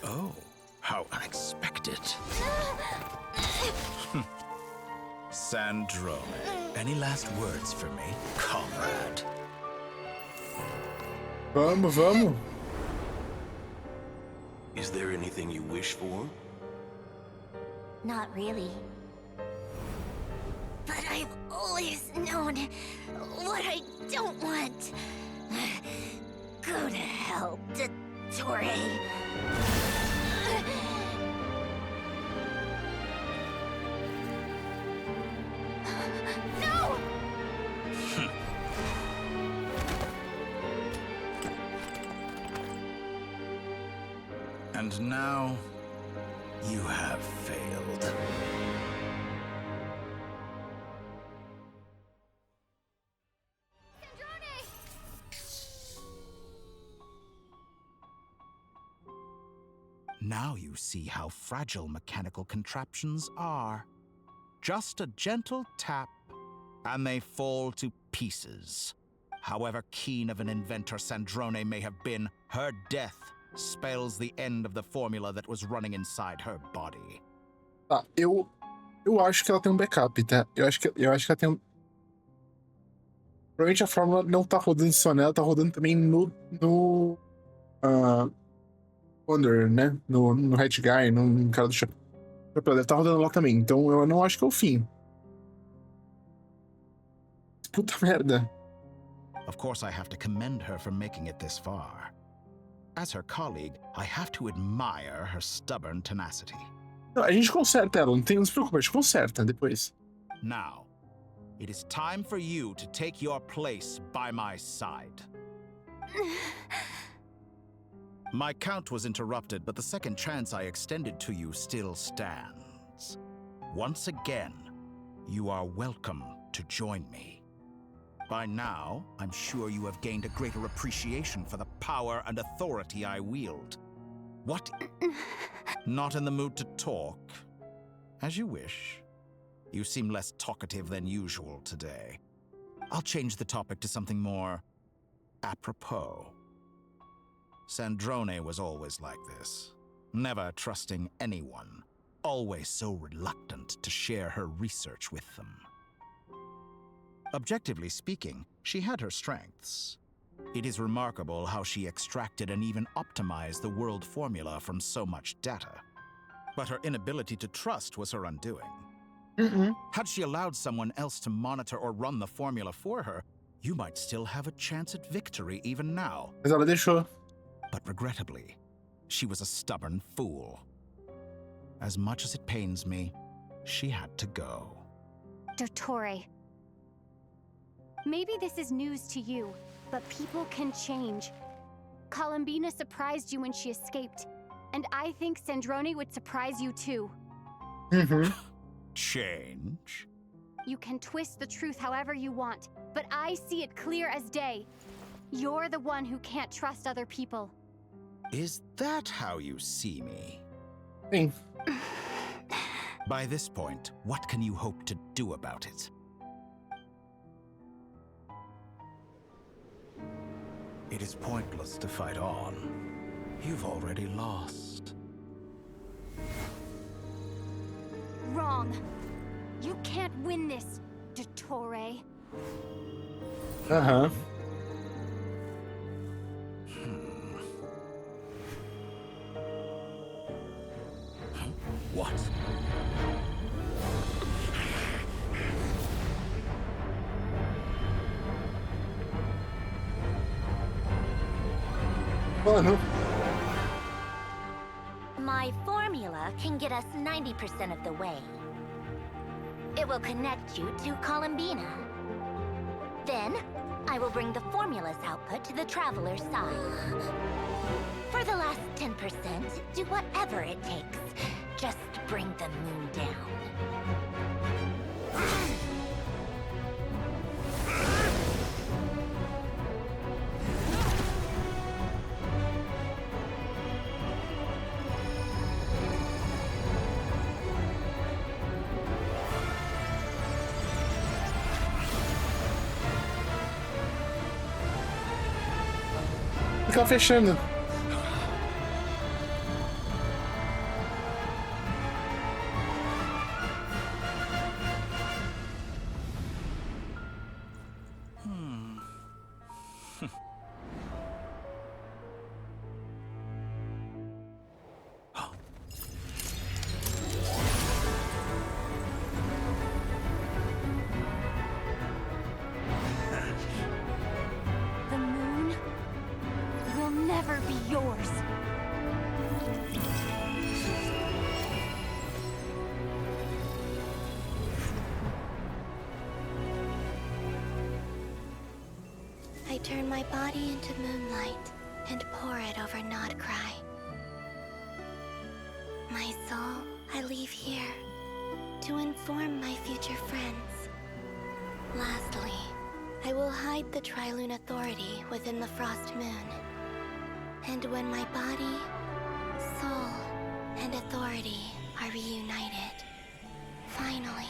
Oh, how unexpected. Sandrone, any last words for me, comrade?
Vamos, vamos.
Is there anything you wish for?
Not really. But I've always known what I don't want. Go to hell, Dottore. No!
And now, you have failed. Now you see how fragile mechanical contraptions are. Just a gentle tap, and they fall to pieces. However keen of an inventor Sandrone may have been, her death spells the end of the formula that was running inside her body.
Tá, eu acho que ela tem um backup, tá? Eu acho que ela tem um... Provavelmente a fórmula não tá rodando só nela, tá rodando também no Wonder, né? No Head Guy, no cara do chapéu. Deve tá rodando lá também, então eu não acho que é o fim. Puta merda.
Of course I have to commend her for making it this far. As her colleague, I have to admire her stubborn tenacity.
Não, a gente conserta ela, não se preocupe, a gente conserta depois.
Now, it is time for you to take your place by my side. My count was interrupted, but the second chance I extended to you still stands. Once again, you are welcome to join me. By now, I'm sure you have gained a greater appreciation for the power and authority I wield. What? Not in the mood to talk? As you wish. You seem less talkative than usual today. I'll change the topic to something more apropos. Sandrone was always like this, never trusting anyone, always so reluctant to share her research with them. Objectively speaking, she had her strengths. It is remarkable how she extracted and even optimized the world formula from so much data. But her inability to trust was her undoing. Had she allowed someone else to monitor or run the formula for her, you might still have a chance at victory even now.
Mas ela deixou.
But regrettably, she was a stubborn fool. As much as it pains me, she had to go.
Dottore. Maybe this is news to you, but people can change. Columbina surprised you when she escaped, and I think Sandrone would surprise you too.
Change?
You can twist the truth however you want, but I see it clear as day. You're the one who can't trust other people.
Is that how you see me?
Sim.
By this point, what can you hope to do about it? It is pointless to fight on. You've already lost.
Wrong. You can't win this, Dottore.
Aham.
What?
Mano.
My formula can get us 90% of the way. It will connect you to Columbina. Then, I will bring the formula's output to the Traveler's side. For the last 10%, do whatever it takes. Just bring the moon down.
Fica fechando.
The moon will never be yours.
I turn my body into moonlight and pour it over Nod-Krai. My soul, I leave here to inform my future friends. Lastly, I will hide the Trilune Authority within the Frost Moon. And when my body, soul, and authority are reunited, finally...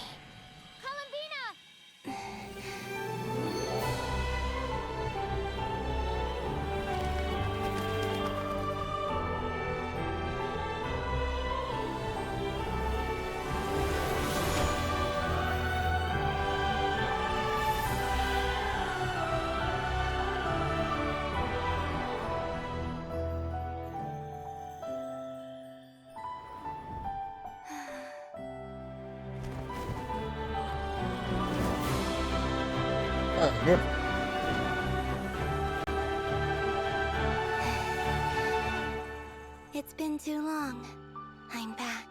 too long. I'm back.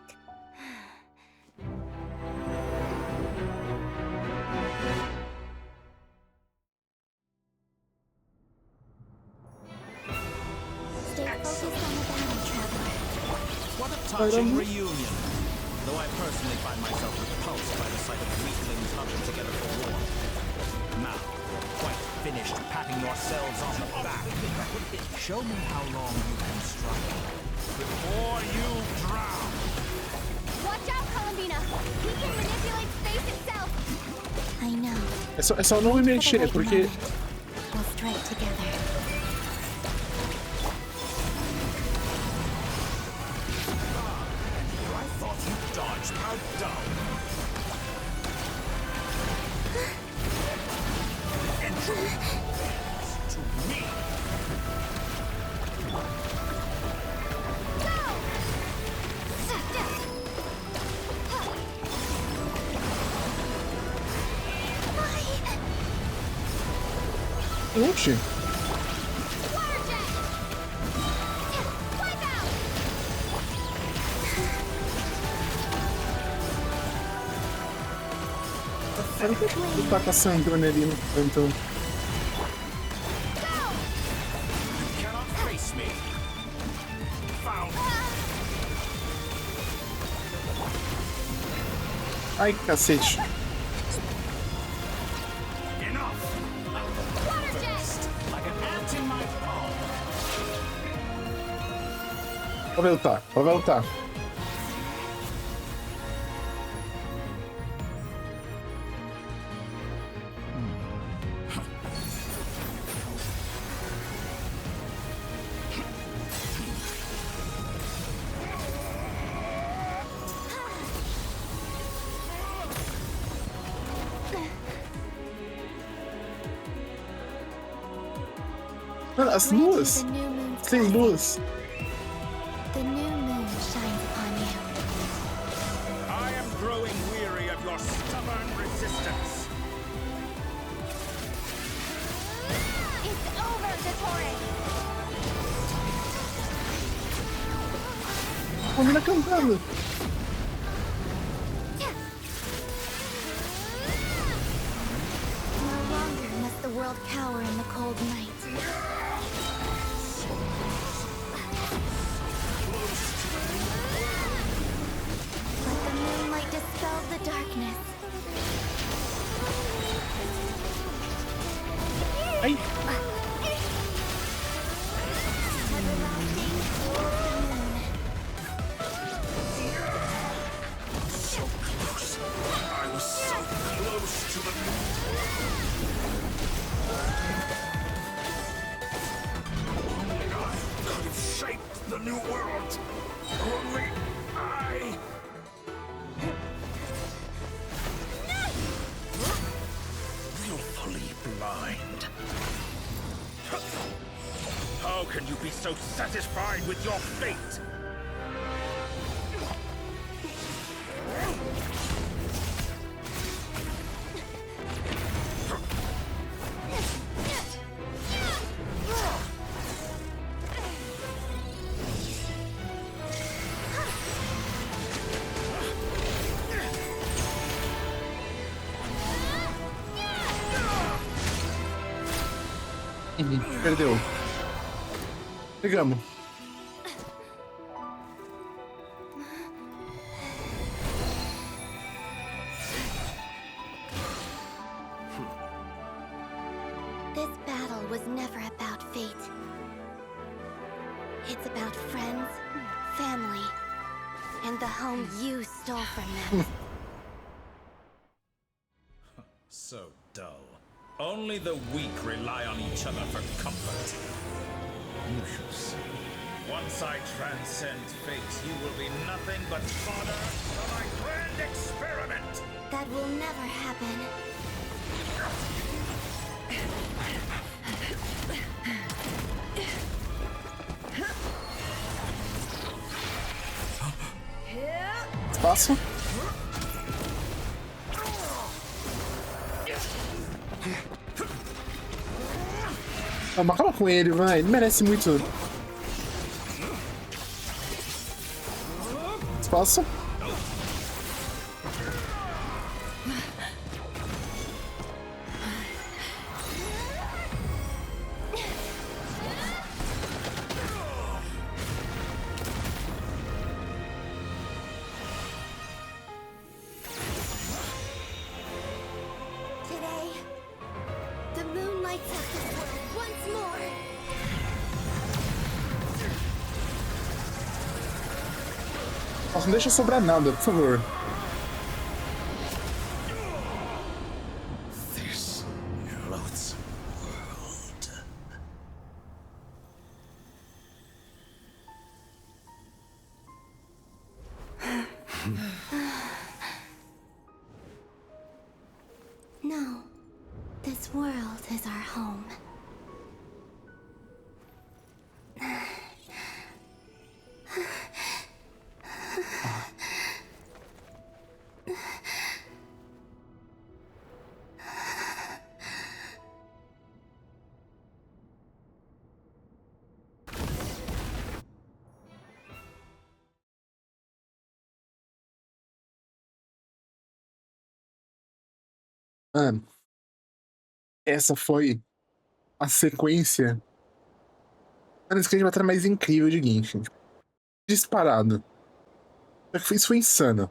Stay focused on the battle, traveler.
What a touching reunion. Though I personally find myself repulsed by the sight of weaklings huddled together for war. Now, quite finished patting yourselves on the back, show me how long you can struggle before you drown.
Watch out, Columbina! He can manipulate space itself!
I know.
É só não me mexer, porque...
We'll strike together.
I thought you dodged. How dumb. Entry to me.
Oxi. Olha que ele tá caçando ali no canto. Ai, cacete. Vou voltar, vou voltar. Mano, as luas! Sem luz!
The new moon shines upon you.
I am growing weary of your stubborn resistance.
It's over, Dottore!
A menina cantando!
No longer must the world cower in the cold night. Let the moonlight dispel the darkness.
Ai!
So close. I was so close to the Only I could have shaped the new world. Only I. Willfully blind. How can you be so satisfied with your fate?
Perdeu. Pegamos.
This battle was never about fate. It's about friends, family, and the home you stole from them.
So dull. Only the weak rely on each other for comfort. You shall see. Once I transcend fate, you will be nothing but fodder for my grand experiment.
That will never happen.
Espaço. Vamos, acaba com ele, vai. Ele merece muito. Passa.
Today, the moon lights up this world once more.
Nossa, não deixa sobrar nada, por favor.
This loathsome world.
No, this world is our home.
Mano, essa foi a sequência. Mano, isso que é a batalha mais incrível de Genshin. Tipo, disparado. Isso foi insano.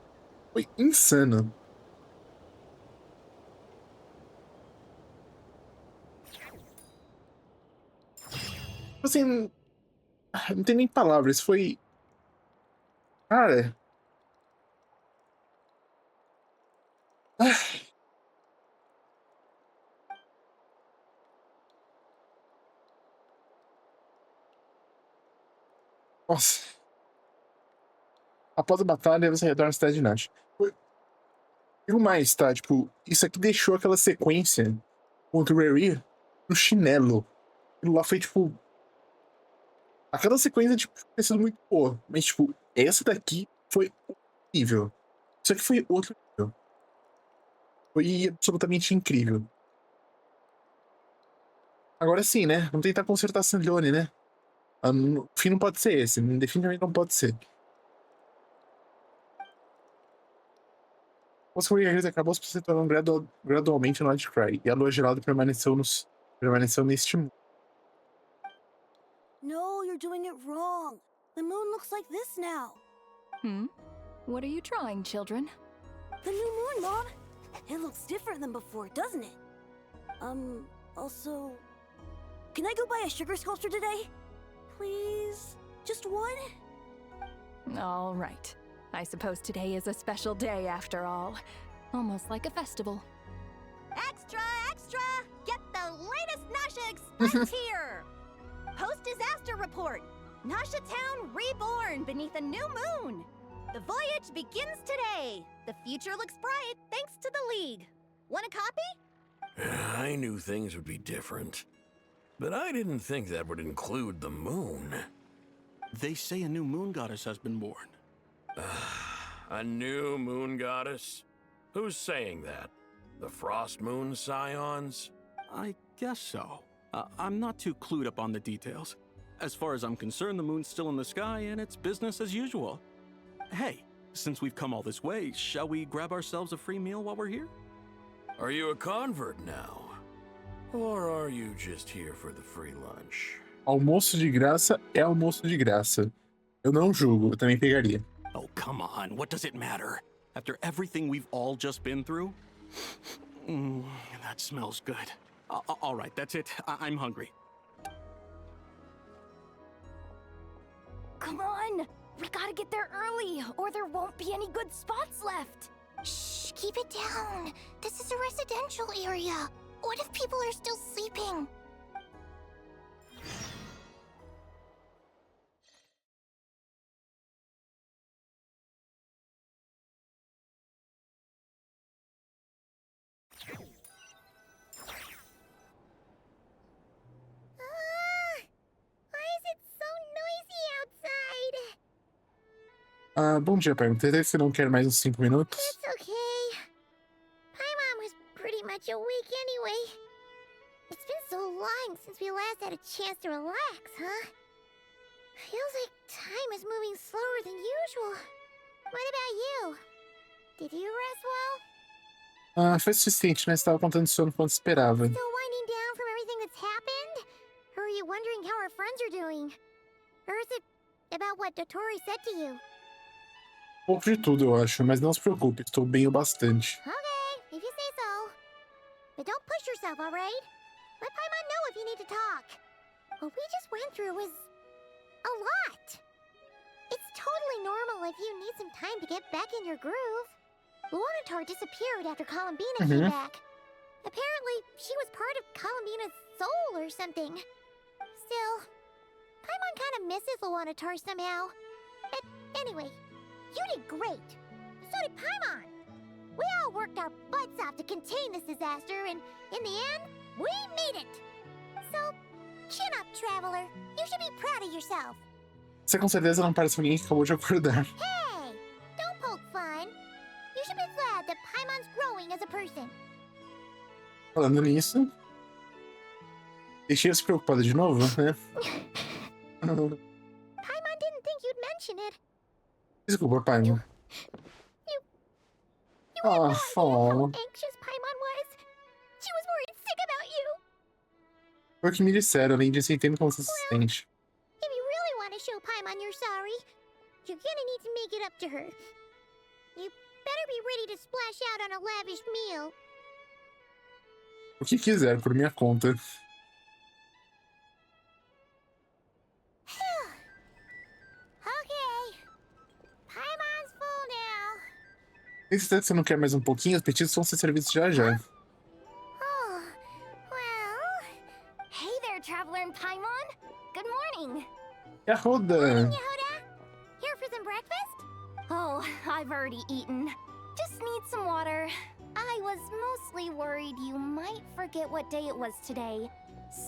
Foi insano. Assim, não tem nem palavras. Foi. Cara. Nossa. Após a batalha, você retorna à cidade de Nash. E o mais, tá? Tipo, isso aqui deixou aquela sequência contra o Rary no chinelo. Aquilo lá foi, tipo... Aquela sequência, tipo, tinha sido muito boa. Mas, tipo, essa daqui foi horrível. Isso aqui foi outro nível. Foi absolutamente incrível. Agora sim, né? Vamos tentar consertar a Sanlione, né? O fim não pode ser esse. Definitivamente não pode ser. Os Warriors acabou se tornando gradualmente no Nod-Krai, e a lua gelada permaneceu neste mundo.
No, you're doing it wrong. The moon looks like this now.
What are you drawing, children?
The new moon, Mom. It looks different than before, doesn't it? Also... Can I go buy a sugar sculpture today? Please? Just one?
All right. I suppose today is a special day after all. Almost like a festival.
Extra, extra! Get the latest Nasha Express here! Post-disaster report! Nasha Town reborn beneath a new moon! The voyage begins today! The future looks bright thanks to the League. Want a copy?
I knew things would be different. But I didn't think that would include the moon.
They say a new moon goddess has been born.
A new moon goddess? Who's saying that? The Frost Moon Scions?
I guess so. I'm not too clued up on the details. As far as I'm concerned, the moon's still in the sky and it's business as usual. Hey, since we've come all this way, shall we grab ourselves a free meal while we're here?
Are you a convert now? Or are you just here for the free lunch?
Almoço de graça é almoço de graça. Eu não julgo, eu também pegaria.
Oh, come on, what does it matter? After everything we've all just been through? That smells good. All right, that's it. I'm hungry.
Come on! We gotta get there early, or there won't be any good spots left.
Shh, keep it down. This is a residential area. What if people are still sleeping?
Bom dia, perguntei se não quer mais uns 5 minutos.
It's okay. Paimon was pretty much awake anyway. It's been so long since we last had a chance to relax, huh? Feels like time is moving slower than usual. What about you? Did you rest well?
Ah, foi suficiente, né? Estava contando sono quanto esperava.
Still winding down from everything that's happened? Or are you wondering how our friends are doing? Or is it about what Dottore said to you?
Um pouco de tudo, eu acho, mas não se preocupe, estou bem o bastante.
Okay, if you say so. But don't push yourself, alright? Let Paimon know if you need to talk. What we just went through was a lot. It's totally normal if you need some time to get back in your groove. Luanatar disappeared after Columbina came back. Apparently, she was part of Columbina's soul or something. Still, Paimon kind of misses Luanatar somehow. But anyway, you did great. So did Paimon. We all worked our butts off to contain this disaster, and in the end, we made it. So, chin up, Traveler. You should be proud of yourself.
Você com certeza não parece alguém que acabou de acordar.
Hey, don't poke fun. You should be glad that Paimon's growing as a person.
Falando nisso, deixei eu se preocupada de novo, né?
Paimon didn't think you'd mention it.
Desculpa, Paimon.
You had no idea how
Oh.
anxious Paimon was. She was worried sick about you.
Foi o que me disseram, além disso, entendo como você se sente.
If you really want to show Paimon you're sorry, you're gonna need to make it up to her. You better be ready to splash out on a lavish meal.
O que quiser, por minha conta.
Okay. Paimon's full now.
Tem certeza que você não quer mais um pouquinho? Os petiscos vão ser servidos já já.
Oh, well. Hey there, Traveler and Paimon. Good morning.
E a Roda?
Yehuda, here for some breakfast? Oh, I've already eaten. Just need some water. I was mostly worried you might forget what day it was today.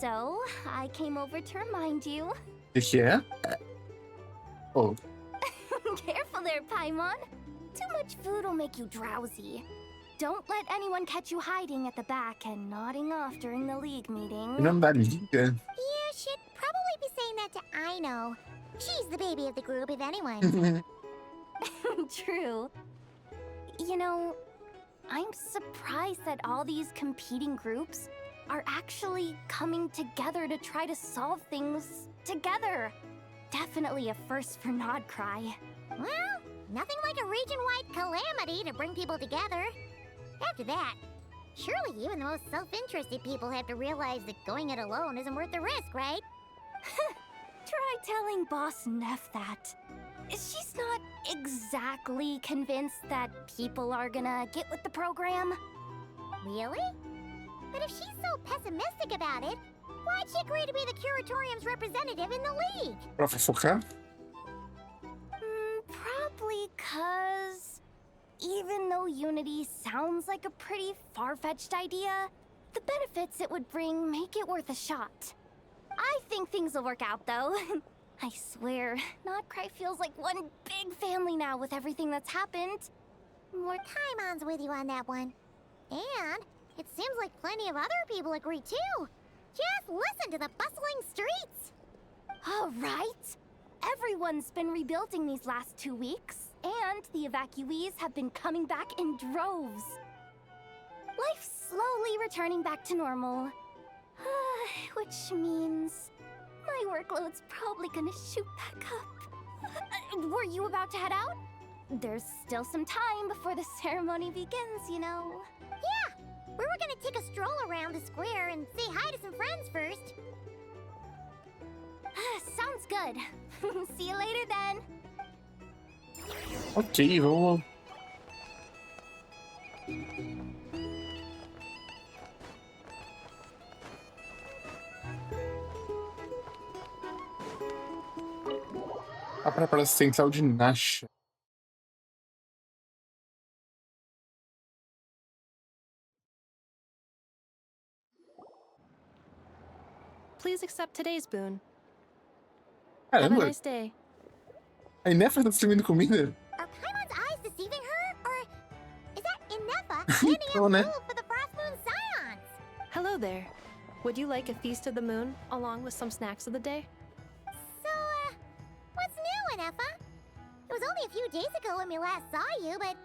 So, I came over to remind you.
O que é? Oh.
Careful there, Paimon. Too much food will make you drowsy. Don't let anyone catch you hiding at the back and nodding off during the league meeting.
Em nome da liga.
You should probably be saying that to Aino. She's the baby of the group, if anyone.
True. You know, I'm surprised that all these competing groups are actually coming together to try to solve things together. Definitely a first for Nod-Krai.
Well, nothing like a region-wide calamity to bring people together. After that, surely even the most self-interested people have to realize that going it alone isn't worth the risk, right?
Try telling Boss Neff that. She's not exactly convinced that people are gonna get with the program.
Really? But if she's so pessimistic about it, why'd she agree to be the Curatorium's representative in the league?
Pra fofocar?
Probably 'cause even though Unity sounds like a pretty far-fetched idea, the benefits it would bring make it worth a shot. I think things will work out, though. I swear, Nod-Krai feels like one big family now with everything that's happened.
More Paimon's with you on that one. And it seems like plenty of other people agree, too. Just listen to the bustling streets.
All right. Everyone's been rebuilding these last 2 weeks, and the evacuees have been coming back in droves. Life's slowly returning back to normal. Which means my workload's probably gonna shoot back up. Were you about to head out? There's still some time before the ceremony begins, you know.
Yeah, we were gonna take a stroll around the square and say hi to some friends first.
Sounds good. See you later then.
Ok, vamos. A preparação central de Nasha.
Please accept today's boon. Have a
Caramba,
nice day.
a Inefa tá distribuindo comida?
Are Paimon's eyes deceiving her? Or is that Inefa handing
Então,
out
né?
food for the Frost Moon Scions?
Hello there. Would you like a feast of the moon along with some snacks of the day?
So, what's new, Inefa? It was only a few days ago when we last saw you, but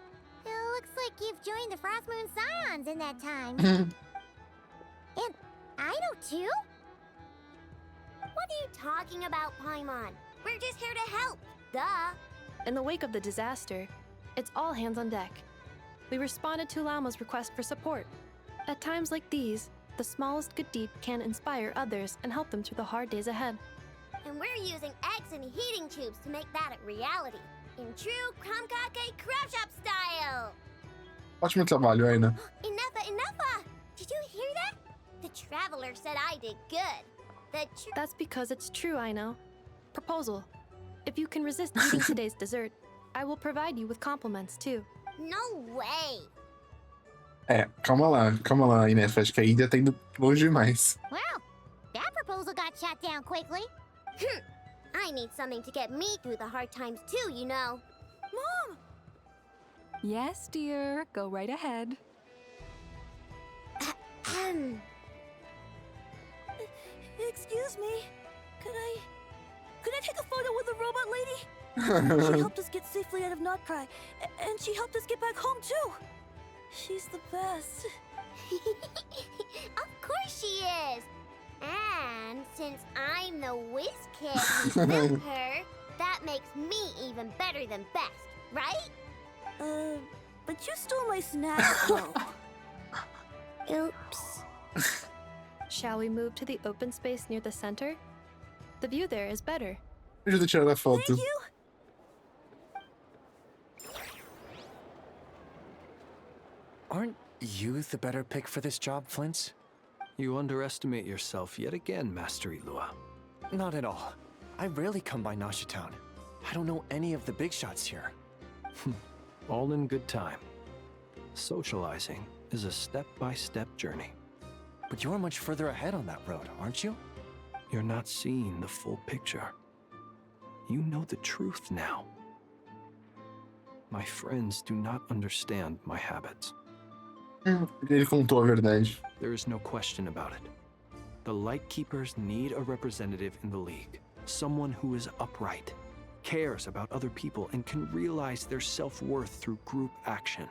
it looks like you've joined the Frost Moon Scions in that time. And I know too.
What are you talking about, Paimon? We're just here to help. Duh.
In the wake of the disaster, it's all hands on deck. We responded to Lama's request for support. At times like these, the smallest good deed can inspire others and help them through the hard days ahead.
And we're using eggs and heating tubes to make that a reality. In true Kromkake craft shop style.
Ótimo trabalho, Aina.
Enough! Did you hear that? The traveler said I did good.
That's because it's true, I know. Proposal. If you can resist eating today's dessert, I will provide you with compliments too.
No way!
Calma lá, Inef. Acho que a Ida tá indo longe demais.
Well, that proposal got shot down quickly.
I need something to get me through the hard times too, you know.
Mom! Yes, dear. Go right ahead.
Excuse me. Could I take a photo with the robot lady? She helped us get safely out of Nod-Krai, and she helped us get back home too. She's the best.
Of course she is. And since I'm the whiz kid who built her, that makes me even better than best, right?
But you stole my snack though.
Oops.
Shall we move to the open space near the center? The view there is better.
Ajuda a tirar a foto.
Thank you.
Aren't you the better pick for this job, Flint's?
You underestimate yourself yet again, Master Ilua.
Not at all. I rarely come by Nasha Town. I don't know any of the big shots here.
All in good time. Socializing is a step-by-step journey.
But you're much further ahead on that road, aren't you?
You're not seeing the full picture. You know the truth now. My friends do not understand my habits.
Ele contou a verdade.
There is no question about it. The Lightkeepers need a representative in the League. Someone who is upright, cares about other people, and can realize their self-worth through group action.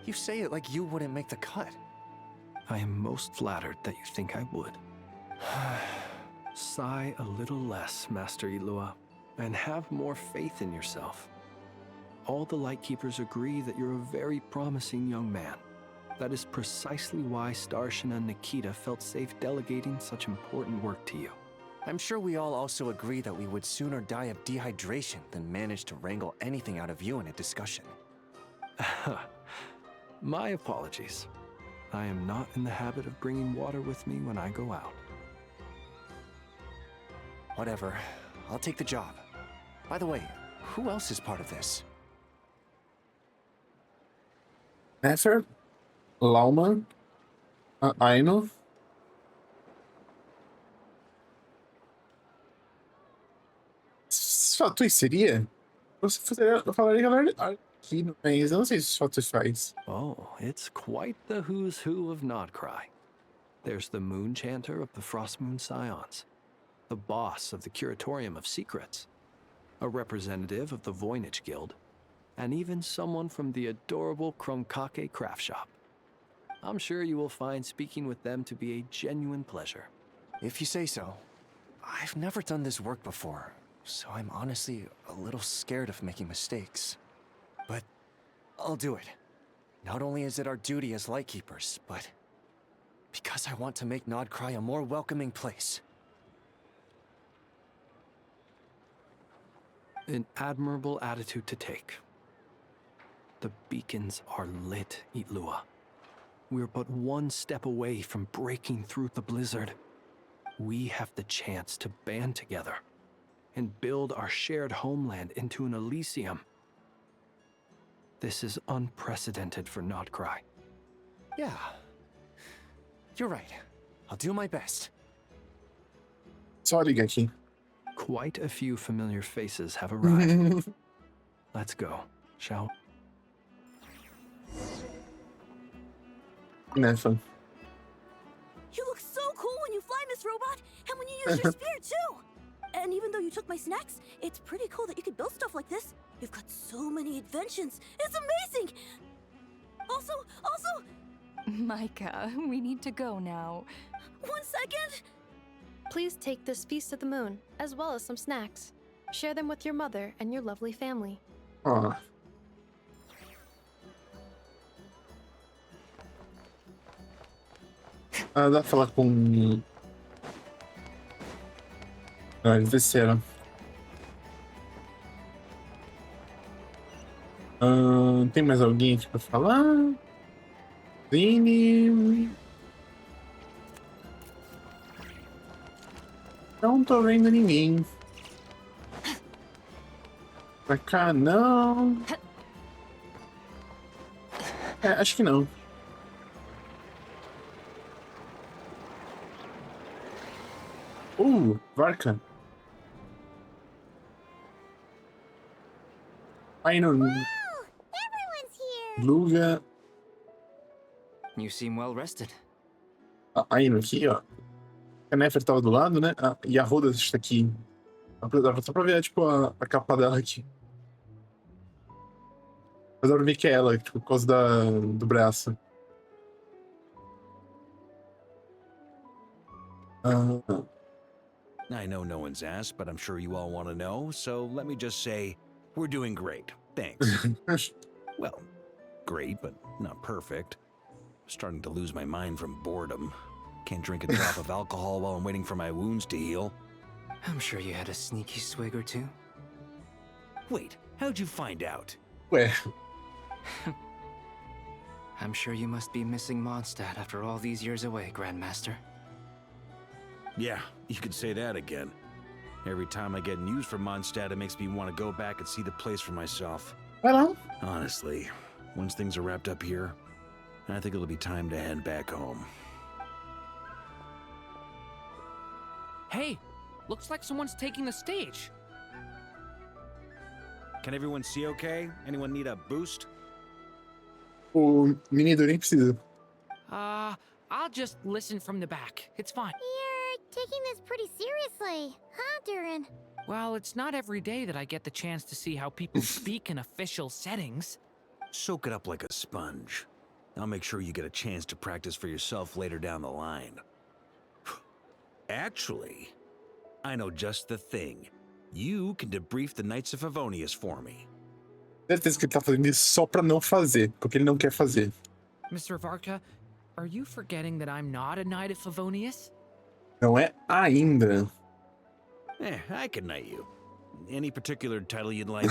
You say it like you wouldn't make the cut.
I am most flattered that you think I would. Sigh a little less, Master Ilua, and have more faith in yourself. All the Lightkeepers agree that you're a very promising young man. That is precisely why Starshina and Nikita felt safe delegating such important work to you.
I'm sure we all also agree that we would sooner die of dehydration than manage to wrangle anything out of you in a discussion.
My apologies. I am not in the habit of bringing water with me when I go out.
Whatever. I'll take the job. By the way, who else is part of this?
Nefer, Lauma, Aino. Fatos seria? Eu falaria que ela era aqui, mas eu não sei se os fatos faz.
Oh, it's quite the who's who of Nod-Krai. There's the Moon Chanter of the Frost Moon Scions, the boss of the Curatorium of Secrets, a representative of the Voynich Guild, and even someone from the adorable Kromkake craft shop. I'm sure you will find speaking with them to be a genuine pleasure.
If you say so. I've never done this work before, so I'm honestly a little scared of making mistakes. But I'll do it. Not only is it our duty as Lightkeepers, but because I want to make Nod-Krai a more welcoming place.
An admirable attitude to take. The beacons are lit, Ilua. We're but one step away from breaking through the blizzard. We have the chance to band together and build our shared homeland into an Elysium. This is unprecedented for Nod-Krai.
Yeah. You're right. I'll do my best.
Sorry, Geki.
Quite a few familiar faces have arrived. Let's go, shall we?
Nefa.
You look so cool when you fly, Miss Robot, and when you use your spear too. And even though you took my snacks, it's pretty cool that you can build stuff like this. You've got so many inventions. It's amazing! Also...
Micah, we need to go now.
1 second!
Please take this Feast of the Moon, as well as some snacks. Share them with your mother and your lovely family.
Ó. Ah, dá pra falar com... Ah, eles desceram. Tem mais alguém aqui pra falar? Zine... Não tô vendo ninguém. Pra cá, não. Acho que não. Varka. Aí não.
Everyone's here!
Luga.
You seem well rested.
Aí no aqui, ó. A Nefer tava do lado, né? E a Roda está aqui. Só pra ver, tipo, a capa dela aqui. Mas dá pra ver que é ela, tipo, por causa do braço.
I know no one's asked, but I'm sure you all want to know, so let me just say, we're doing great. Thanks. Well, great, but not perfect. Starting to lose my mind from boredom. Can't drink a drop of alcohol while I'm waiting for my wounds to heal.
I'm sure you had a sneaky swig or two.
Wait, how'd you find out?
Ué.
I'm sure you must be missing Mondstadt after all these years away, Grandmaster.
Yeah, you could say that again. Every time I get news from Mondstadt, it makes me want to go back and see the place for myself.
Hello?
Honestly, once things are wrapped up here, I think it'll be time to head back home.
Hey, looks like someone's taking the stage.
Can everyone see okay? Anyone need a boost?
O menino nem precisa.
I'll just listen from the back. It's fine.
You're taking this pretty seriously, huh, Durin?
Well, it's not every day that I get the chance to see how people speak in official settings.
Soak it up like a sponge. I'll make sure you get a chance to practice for yourself later down the line. Actually, I know just the thing. You can debrief the Knights of Favonius for me.
Certeza que ele tá fazendo isso só pra não fazer, porque ele não quer fazer.
Mr. Varka, are you forgetting that I'm not a Knight of Favonius?
Não é ainda.
I can knight you. Any particular title you'd like?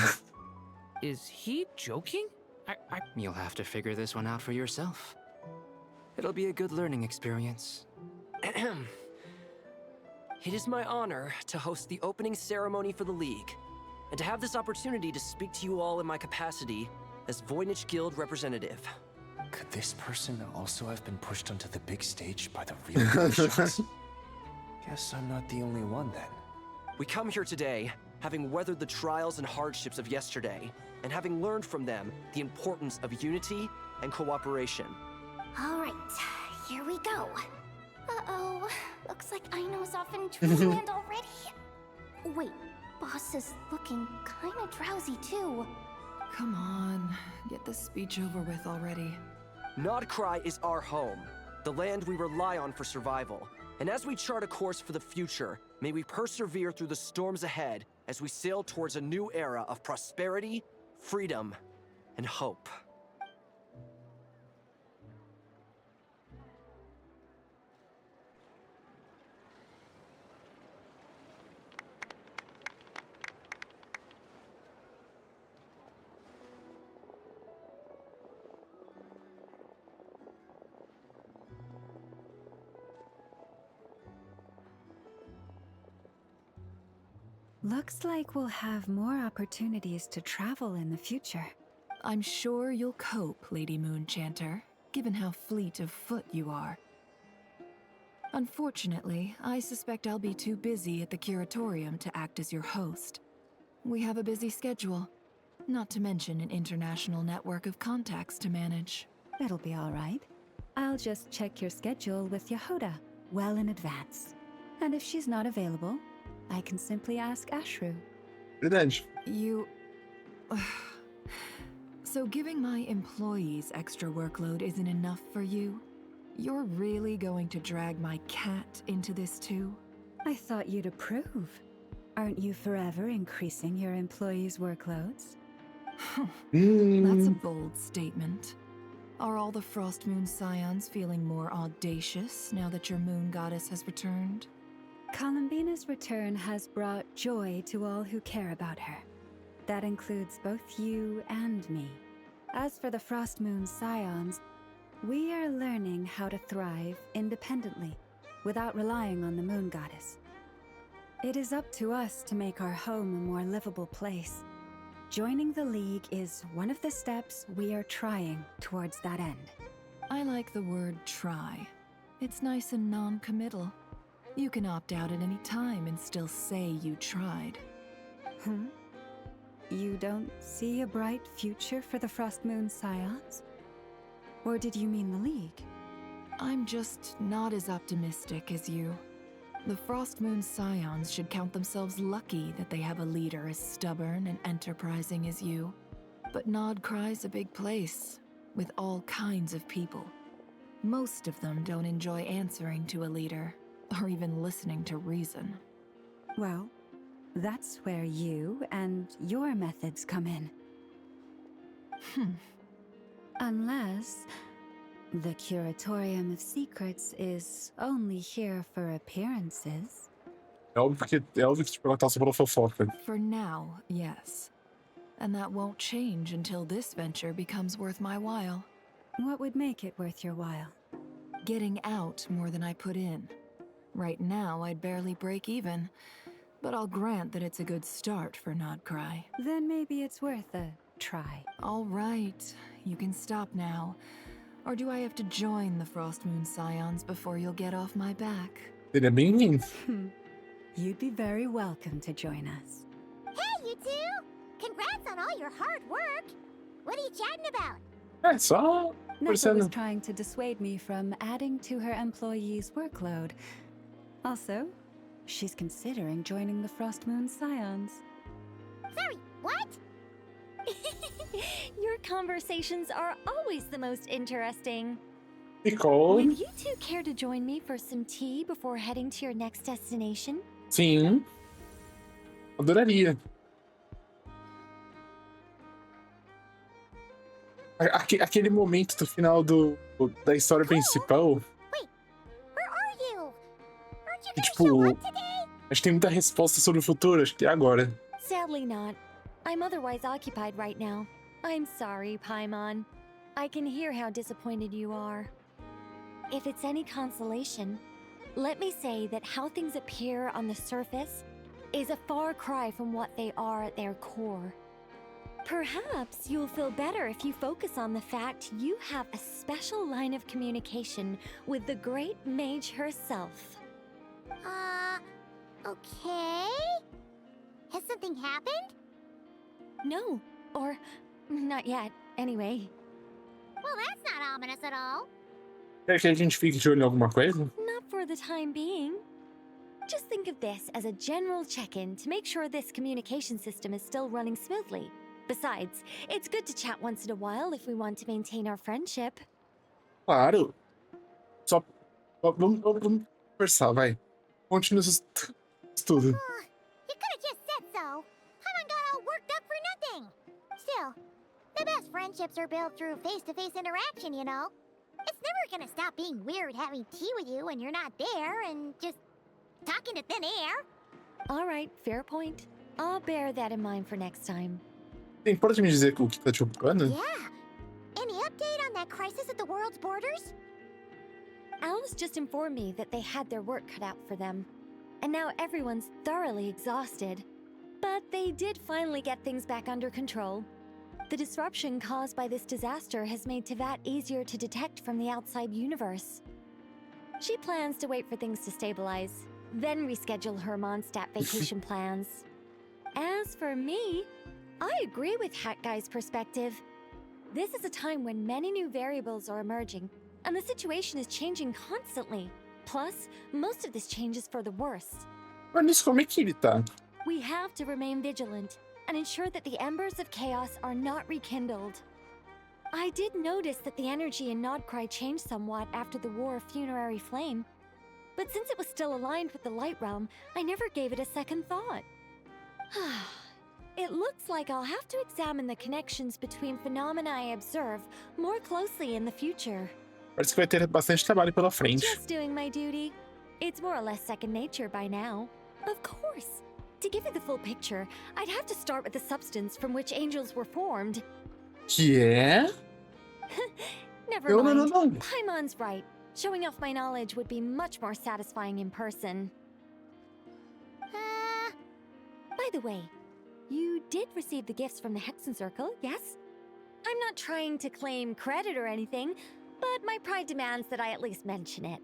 Is he joking?
You'll have to figure this one out for yourself. It'll be a good learning experience.
It is my honor to host the opening ceremony for the League, and to have this opportunity to speak to you all in my capacity as Voynich Guild representative.
Could this person also have been pushed onto the big stage by the real Genshin? Guess I'm not the only one then.
We come here today, having weathered the trials and hardships of yesterday, and having learned from them the importance of unity and cooperation.
All right, here we go. Uh-oh, looks like Aino's off in Dreamland already. Wait, boss is looking kinda drowsy too.
Come on, get this speech over with already.
Nod-Krai is our home, the land we rely on for survival. And as we chart a course for the future, may we persevere through the storms ahead as we sail towards a new era of prosperity, freedom, and hope.
Looks like we'll have more opportunities to travel in the future.
I'm sure you'll cope, Lady Moonchanter, given how fleet of foot you are. Unfortunately, I suspect I'll be too busy at the curatorium to act as your host. We have a busy schedule, not to mention an international network of contacts to manage.
It'll be all right. I'll just check your schedule with Yehoda well in advance. And if she's not available, I can simply ask Ashru.
Verdade.
You... So giving my employees extra workload isn't enough for you? You're really going to drag my cat into this too?
I thought you'd approve. Aren't you forever increasing your employees' workloads?
That's a bold statement. Are all the Frost Moon Scions feeling more audacious now that your moon goddess has returned?
Columbina's return has brought joy to all who care about her. That includes both you and me. As for the Frost Moon Scions, we are learning how to thrive independently, without relying on the moon goddess. It is up to us to make our home a more livable place. Joining the League is one of the steps we are trying towards that end.
I like the word try. It's nice and non-committal. You can opt out at any time and still say you tried.
You don't see a bright future for the Frost Moon Scions? Or did you mean the League?
I'm just not as optimistic as you. The Frost Moon Scions should count themselves lucky that they have a leader as stubborn and enterprising as you. But Nod-Krai's a big place, with all kinds of people. Most of them don't enjoy answering to a leader, or even listening to reason.
Well, that's where you and your methods come in. Unless the Curatorium of Secrets is only here for appearances.
É óbvio que te perguntar só pela fofoca.
For now, yes. And that won't change until this venture becomes worth my while.
What would make it worth your while?
Getting out more than I put in. Right now, I'd barely break even. But I'll grant that it's a good start for Nod-Krai.
Then maybe it's worth a try.
All right, you can stop now. Or do I have to join the Frost Moon Scions before you'll get off my back?
Ele é bem mean.
You'd be very welcome to join us.
Hey, you two! Congrats on all your hard work! What are you chatting about?
É só
Nessa was
conversando.
trying to dissuade me from adding to her employees' workload. Also, she's considering joining the Frost Moon Scions.
Sorry, what?
Your conversations are always the most interesting.
Ficou.
Would you two care to join me for some tea before heading to your next destination?
Sim. Adoraria. Aquele momento do final da história principal.
Wait, where are you? Aren't you
Que,
gonna show up
tipo,
today?
acho que tem muita resposta sobre o futuro. Acho que é agora.
Sadly not. I'm otherwise occupied right now. I'm sorry, Paimon. I can hear how disappointed you are. If it's any consolation, let me say that how things appear on the surface is a far cry from what they are at their core. Perhaps you'll feel better if you focus on the fact you have a special line of communication with the great mage herself.
Okay? Has something happened?
No, or not yet, anyway.
Well, that's not ominous at all.
Quer que a gente fique de olho em alguma coisa?
Not for the time being. Just think of this as a general check-in to make sure this communication system is still running smoothly. Besides, it's good to chat once in a while if we want to maintain our friendship.
Claro. Só vamos conversar, vai. Continua isso tudo.
You could have just said so. Haven't got all worked up for nothing. Still, the best friendships are built through face-to-face interaction, you know. It's never gonna stop being weird having tea with you when you're not there and just talking to thin air.
All right, fair point. I'll bear that in mind for next time.
Tem, pode me dizer o que tá te ocupando?
Yeah. Any update on that crisis at the world's borders?
Alice just informed me that they had their work cut out for them. And now everyone's thoroughly exhausted. But they did finally get things back under control. The disruption caused by this disaster has made Teyvat easier to detect from the outside universe. She plans to wait for things to stabilize, then reschedule her Mondstadt vacation plans. As for me, I agree with Hat Guy's perspective. This is a time when many new variables are emerging, and the situation is changing constantly. Plus, most of this change is for the worse.
Mas nisso, como é que ele tá?
We have to remain vigilant and ensure that the embers of chaos are not rekindled. I did notice that the energy in Nod-Krai changed somewhat after the War of Funerary Flame, but since it was still aligned with the Light Realm, I never gave it a second thought. It looks like I'll have to examine the connections between phenomena I observe more closely in the future.
Parece que vai ter bastante trabalho pela frente.
Just doing my duty. It's more or less second nature by now. Of course. To give you the full picture, I'd have to start with the substance from which angels were formed.
Que é?
Never mind. Paimon's right. Showing off my knowledge would be much more satisfying in person. By the way, you did receive the gifts from the Hexen Circle, yes? I'm not trying to claim credit or anything, but my pride demands that I at least mention it.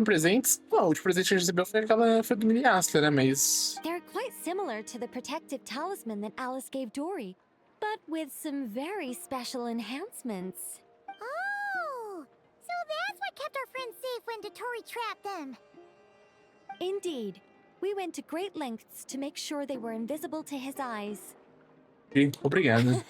Presentes? Não, o último presente que a gente recebeu foi do Miliastra, né? Mas...
They're quite similar to the protective talisman that Alice gave Dory, but with some very special enhancements.
Oh, so that's what kept our friends safe when Dottore trapped them.
Indeed. We went to great lengths to make sure they were invisible to his eyes.
Obrigado.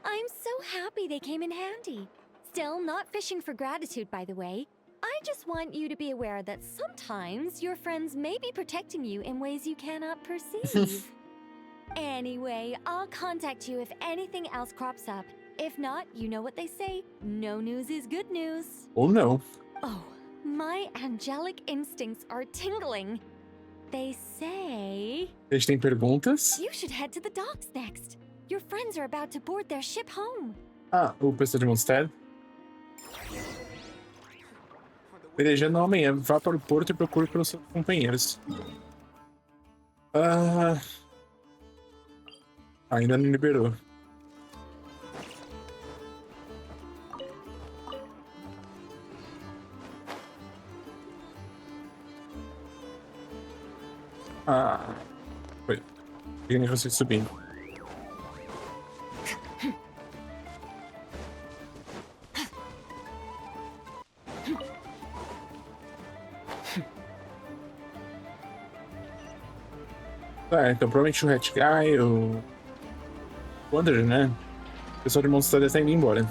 I'm so happy they came in handy. Still, not fishing for gratitude, by the way. I just want you to be aware that sometimes your friends may be protecting you in ways you cannot perceive. Anyway, I'll contact you if anything else crops up. If not, you know what they say, no news is good news.
Ou não.
Oh, my angelic instincts are tingling. They say...
A gente tem perguntas.
You should head to the docks next. Your friends are about to board their ship home.
Ah, o pessoal de Mondstadt. Pelejando amanhã, vá para o porto e procure pelos seus companheiros. Ainda não liberou. Foi. Eu nem consigo subir. Então provavelmente o Nod-Krai, o Wanderer, né? O pessoal de Mondstadt está indo embora.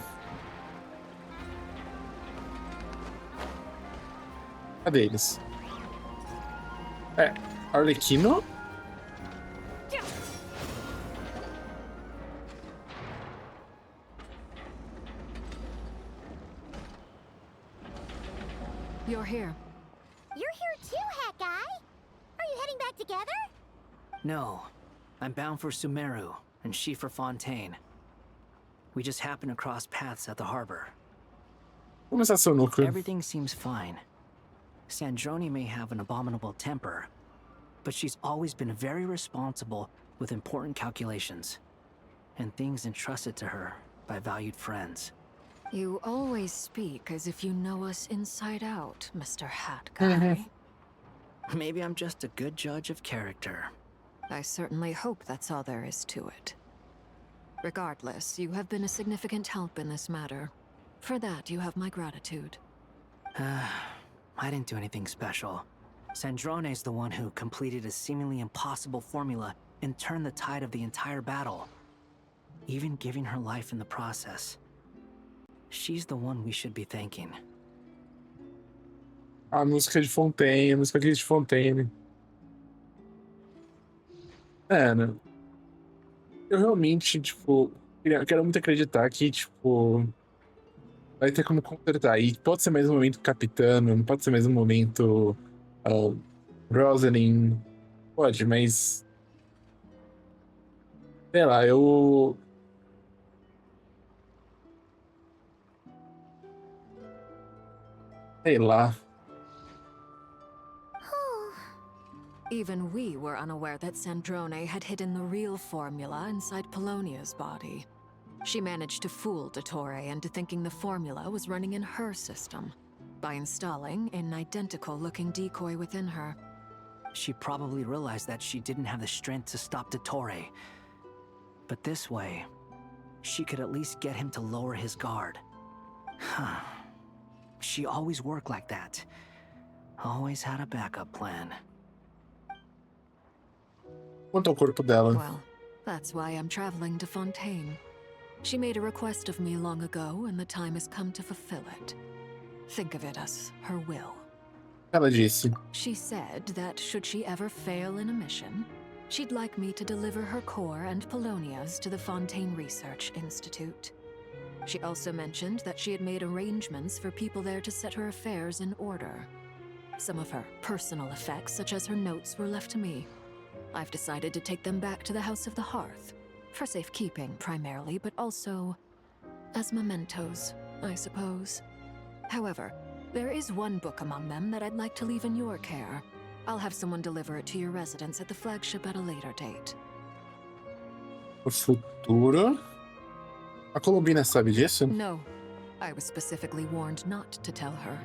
Cadê eles? Arlequino?
You're here.
You're here too, Hat Guy. Are you heading back together?
No. I'm bound for Sumeru, and she for Fontaine. We just happened to cross paths at the harbor.
Como está seu núcleo?
Everything seems fine. Sandrone may have an abominable temper, but she's always been very responsible with important calculations, and things entrusted to her by valued friends.
You always speak as if you know us inside out, Mr. Hat Guy.
Maybe I'm just a good judge of character.
I certainly hope that's all there is to it. Regardless, you have been a significant help in this matter. For that, you have my gratitude.
I didn't do anything special. Sandrone's the one who completed a seemingly impossible formula and turned the tide of the entire battle, even giving her life in the process. She's the one we should be thanking.
A música de Fontaine, a música de Fontaine. Né? Eu realmente, tipo, eu quero muito acreditar que, tipo, vai ter como consertar. E pode ser mais um momento Capitano, não pode ser mais um momento Rosalind. Pode, mas... Sei lá, eu... Sei lá.
Even we were unaware that Sandrone had hidden the real formula inside Polonia's body. She managed to fool Dottore into thinking the formula was running in her system by installing an identical-looking decoy within her.
She probably realized that she didn't have the strength to stop Dottore. But this way, she could at least get him to lower his guard. She always worked like that. Always had a backup plan.
quanto ao corpo dela.
Well, that's why I'm traveling to Fontaine. She made a request of me long ago, and the time has come to fulfill it. Think of it as her will.
Ela disse.
She said that should she ever fail in a mission, she'd like me to deliver her core and Polonia's to the Fontaine Research Institute. She also mentioned that she had made arrangements for people there to set her affairs in order. Some of her personal effects, such as her notes, were left to me. I've decided to take them back to the House of the Hearth, for safekeeping primarily, but also as mementos, I suppose. However, there is one book among them that I'd like to leave in your care. I'll have someone deliver it to your residence at the flagship at a later date.
O futuro? A Columbina sabe disso?
No. I was specifically warned not to tell her.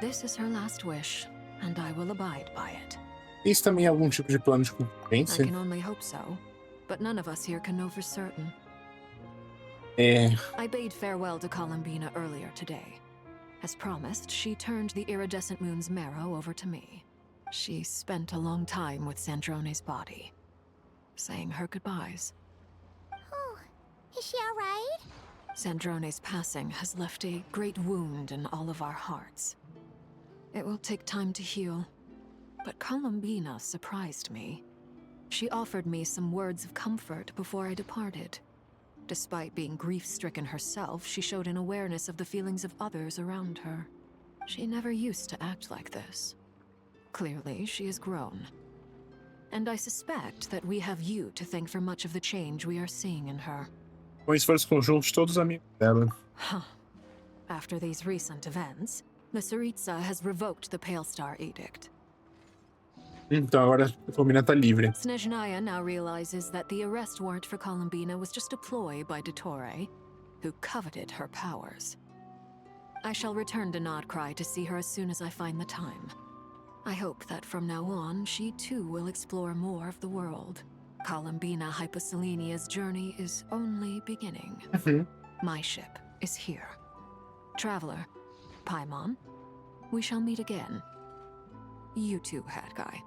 This is her last wish, and I will abide by it.
Isso também é algum tipo de plano de
I
concorrência?
can only hope so, but none of us here can know for certain. I bade farewell to Columbina earlier today. As promised, she turned the iridescent moon's marrow over to me. She spent a long time with Sandrone's body, saying her goodbyes.
Oh, is she alright?
Sandrone's passing has left a great wound in all of our hearts. It will take time to heal, but Columbina surprised me. She offered me some words of comfort before I departed. Despite being grief-stricken herself, she showed an awareness of the feelings of others around her. She never used to act like this. Clearly, she has grown. And I suspect that we have you to thank for much of the change we are seeing in her.
Com esforço conjunto de todos os amigos dela.
Huh. After these recent events, the Tsaritsa has revoked the Pale Star Edict.
Então agora a Columbina tá livre.
Snezhnaya now realizes that the arrest warrant for Columbina was just a ploy by Dottore, who coveted her powers. I shall return to Nod-Krai to see her as soon as I find the time. I hope that from now on, she too will explore more of the world. Columbina Hyposelenia's journey is only beginning. My ship is here. Traveler, Paimon, we shall meet again. You too, Hat Guy.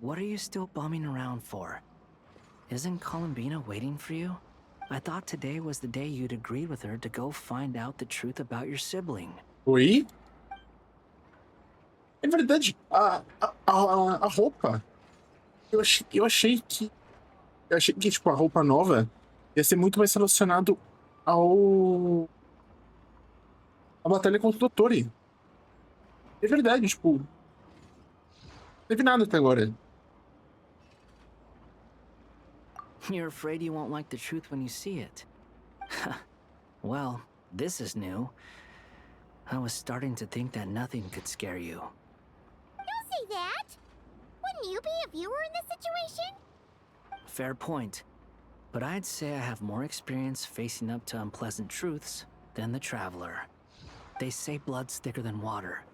What are you still bumming around for? Isn't Columbina waiting for you? I thought today was the day you'd agreed with her to go find out the truth about your sibling.
Oi? É verdade, a roupa. Eu achei que tipo, a roupa nova ia ser muito mais relacionado a batalha contra o Dottore. É verdade, tipo, não teve nada até agora.
You're afraid you won't like the truth when you see it. Well, this is new. I was starting to think that nothing could scare you.
Don't say that! Wouldn't you be a viewer in this situation?
Fair point. But I'd say I have more experience facing up to unpleasant truths than the Traveler. They say blood's thicker than water.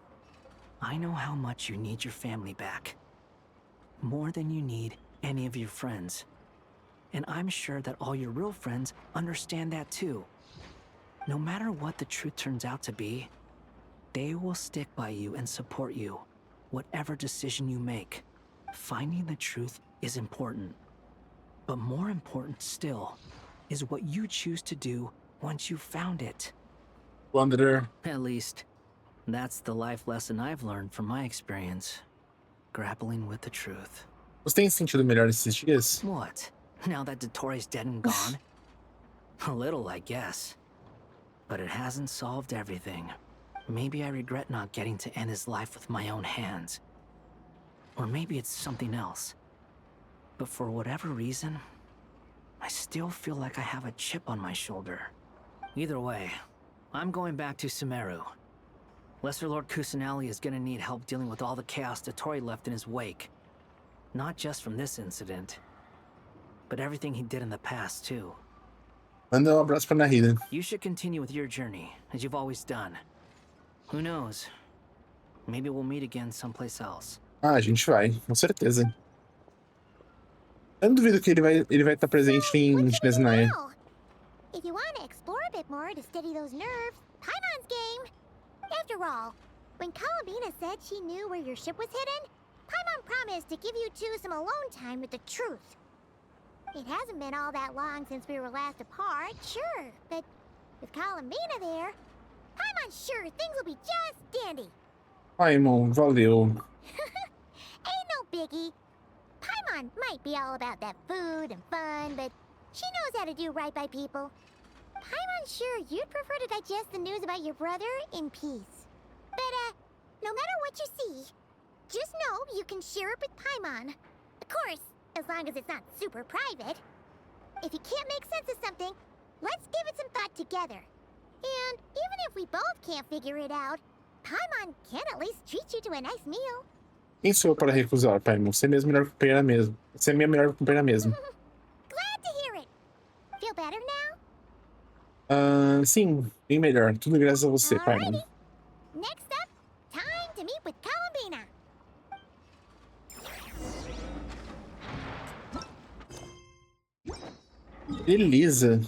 I know how much you need your family back. More than you need any of your friends. And I'm sure that all your real friends understand that too. No matter what the truth turns out to be, they will stick by you and support you, whatever decision you make. Finding the truth is important. But more important still is what you choose to do once you've found it.
Wanderer.
At least, that's the life lesson I've learned from my experience. Grappling with the truth.
Você tem sentido melhor esses dias?
What? Now that Dottore's dead and gone? A little, I guess. But it hasn't solved everything. Maybe I regret not getting to end his life with my own hands. Or maybe it's something else. But for whatever reason, I still feel like I have a chip on my shoulder. Either way, I'm going back to Sumeru. Lesser Lord Kusanali is gonna need help dealing with all the chaos Dottore left in his wake. Not just from this incident, but everything he did in the past, too.
Manda abraço pra Nahida.
You should continue with your journey, as you've always done. Who knows? Maybe we'll meet again someplace else.
Ah, a gente vai, com certeza. Eu não duvido que ele vai estar presente em Snezhnaya.
If you want to explore a bit more to steady those nerves, Paimon's game. After all,
When Columbina said she knew where your ship was hidden, Paimon promised to give you two some alone time with the truth. It hasn't been all that long since we were last apart, sure, but with Columbina there, Paimon's sure things will be just dandy.
Paimon, valeu.
Ain't no biggie. Paimon might be all about that food and fun, but she knows how to do right by people. Paimon's sure you'd prefer to digest the news about your brother in peace. But, no matter what you see, just know you can share it with Paimon. Of course, as long as it's not super private. If you can't make sense of something, let's give it some thought together. And even if we both can't figure it out, Paimon can at least treat you to a nice meal.
Quem sou eu para recusar, Paimon? Você mesmo é melhor companheira mesmo. Você é minha melhor companheira mesmo.
Glad to hear it. Feel better
now? Sim, bem melhor. Tudo graças a você, Paimon.
Next up, time to meet with Columbina.
Beleza.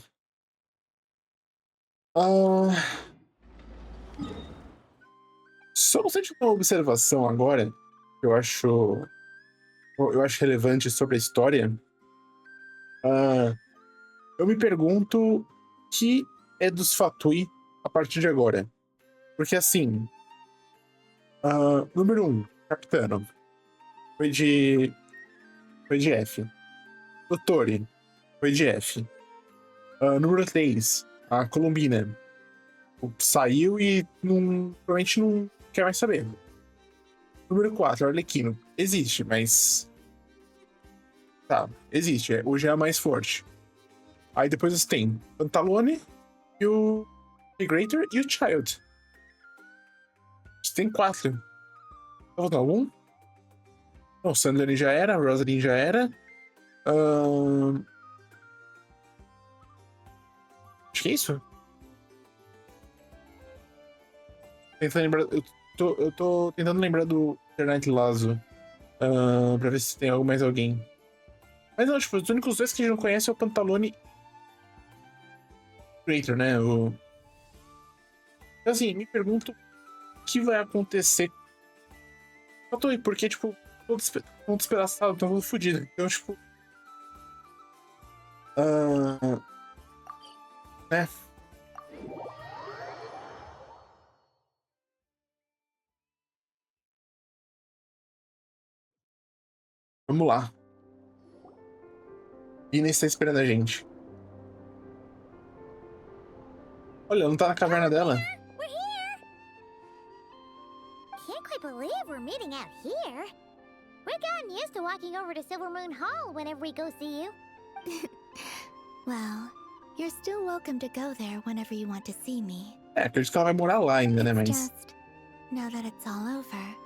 Só bastante uma observação agora que eu acho relevante sobre a história. Eu me pergunto o que é dos Fatui a partir de agora. Porque assim, número 1, Capitano, foi de F. Dottore, foi de F. Número 3, a Columbina. Saiu e provavelmente não quer mais saber. Número 4, Arlequino. Existe, mas... Tá, existe. Hoje é a mais forte. Aí depois você tem Pantalone e o Greater e o Child. Você tem 4. Tá faltando algum? Não, Sandrine já era, Rosalind já era. Acho que é isso. Tentando lembrar, eu tô tentando lembrar do Internet Lazo. Pra ver se tem mais alguém. Mas não, tipo, os únicos dois que a gente não conhece é o Pantalone e o Greater, né? Então, assim, me pergunto o que vai acontecer. Porque, tipo, todo despedaçado, tô todo fodido. Então, tipo. Né? Vamos lá. Ina está esperando a gente. Olha, não tá na caverna dela.
We're here. Can't quite believe we're meeting out here. We've gotten used to walking over to Silver Moon Hall whenever we go see you.
Well, you're still welcome to go there whenever you want to see me.
Acredito que ela vai morar lá ainda, né, mas...
Just, now that it's all over,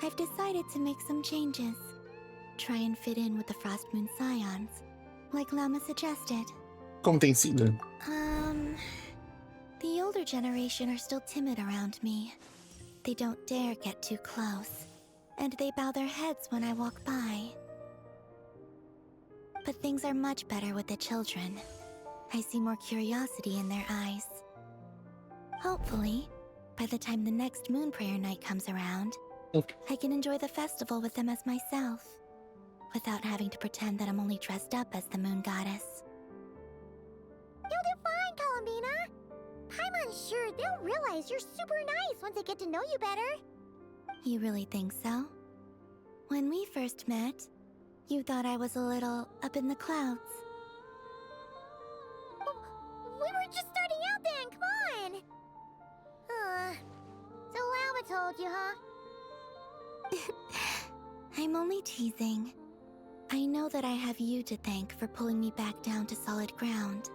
I've decided to make some changes. Try and fit in with the Frost Moon Scions, like Lama suggested.
Como tem sido?
The older generation are still timid around me. They don't dare get too close, and they bow their heads when I walk by. But things are much better with the children. I see more curiosity in their eyes. Hopefully, by the time the next Moon Prayer Night comes around, I can enjoy the festival with them as myself, without having to pretend that I'm only dressed up as the Moon Goddess.
You'll do fine, Columbina. Paimon's sure they'll realize you're super nice once they get to know you better.
You really think so? When we first met, you thought I was a little up in the clouds.
We were just starting out then, come on! So Lama told you, huh?
I'm only teasing. I know that I have you to thank for pulling me back down to solid ground.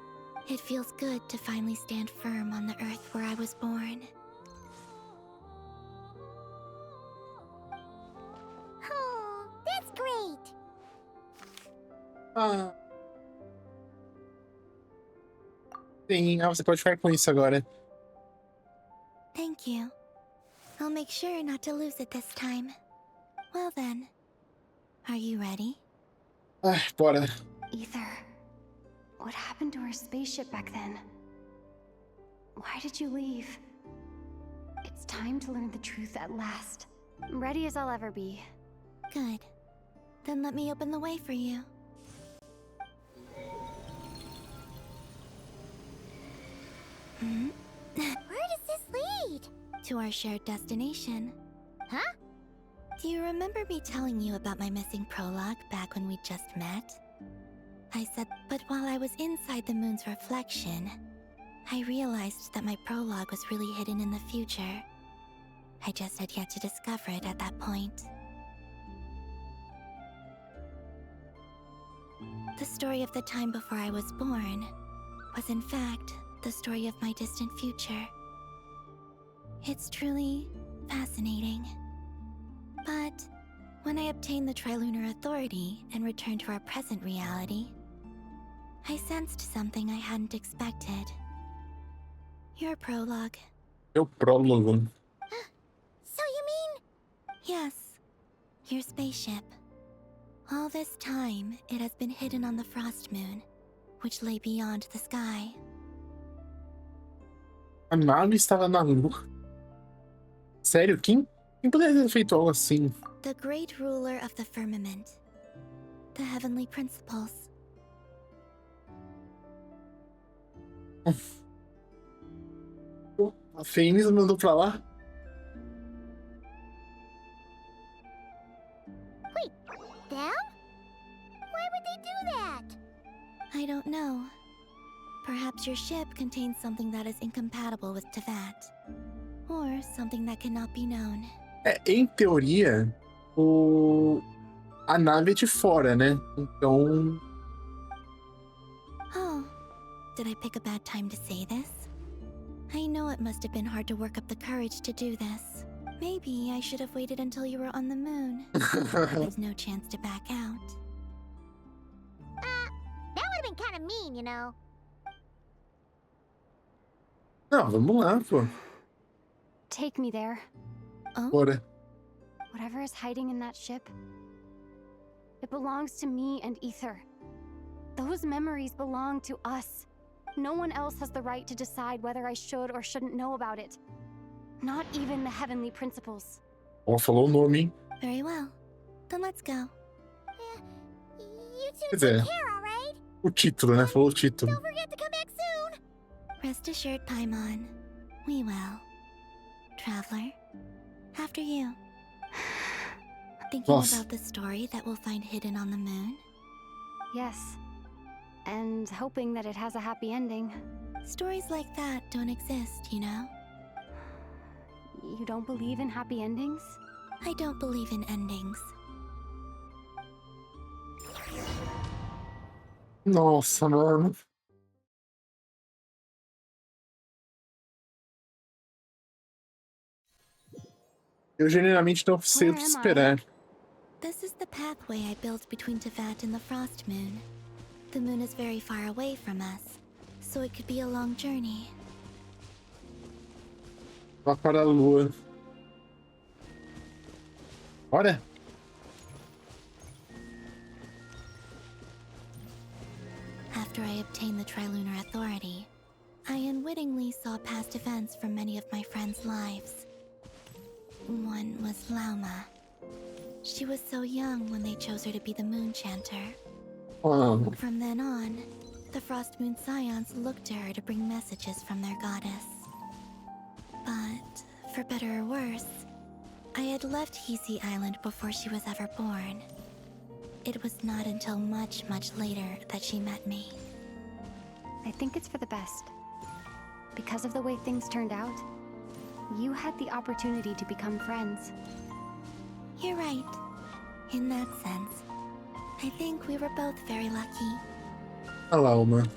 It feels good to finally stand firm on the earth where I was born.
Oh, that's great!
Sim, você pode ficar com isso agora.
Thank you. I'll make sure not to lose it this time. Well then, are you ready?
Bora.
Ether, what happened to our spaceship back then? Why did you leave? It's time to learn the truth at last. I'm ready as I'll ever be.
Good. Then let me open the way for you.
Where does this lead?
To our shared destination.
Huh?
Do you remember me telling you about my missing prologue back when we just met? I said, but while I was inside the moon's reflection, I realized that my prologue was really hidden in the future. I just had yet to discover it at that point. The story of the time before I was born was in fact the story of my distant future. It's truly fascinating. But when I obtained the Trilunar Authority and returned to our present reality, I sensed something I hadn't expected. Your prologue.
Meu prólogo.
So you mean? Yes, your spaceship. All this time, it has been hidden on the Frost Moon, which lay beyond the sky.
A nave estava na lua. Sério? Quem poderia ter feito algo assim?
The great ruler of the firmament. The heavenly principles.
A Fênix mandou pra lá?
Wait, them? Why would they do that?
I don't know. Perhaps your ship contains something that is incompatible with Teyvat. Or something that cannot be known.
Em teoria, a nave é de fora, né? Então...
Oh, did I pick a bad time to say this? I know it must have been hard to work up the courage to do this. Maybe I should have waited until you were on the moon. There was no chance to back out.
That would have been kind of mean, you know.
Não, vamos lá, pô.
Take me there.
Bora.
Whatever is hiding in that ship, it belongs to me and Ether. Those memories belong to us. No one else has the right to decide whether I should or shouldn't know about it. Not even the heavenly principles.
Ó, falou o nome, hein?
Very well. Then let's go.
You two
Quer dizer,
take care, alright?
o título, né? Falou o título.
Don't forget to come back soon.
Rest assured, Paimon. We will. Traveler, after you. Thinking about the story that we'll find hidden on the moon?
Yes. And hoping that it has a happy ending.
Stories like that don't exist, you know?
You don't believe in happy endings?
I don't believe in endings.
Nossa, mano. Eu genuinamente não sei o que esperar.
This is the pathway I built between Teyvat and the Frost Moon. The moon is very far away from us, so it could be a long journey.
Vá para a lua. Bora.
After I obtained the Trilunar Authority, I unwittingly saw past events from many of my friends' lives. One was Lauma. She was so young when they chose her to be the Moon Chanter. From then on, the Frost Moon Scions looked to her to bring messages from their goddess. But, for better or worse, I had left Hisi Island before she was ever born. It was not until much, much later that she met me.
I think it's for the best. Because of the way things turned out, you had the opportunity to become friends.
You're right. In that sense, I think we were both very lucky.
A Lauma.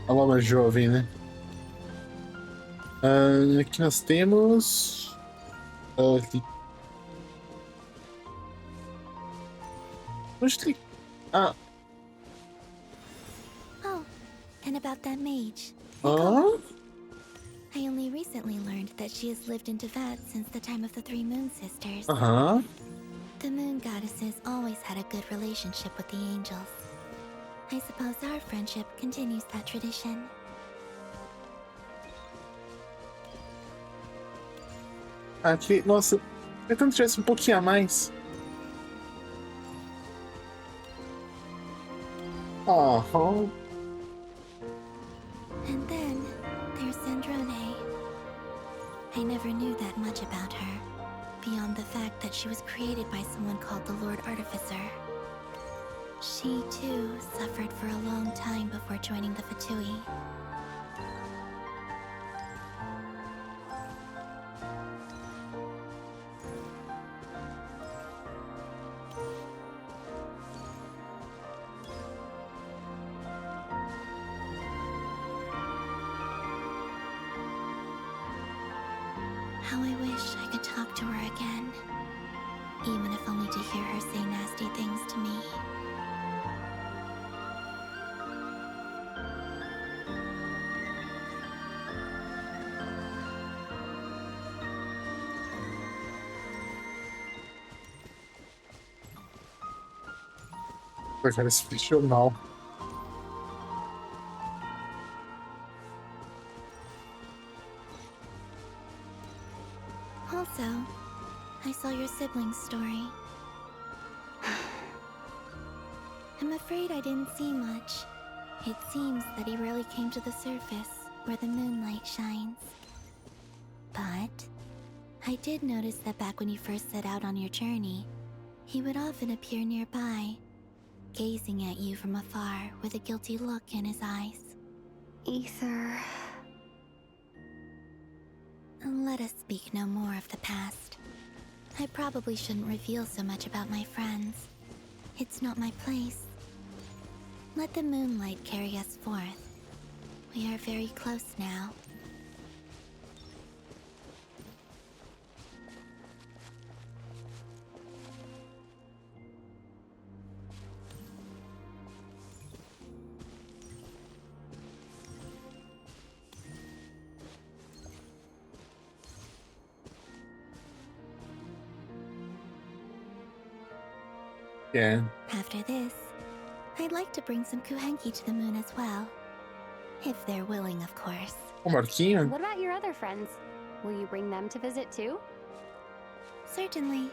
A Lauma jovem, né? Aqui nós temos... Onde tem... Ah.
Oh, and about that mage.
Oh?
I only recently learned that she has lived in Teyvat since the time of the Three Moon Sisters.
Uh-huh.
The moon goddesses always had a good relationship with the angels. I suppose our friendship continues that tradition.
Aqui, nossa, eu tanto tivesse um pouquinho a mais. Oh.
And then there's Sandrone. I never knew that much about her, beyond the fact that she was created by someone called the Lord Artificer. She, too, suffered for a long time before joining the Fatui. How I wish I could talk to her again, even if only to hear her say nasty things to me.
Eu quero esse ficcional.
Also, I saw your sibling's story. I'm afraid I didn't see much. It seems that he rarely came to the surface, where the moonlight shines. But I did notice that back when you first set out on your journey, he would often appear nearby, gazing at you from afar with a guilty look in his eyes.
Ether.
Let us speak no more of the past. I probably shouldn't reveal so much about my friends. It's not my place. Let the moonlight carry us forth. We are very close now.
Yeah.
After this, I'd like to bring some kuhenki to the moon as well. If they're willing, of course.
O Marquinho?
What about your other friends? Will you bring them to visit too?
Certainly.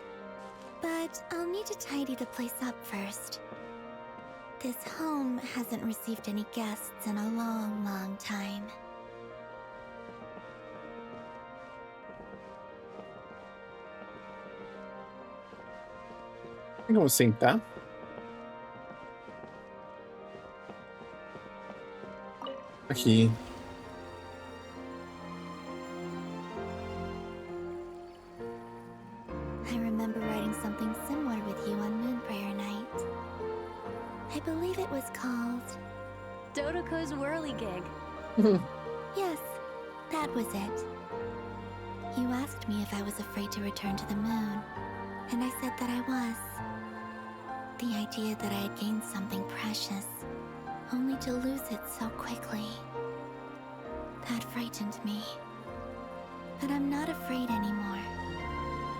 But I'll need to tidy the place up first. This home hasn't received any guests in a long, long time.
Eu vou sentar. Aqui.
I remember writing something similar with you on Moon Prayer Night. I believe it was called
Dodoko's whirligig.
Yes, that was it. You asked me if I was afraid to return to the moon, and I said that I was. The idea that I had gained something precious, only to lose it so quickly. That frightened me. But I'm not afraid anymore.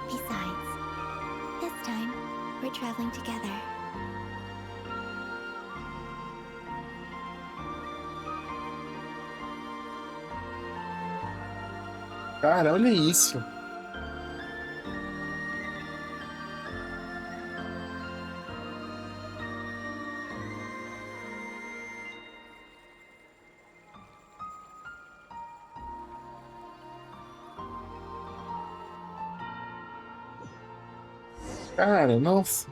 Besides, this time, we're traveling together.
Cara, olha isso. Cara, nossa.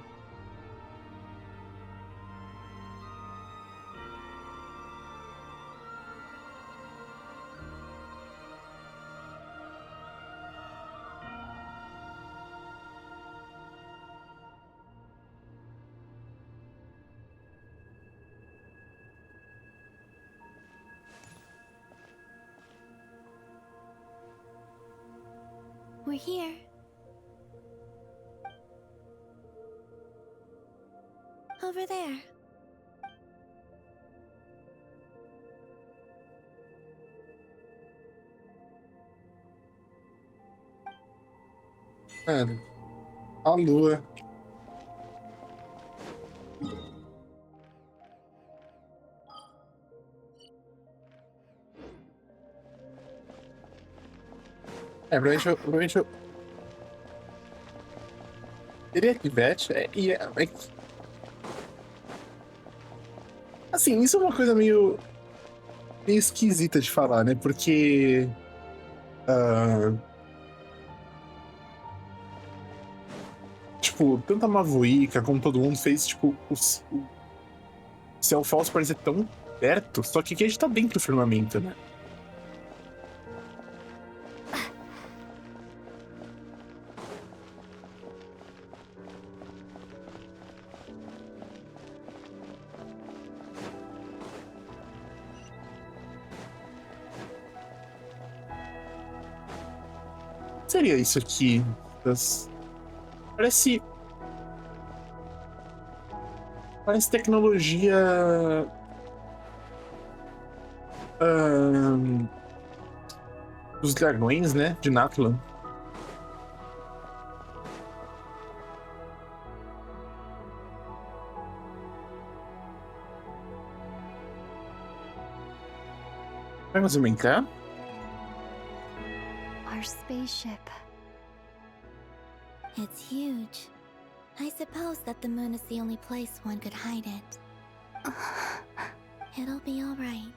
We're here. Over there.
Cara, a lua. Provavelmente eu Ele é pivete, assim, isso é uma coisa meio esquisita de falar, né? Porque tipo, tanto a Mavuíca como todo mundo fez, tipo, o céu falso parecer tão perto, só que aqui a gente tá dentro do firmamento, né? Seria isso aqui? Parece tecnologia dos dragões, né? De Natlan. Vamos entrar?
Our spaceship.
It's huge. I suppose that the moon is the only place one could hide it. It'll be alright.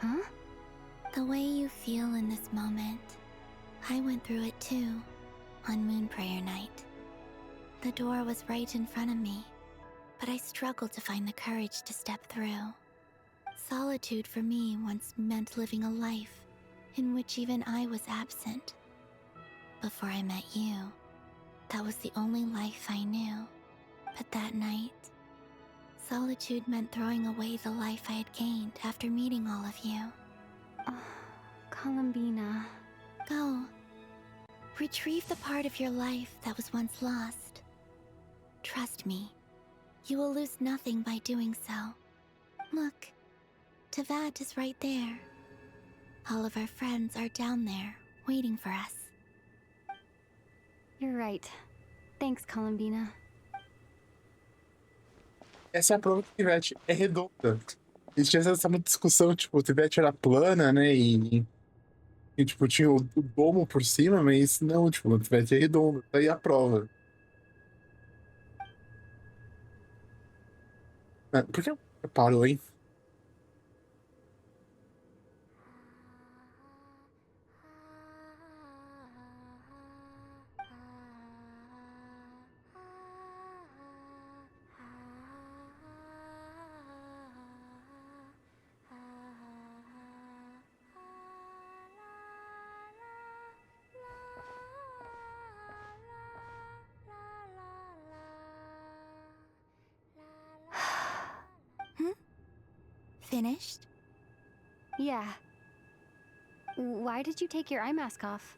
Huh?
The way you feel in this moment, I went through it too, on Moon Prayer Night. The door was right in front of me, but I struggled to find the courage to step through. Solitude for me once meant living a life in which even I was absent. Before I met you, that was the only life I knew. But that night, solitude meant throwing away the life I had gained after meeting all of you.
Columbina.
Go. Retrieve the part of your life that was once lost. Trust me, you will lose nothing by doing so. Look, Teyvat is right there. All of our friends are down there, waiting for us.
You're right. Thanks, Columbina.
Essa é a prova que o Teyvat é redonda. A gente tinha essa discussão, tipo, o Teyvat era plana, né? E tipo, tinha o domo por cima, mas não, tipo, o Teyvat é redondo. Tá aí a prova. Por que parou, hein?
Finished?
Yeah. Why did you take your eye mask off?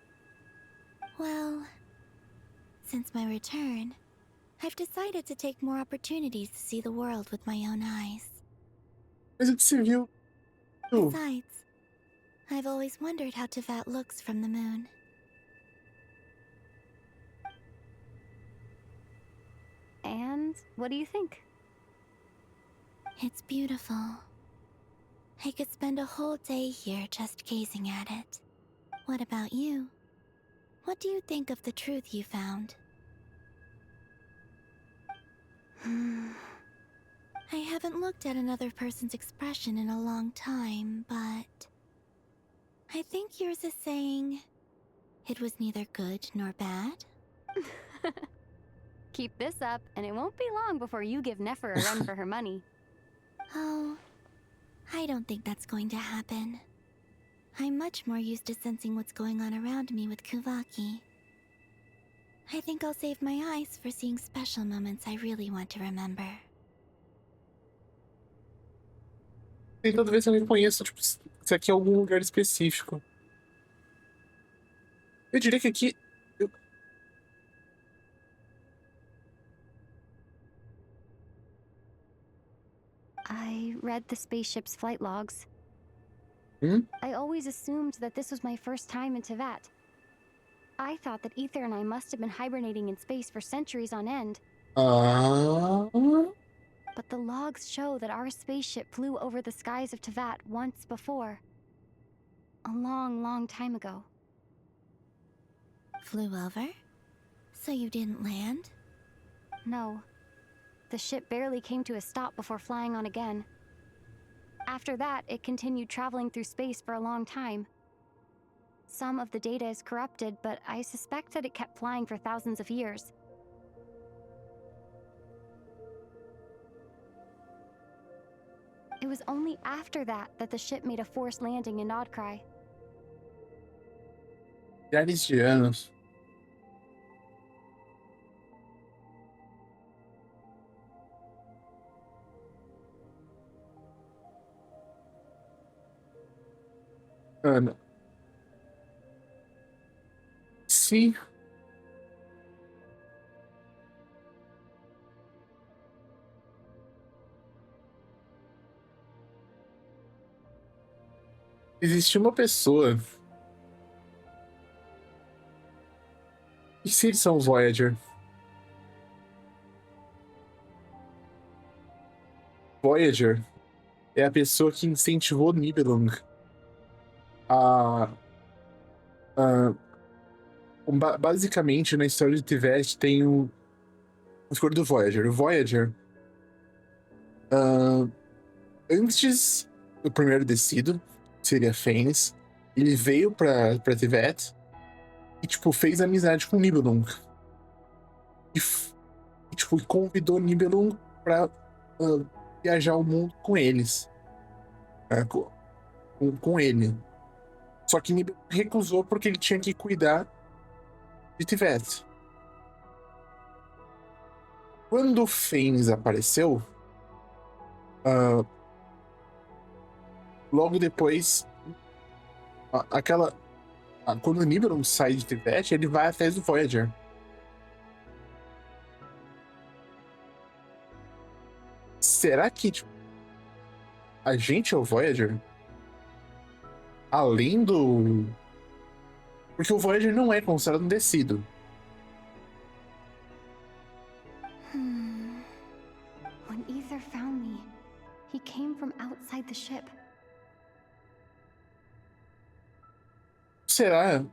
Well, since my return, I've decided to take more opportunities to see the world with my own eyes.
Mas it se viu.
Besides, I've always wondered how Teyvat looks from the moon.
And what do you think?
It's beautiful. I could spend a whole day here just gazing at it. What about you? What do you think of the truth you found? I haven't looked at another person's expression in a long time, but I think yours is saying it was neither good nor bad.
Keep this up, and it won't be long before you give Nefer a run for her money.
Oh, I don't think that's going to happen. I'm much more used to sensing what's going on around me with Kuvaki. I think I'll save my eyes for seeing special moments I really want to remember.
Tentando ver se eu reconheço, tipo, se aqui é algum lugar específico. Eu diria que aqui...
I read the spaceship's flight logs. I always assumed that this was my first time in Teyvat. I thought that Ether and I must have been hibernating in space for centuries on end. But the logs show that our spaceship flew over the skies of Teyvat once before. A long, long time ago.
Flew over? So you didn't land?
No. The ship barely came to a stop before flying on again. After that, it continued traveling through space for a long time. Some of the data is corrupted, but I suspect that it kept flying for thousands of years. It was only after that that the ship made a forced landing in Nod-Krai.
Milhares de anos. Ana. Se existe uma pessoa. E se eles são Voyager? Voyager é a pessoa que incentivou Nibelung a basicamente, na história de Tibete tem o escolha do Voyager. O Voyager, antes do primeiro descido, que seria Fênix, ele veio pra Tibete e, tipo, fez amizade com o Nibelung. E tipo, convidou o Nibelung pra viajar o mundo com eles. Com ele. Só que Nibelung recusou porque ele tinha que cuidar de Tibete. Quando o Fênix apareceu, logo depois, quando o Nibelung sai de Tibete, ele vai atrás do Voyager. Será que, tipo, a gente é o Voyager? Além do... Porque o Voyager não é considerado um descido.
When Ether found me, he came from outside the ship.
Será?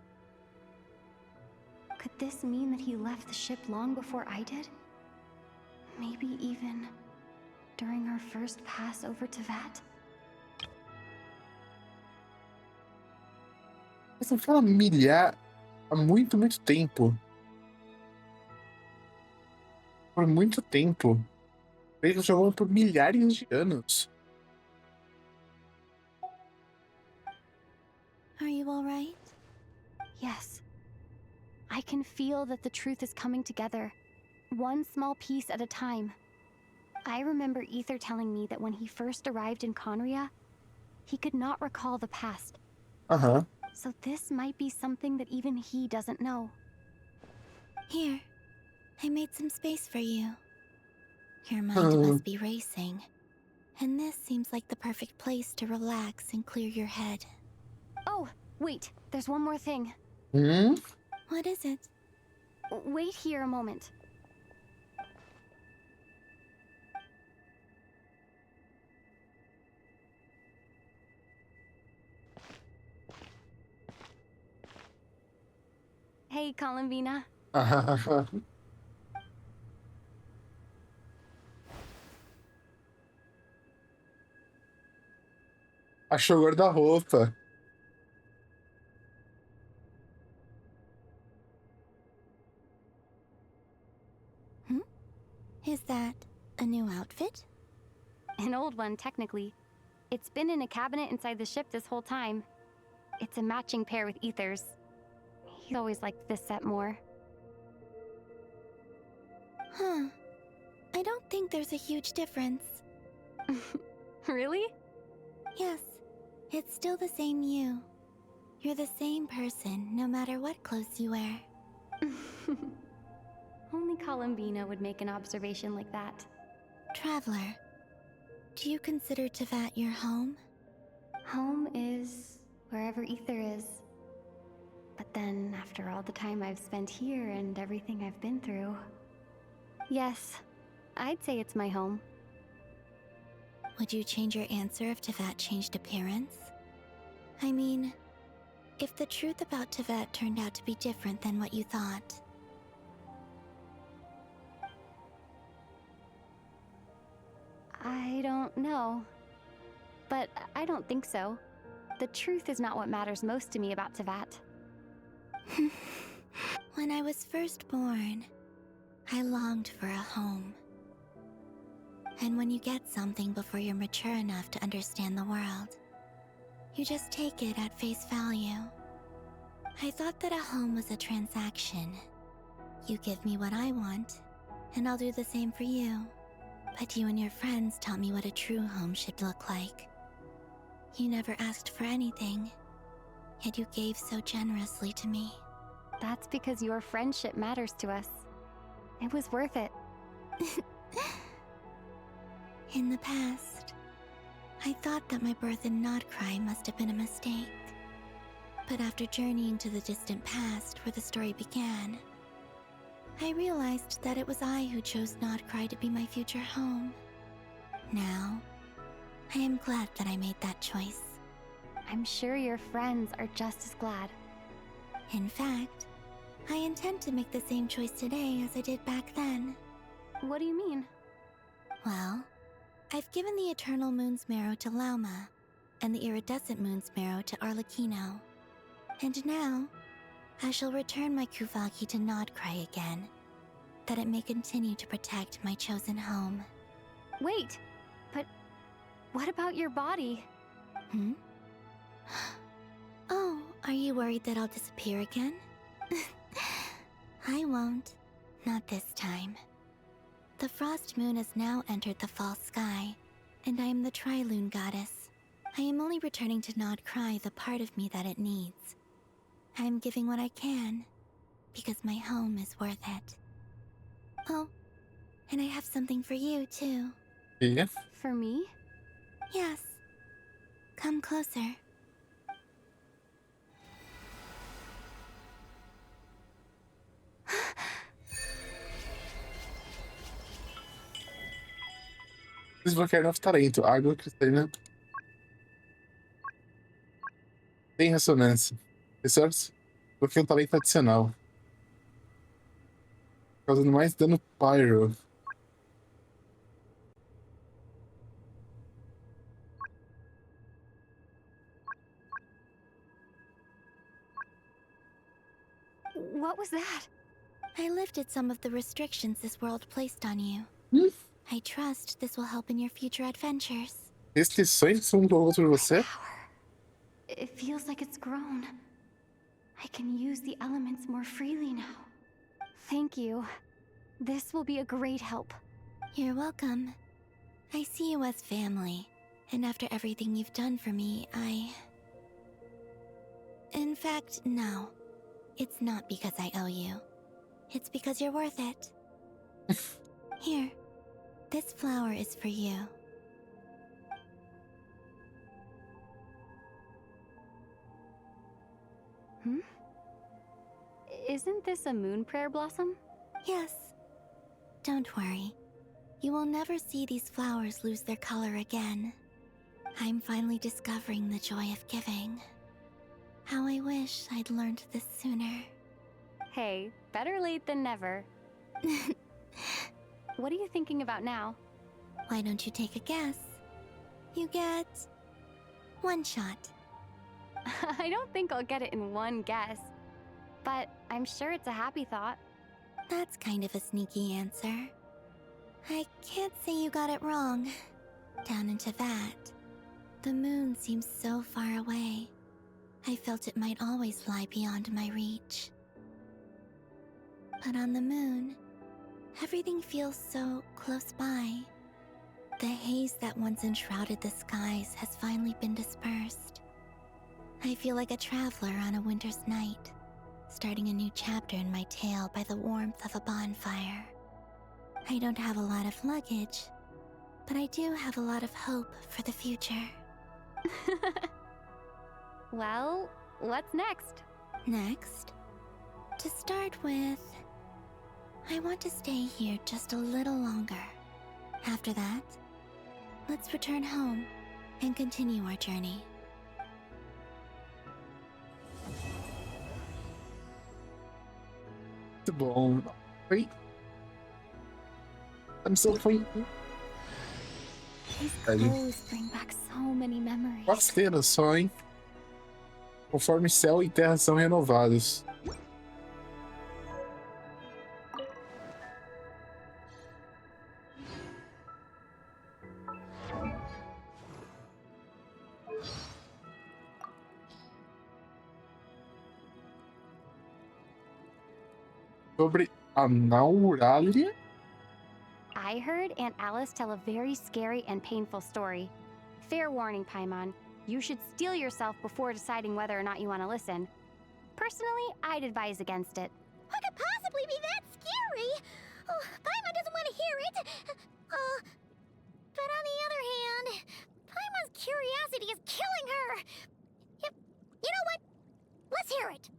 Could this mean that he left the ship long before I did? Maybe even during our first pass over Tibet?
Você fala há muito, muito tempo. Por muito tempo. Eles jogam por milhares de anos.
Are you alright?
Yes. I can feel that the truth is coming together, one small piece at a time. I remember Ether telling me that when he first arrived in Conria, he could not recall the past.
Uh-huh.
So this might be something that even he doesn't know.
Here, I made some space for you. Your mind must be racing. And this seems like the perfect place to relax and clear your head.
Oh, wait, there's one more thing.
What is it?
Wait here a moment. Hey, Columbina.
Achou guarda-roupa.
Is that a new outfit?
An old one, technically. It's been in a cabinet inside the ship this whole time. It's a matching pair with Ether's. He's always liked this set more.
Huh. I don't think there's a huge difference.
Really?
Yes. It's still the same you. You're the same person, no matter what clothes you wear.
Only Columbina would make an observation like that.
Traveler, do you consider Teyvat your home?
Home is wherever Ether is. But then, after all the time I've spent here and everything I've been through... Yes, I'd say it's my home.
Would you change your answer if Teyvat changed appearance? I mean, if the truth about Teyvat turned out to be different than what you thought.
don't know. But I don't think so. The truth is not what matters most to me about Teyvat.
When I was first born, I longed for a home. And when you get something before you're mature enough to understand the world, you just take it at face value. I thought that a home was a transaction. You give me what I want, and I'll do the same for you. But you and your friends taught me what a true home should look like. You never asked for anything, yet you gave so generously to me.
That's because your friendship matters to us. It was worth it.
In the past, I thought that my birth in Nod-Krai must have been a mistake. But after journeying to the distant past where the story began, I realized that it was I who chose Nod-Krai to be my future home. Now, I am glad that I made that choice.
I'm sure your friends are just as glad.
In fact, I intend to make the same choice today as I did back then.
What do you mean?
Well, I've given the Eternal Moon's Marrow to Lauma, and the Iridescent Moon's Marrow to Arlecchino. And now, I shall return my Kuvagi to Nod-Krai again, that it may continue to protect my chosen home.
Wait, but what about your body?
Oh, are you worried that I'll disappear again? I won't. Not this time. The Frost Moon has now entered the fall sky, and I am the Tri-Lune Goddess. I am only returning to Nod-Krai the part of me that it needs. I am giving what I can, because my home is worth it. Oh, and I have something for you, too.
Yeah?
For me?
Yes. Come closer.
Desbloquear novo talento. Água cristalina. Tem ressonância. Resource. Desbloqueia um talento adicional. Causando mais dano pyro.
What was that?
I lifted some of the restrictions this world placed on you. I trust this will help in your future adventures.
Restrições são colocadas por você?
It feels like it's grown. I can use the elements more freely now. Thank you. This will be a great help.
You're welcome. I see you as family, and after everything you've done for me, In fact, no. It's not because I owe you. It's because you're worth it. Here. This flower is for you.
Isn't this a moon prayer blossom?
Yes. Don't worry. You will never see these flowers lose their color again. I'm finally discovering the joy of giving. How I wish I'd learned this sooner.
Hey, better late than never. What are you thinking about now?
Why don't you take a guess? You get 1 shot.
I don't think I'll get it in one guess. But I'm sure it's a happy thought.
That's kind of a sneaky answer. I can't say you got it wrong. Down in Teyvat, the moon seems so far away. I felt it might always lie beyond my reach. But on the moon, everything feels so close by. The haze that once enshrouded the skies has finally been dispersed. I feel like a traveler on a winter's night, starting a new chapter in my tale by the warmth of a bonfire. I don't have a lot of luggage, but I do have a lot of hope for the future.
Well, what's next?
Next? To start with, I want to stay here just a little longer. After that, let's return home and continue our journey.
Muito bom. Oi. I'm so frightened. Ali.
Clothes bring back so many memories.
4 cenas só, hein? Conforme céu e terra são renovados. Sobre a Nauralia?
I heard Aunt Alice tell a very scary and painful story. Fair warning, Paimon. You should steel yourself before deciding whether or not you want to listen. Personally, I'd advise against it.
What could possibly be that scary? Oh, Paimon doesn't want to hear it. But on the other hand, Paimon's curiosity is killing her. You know what? Let's hear it.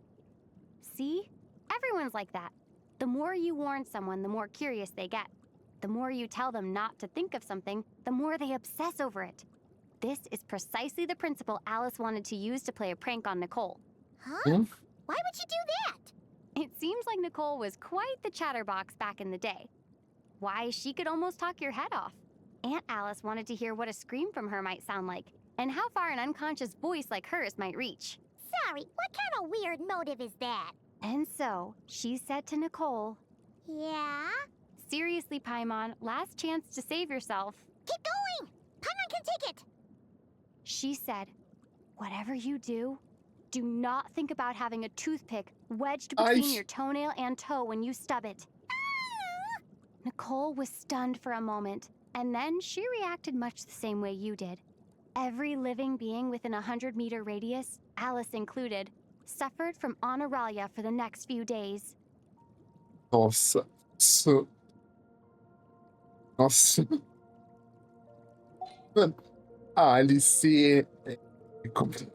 See? Everyone's like that. The more you warn someone, the more curious they get. The more you tell them not to think of something, the more they obsess over it. This is precisely the principle Alice wanted to use to play a prank on Nicole.
Huh? Why would you do that?
It seems like Nicole was quite the chatterbox back in the day. Why, she could almost talk your head off. Aunt Alice wanted to hear what a scream from her might sound like, and how far an unconscious voice like hers might reach.
Sorry, what kind of weird motive is that?
And so, she said to Nicole,
Yeah?
Seriously, Paimon, last chance to save yourself.
Keep going! Paimon can take it!
She said, whatever you do, do not think about having a toothpick wedged between your toenail and toe when you stub it. Nicole was stunned for a moment, and then she reacted much the same way you did. Every living being within a 100-meter radius, Alice included, suffered from Honoralia for the next few days.
Nossa. Nossa. Mano, a Alice é complicado.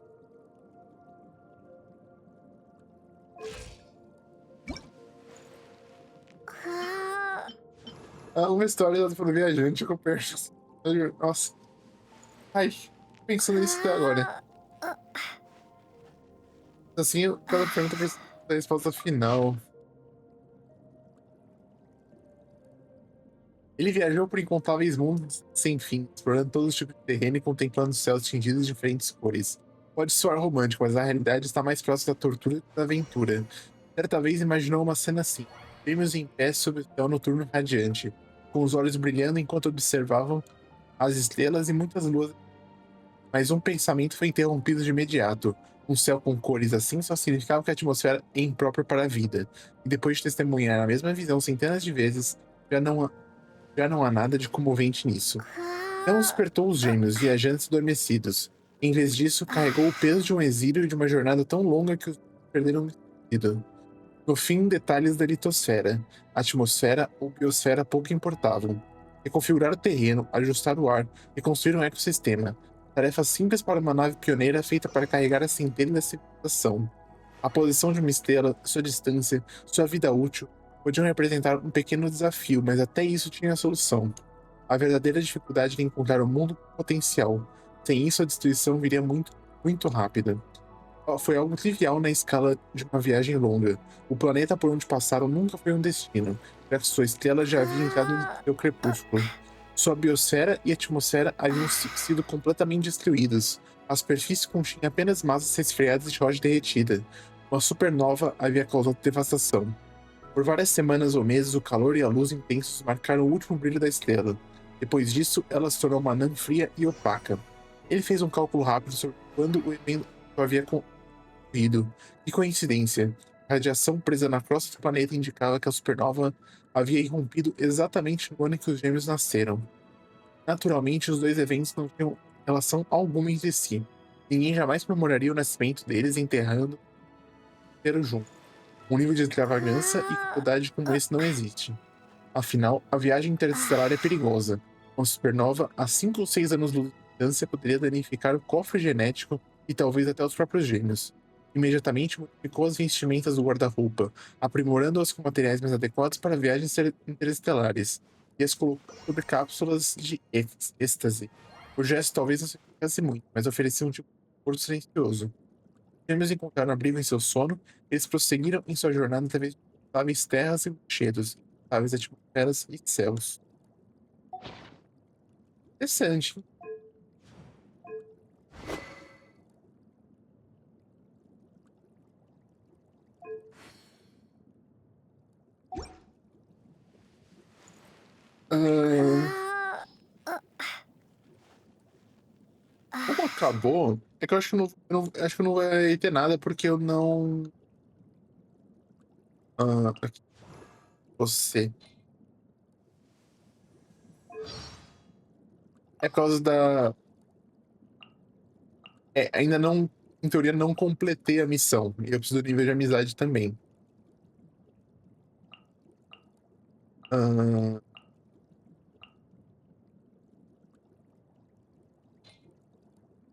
Uma história do viajante com pernas. Nossa. Ai, pensando nisso até agora. Assim, cada pergunta precisa da resposta final. Ele viajou por incontáveis mundos sem fim, explorando todos os tipos de terreno e contemplando os céus tingidos de diferentes cores. Pode soar romântico, mas a realidade está mais próxima da tortura do que da aventura. Certa vez imaginou uma cena assim, gêmeos em pé sob o céu noturno radiante, com os olhos brilhando enquanto observavam as estrelas e muitas luas. Mas um pensamento foi interrompido de imediato. Um céu com cores assim só significava que a atmosfera é imprópria para a vida. E depois de testemunhar a mesma visão centenas de vezes, já não há nada de comovente nisso. Então despertou os gêmeos, viajantes adormecidos. Em vez disso, carregou o peso de um exílio e de uma jornada tão longa que os perderam o sentido. No fim, detalhes da litosfera, atmosfera ou biosfera pouco importavam. Reconfigurar o terreno, ajustar o ar e construir um ecossistema. Tarefa simples para uma nave pioneira feita para carregar a centelha da civilização. A posição de uma estrela, sua distância, sua vida útil podiam representar um pequeno desafio, mas até isso tinha solução. A verdadeira dificuldade era encontrar o mundo com potencial. Sem isso, a destruição viria muito, muito rápida. Foi algo trivial na escala de uma viagem longa. O planeta por onde passaram nunca foi um destino, já que sua estrela já havia entrado no seu crepúsculo. Sua biosfera e atmosfera haviam sido completamente destruídas. A superfície continha apenas massas resfriadas de rocha derretida. Uma supernova havia causado devastação. Por várias semanas ou meses, o calor e a luz intensos marcaram o último brilho da estrela. Depois disso, ela se tornou uma anã fria e opaca. Ele fez um cálculo rápido sobre quando o evento havia ocorrido. Que coincidência! A radiação presa na crosta do planeta indicava que a supernova havia irrompido exatamente no ano em que os gêmeos nasceram. Naturalmente, os dois eventos não tinham relação alguma entre si. Ninguém jamais comemoraria o nascimento deles enterrando junto. Um nível de extravagância e crueldade como esse não existe. Afinal, a viagem interestelar é perigosa. Uma supernova a 5 ou 6 anos de distância poderia danificar o cofre genético e talvez até os próprios gêmeos. Imediatamente modificou as vestimentas do guarda-roupa, aprimorando-as com materiais mais adequados para viagens interestelares, e as colocou sobre cápsulas de êxtase. O gesto talvez não significasse muito, mas oferecia um tipo de conforto silencioso. Os gêmeos encontraram abrigo em seu sono, e eles prosseguiram em sua jornada através de instáveis terras e rochedos, instáveis atmosferas e céus. Interessante. Como acabou, é que eu acho que acho que não vai ter nada porque eu não. Aqui. Você. É por causa da. Ainda não. Em teoria, não completei a missão. E eu preciso do nível de amizade também.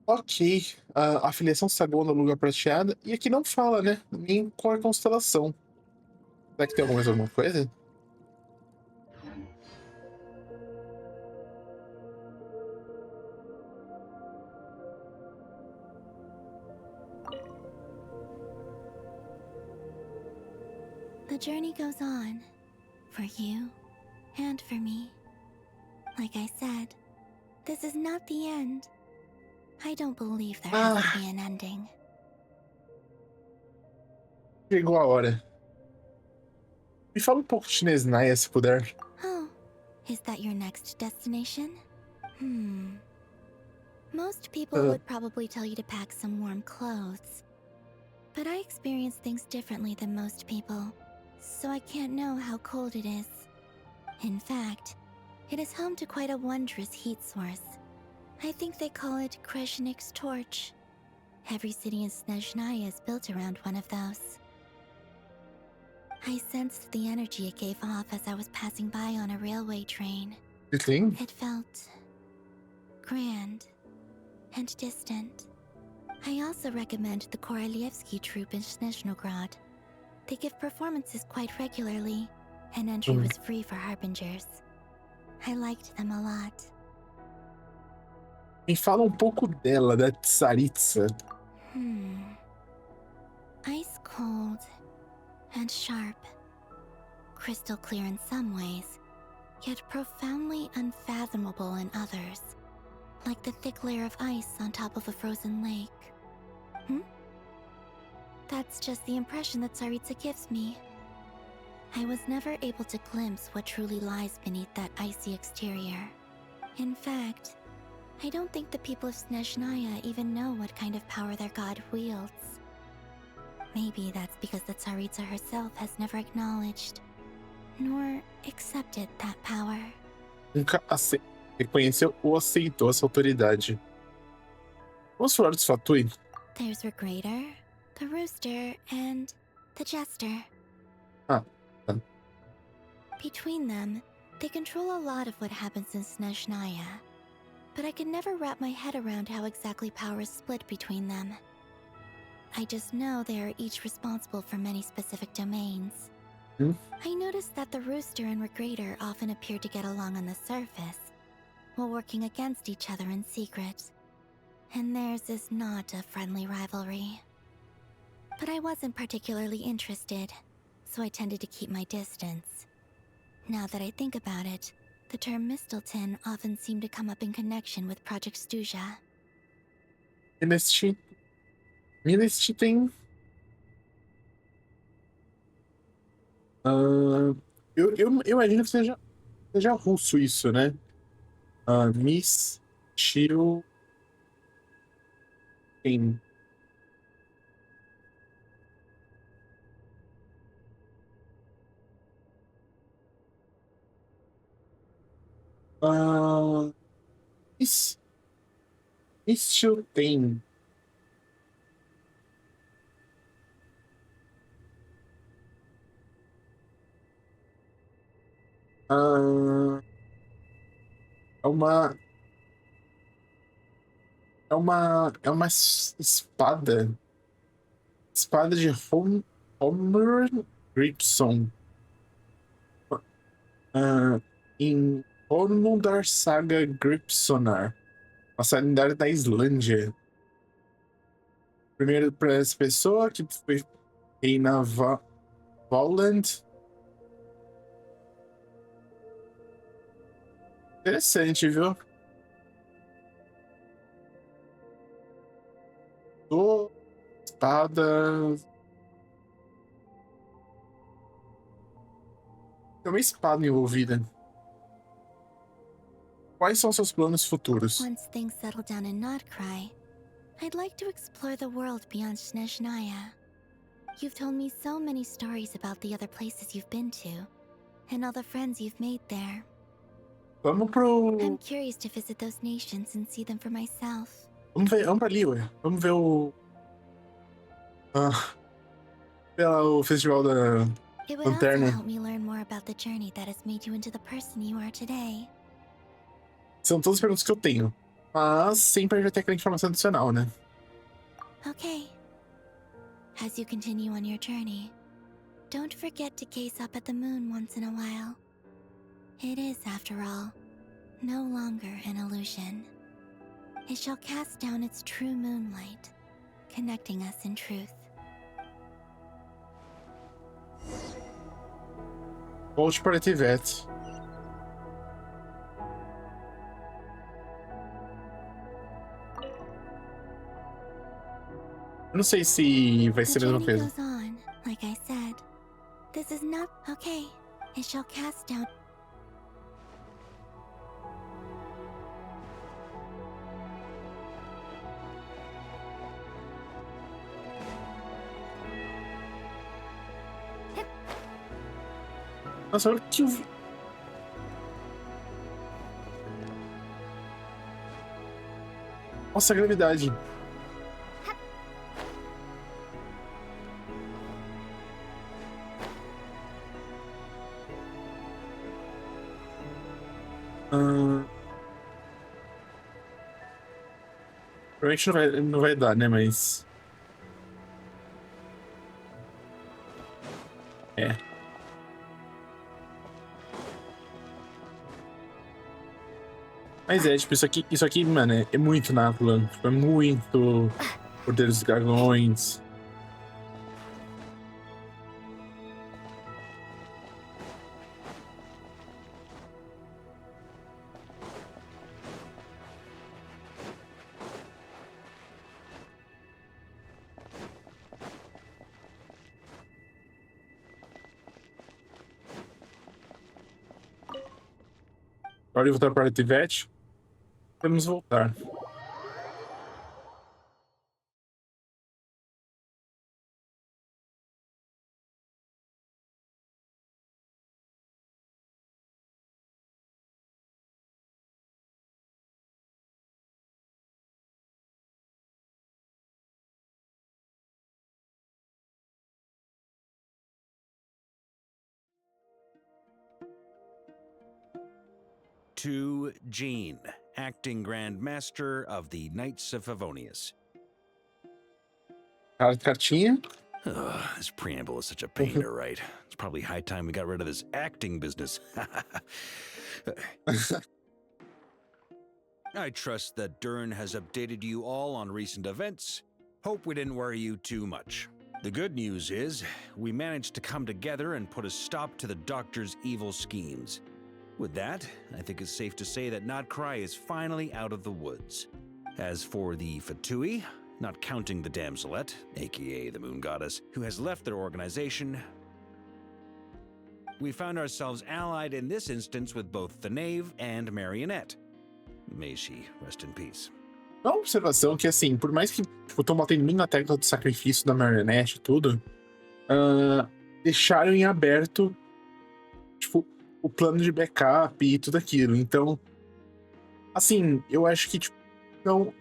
Ok. A afiliação sagrou na lua prateada. E aqui não fala, né? Nem qual é a constelação. Será que tem mais alguma coisa?
The journey goes on. For you. And for me. Like I said, this is not the end. I don't believe there has to be an ending.
Chegou a hora. Me fala pouco de chinês, Naya, se puder.
Oh, is that your next destination? Most people would probably tell you to pack some warm clothes. But I experience things differently than most people, so I can't know how cold it is. In fact, it is home to quite a wondrous heat source. I think they call it Kreshnik's torch. Every city in Snezhnaya is built around one of those. I sensed the energy it gave off as I was passing by on a railway train. It felt grand and distant. I also recommend the Korolievsky troupe in Snezhnograd. They give performances quite regularly, and entry was free for harbingers. I liked them a lot.
Me fala pouco dela, da Tsaritsa.
Ice cold and sharp. Crystal clear in some ways, yet profoundly unfathomable in others. Like the thick layer of ice on top of a frozen lake. That's just the impression that Tsaritsa gives me. I was never able to glimpse what truly lies beneath that icy exterior. In fact, I don't think the people of Snezhnaya even know what kind of power their god wields. Maybe that's because the Tsaritsa herself has never acknowledged, nor accepted that power.
Nunca reconheceu ou aceitou essa autoridade. Vamos falar dos Fatui?
There's Regrator, the Rooster, and the Jester. Between them, they control a lot of what happens in Snezhnaya. But I can never wrap my head around how exactly power is split between them. I just know they are each responsible for many specific domains. I noticed that the Rooster and Regrator often appear to get along on the surface, while working against each other in secret. And theirs is not a friendly rivalry. But I wasn't particularly interested, so I tended to keep my distance. Now that I think about it, the term Mistelton often seemed to come up in connection with Project Stuja.
Ministry tem. Eu imagino que seja russo isso, né? Miss Tio. Tem. Isso tem. É uma espada. Espada de Homer Gripson. Em Ormundar Saga Gripsonar. Uma saga da Islândia. Primeiro para essa pessoa que foi reina Voland. Interessante, viu? espada. Tem uma espada envolvida. Quais são seus planos futuros?
Once things settle down in Nod-Krai, I'd like to explore the world beyond Snezhnaya. You've told me so many stories about the other places you've been to, and all the friends you've made there.
Vamos pro...
I'm curious to visit those nations and see them for myself.
Vamos pra ali, ué. Vamos ver o... o festival da
It would also
lanterna.
help me learn more about the journey that has made you into the person you are today.
São todas as perguntas que eu tenho. Mas sempre vai ter aquela informação adicional, né?
Okay. As you continue on your journey, don't forget to gaze up at the moon once in a while. It is, after all, no longer an illusion. It shall cast down its true moonlight, connecting us in truth.
Volte para a Tivete. Eu não sei se vai ser a mesma coisa.
Goes on, like I said. This is not okay. It shall cast down.
Nossa, olha que eu vi. Nossa, a gravidade. Provavelmente não vai dar, né? Mas. É. Mas é, tipo, isso aqui, mano, é muito Nápoles. Tipo, é muito Poder dos Dragões. Agora eu voltar para a Tivete. Podemos voltar.
To Jean, acting Grand Master of the Knights of Favonius.
Cartinha.
This preamble is such a pain to write. It's probably high time we got rid of this acting business. I trust that Dern has updated you all on recent events. Hope we didn't worry you too much. The good news is, we managed to come together and put a stop to the Doctor's evil schemes. With that, I think it's safe to say that Nod-Krai is finally out of the woods. As for the Fatui, not counting the Damselette, aka the Moon Goddess, who has left their organization, we found ourselves allied in this instance with both the Knave and Marionette. May she rest in peace.
Uma observação que, assim, por mais que tipo, estão batendo muito na tecla do sacrifício da Marionette e tudo, deixaram em aberto, tipo, o plano de backup e tudo aquilo. Então, assim, eu acho que, tipo, não...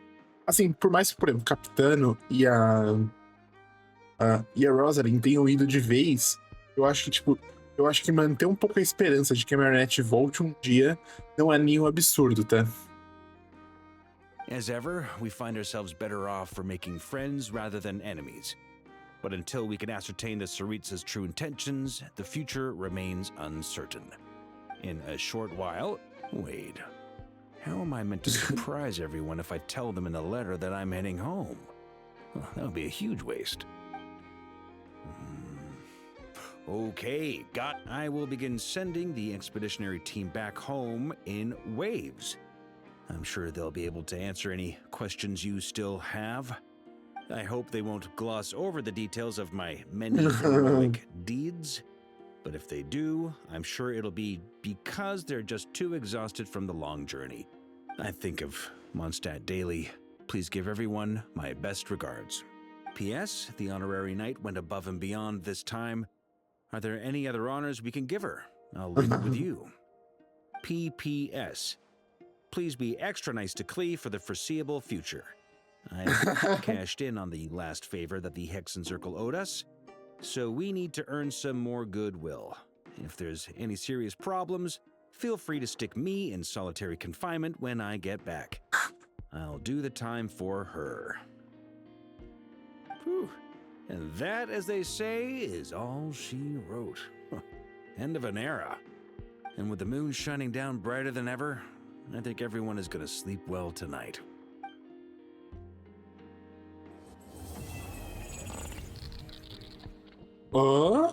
Assim, por mais que, por exemplo, o Capitano e a Rosalind tenham ido de vez, eu acho que, tipo, manter um pouco a esperança de que a Marionette volte um dia não é nenhum absurdo, tá?
As ever, we find ourselves better off for making friends rather than enemies. But until we can ascertain the Tsaritsa's true intentions, the future remains uncertain. In a short while... Wait. How am I meant to surprise everyone if I tell them in the letter that I'm heading home? Well, that would be a huge waste. Okay, I will begin sending the expeditionary team back home in waves. I'm sure they'll be able to answer any questions you still have. I hope they won't gloss over the details of my many heroic deeds. But if they do, I'm sure it'll be because they're just too exhausted from the long journey. I think of Mondstadt daily. Please give everyone my best regards. P.S. The honorary knight went above and beyond this time. Are there any other honors we can give her? I'll leave it with you. P.P.S. Please be extra nice to Klee for the foreseeable future. I cashed in on the last favor that the Hexen Circle owed us, so we need to earn some more goodwill. If there's any serious problems, feel free to stick me in solitary confinement when I get back. I'll do the time for her. Whew. And that, as they say, is all she wrote. End of an era. And with the moon shining down brighter than ever, I think everyone is going to sleep well tonight.
O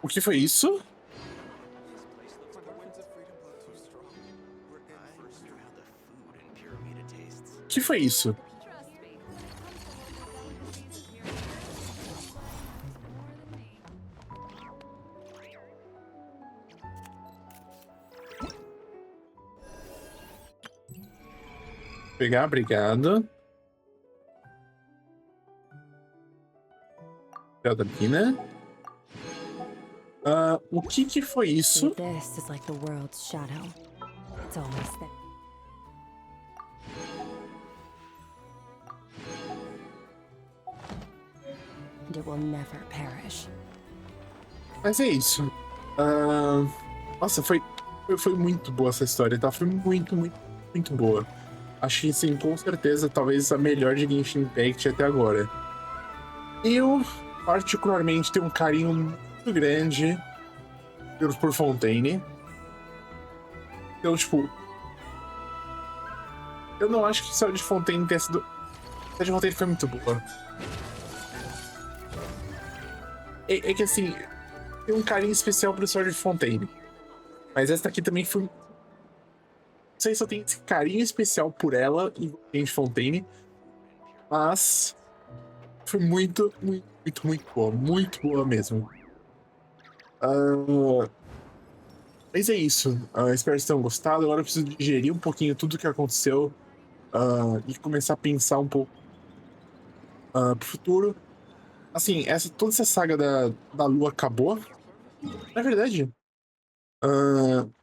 que foi isso? O que foi isso? Pegar, obrigado. Daqui, né? O que foi isso?
This is like the world's shadow. It's always there. And it will never perish.
Mas é isso. Nossa, foi muito boa essa história, tá? Foi muito boa. Acho que, sim, com certeza, talvez a melhor de Genshin Impact até agora. Eu, particularmente, tenho um carinho muito grande por Fontaine. Então, tipo... Eu não acho que a história de Fontaine tenha sido... A história de Fontaine foi muito boa. É que, assim... Tem um carinho especial pro história de Fontaine. Mas essa aqui também foi... Não sei se eu tenho esse carinho especial por ela em Fontaine. Mas... Foi muito boa. Muito boa mesmo. Mas é isso. Espero que vocês tenham gostado. Agora eu preciso digerir um pouquinho tudo o que aconteceu. E começar a pensar um pouco pro futuro. Assim, toda essa saga da Lua acabou. Na verdade,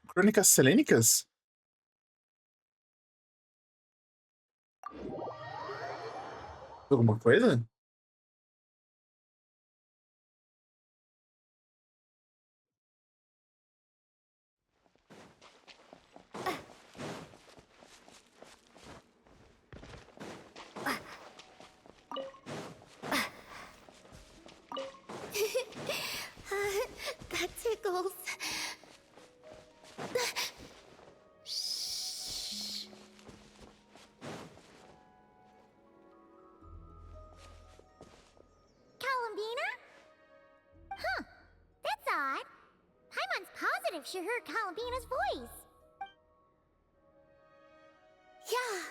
Crônicas Selênicas? Alguma coisa?
That tickles.
Columbina? Huh. That's odd. Paimon's positive she heard Columbina's voice.
Yeah.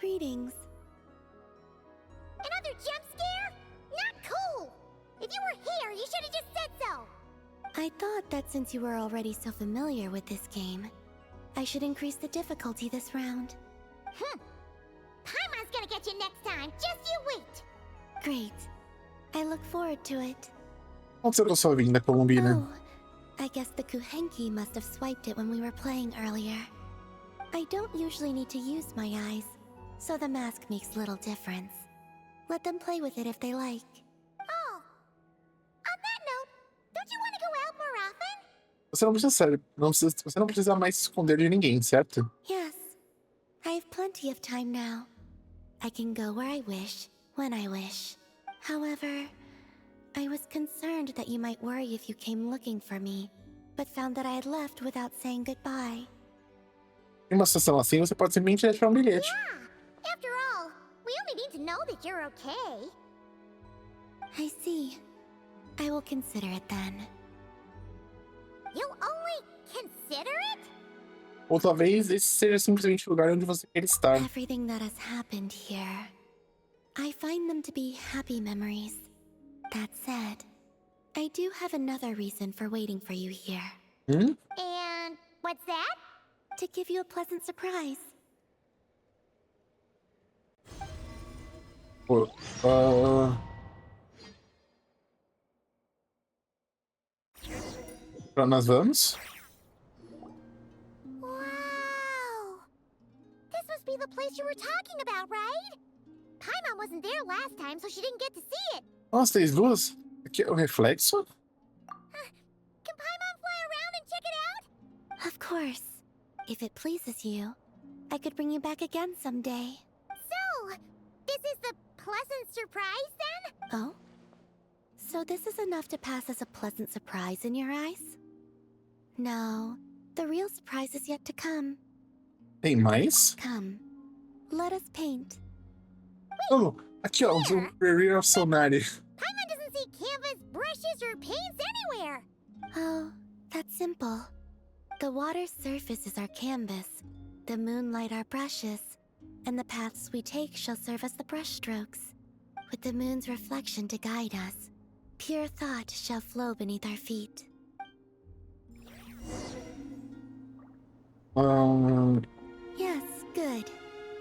Greetings.
Another jump scare? Not cool! If you were here, you should have just said so!
I thought that since you were already so familiar with this game, I should increase the difficulty this round.
Paimon's gonna get you next time, just you wait!
Great. I look forward to it.
Aconteceu com a sua vinda, Columbina?
Oh, I guess the Kuhenki must have swiped it when we were playing earlier. I don't usually need to use my eyes, so the mask makes little difference. Let them play with it if they like.
Oh! On that note, don't you want to go out more often?
Você não precisa mais se esconder de ninguém, certo?
Yes. I have plenty of time now. I can go where I wish, when I wish. However, I was concerned that you might worry if you came looking for me, but found that I had left without saying goodbye.
Em uma situação assim, você pode simplesmente deixar um bilhete.
Yeah! After all, we only need to know that you're okay.
I see. I will consider it then.
You'll only consider
Ou talvez esse seja simplesmente o lugar onde você quer estar.
Everything that has happened here, I find them to be happy memories. That said, I do have another reason for waiting for you here.
Hmm?
And what's that? To give you a pleasant surprise.
Pra nós vamos?
Wow! This must be the place you were talking about, right? Paimon wasn't there last time, so she didn't get to see it.
Nossa, tem duas? Aqui é o reflexo?
Can Paimon fly around and check it out?
Of course. If it pleases you, I could bring you back again someday.
So, this is the pleasant surprise then?
Oh? So this is enough to pass as a pleasant surprise in your eyes? No, the real surprise is yet to come.
Tem mais?
Come, let us paint.
Oh, aqui ó, o Career of Sonari.
Paimon doesn't see canvas, brushes, or paints anywhere.
Oh, that's simple. The water's surface is our canvas, the moonlight our brushes, and the paths we take shall serve as the brushstrokes. With the moon's reflection to guide us, pure thought shall flow beneath our feet. Yes, good.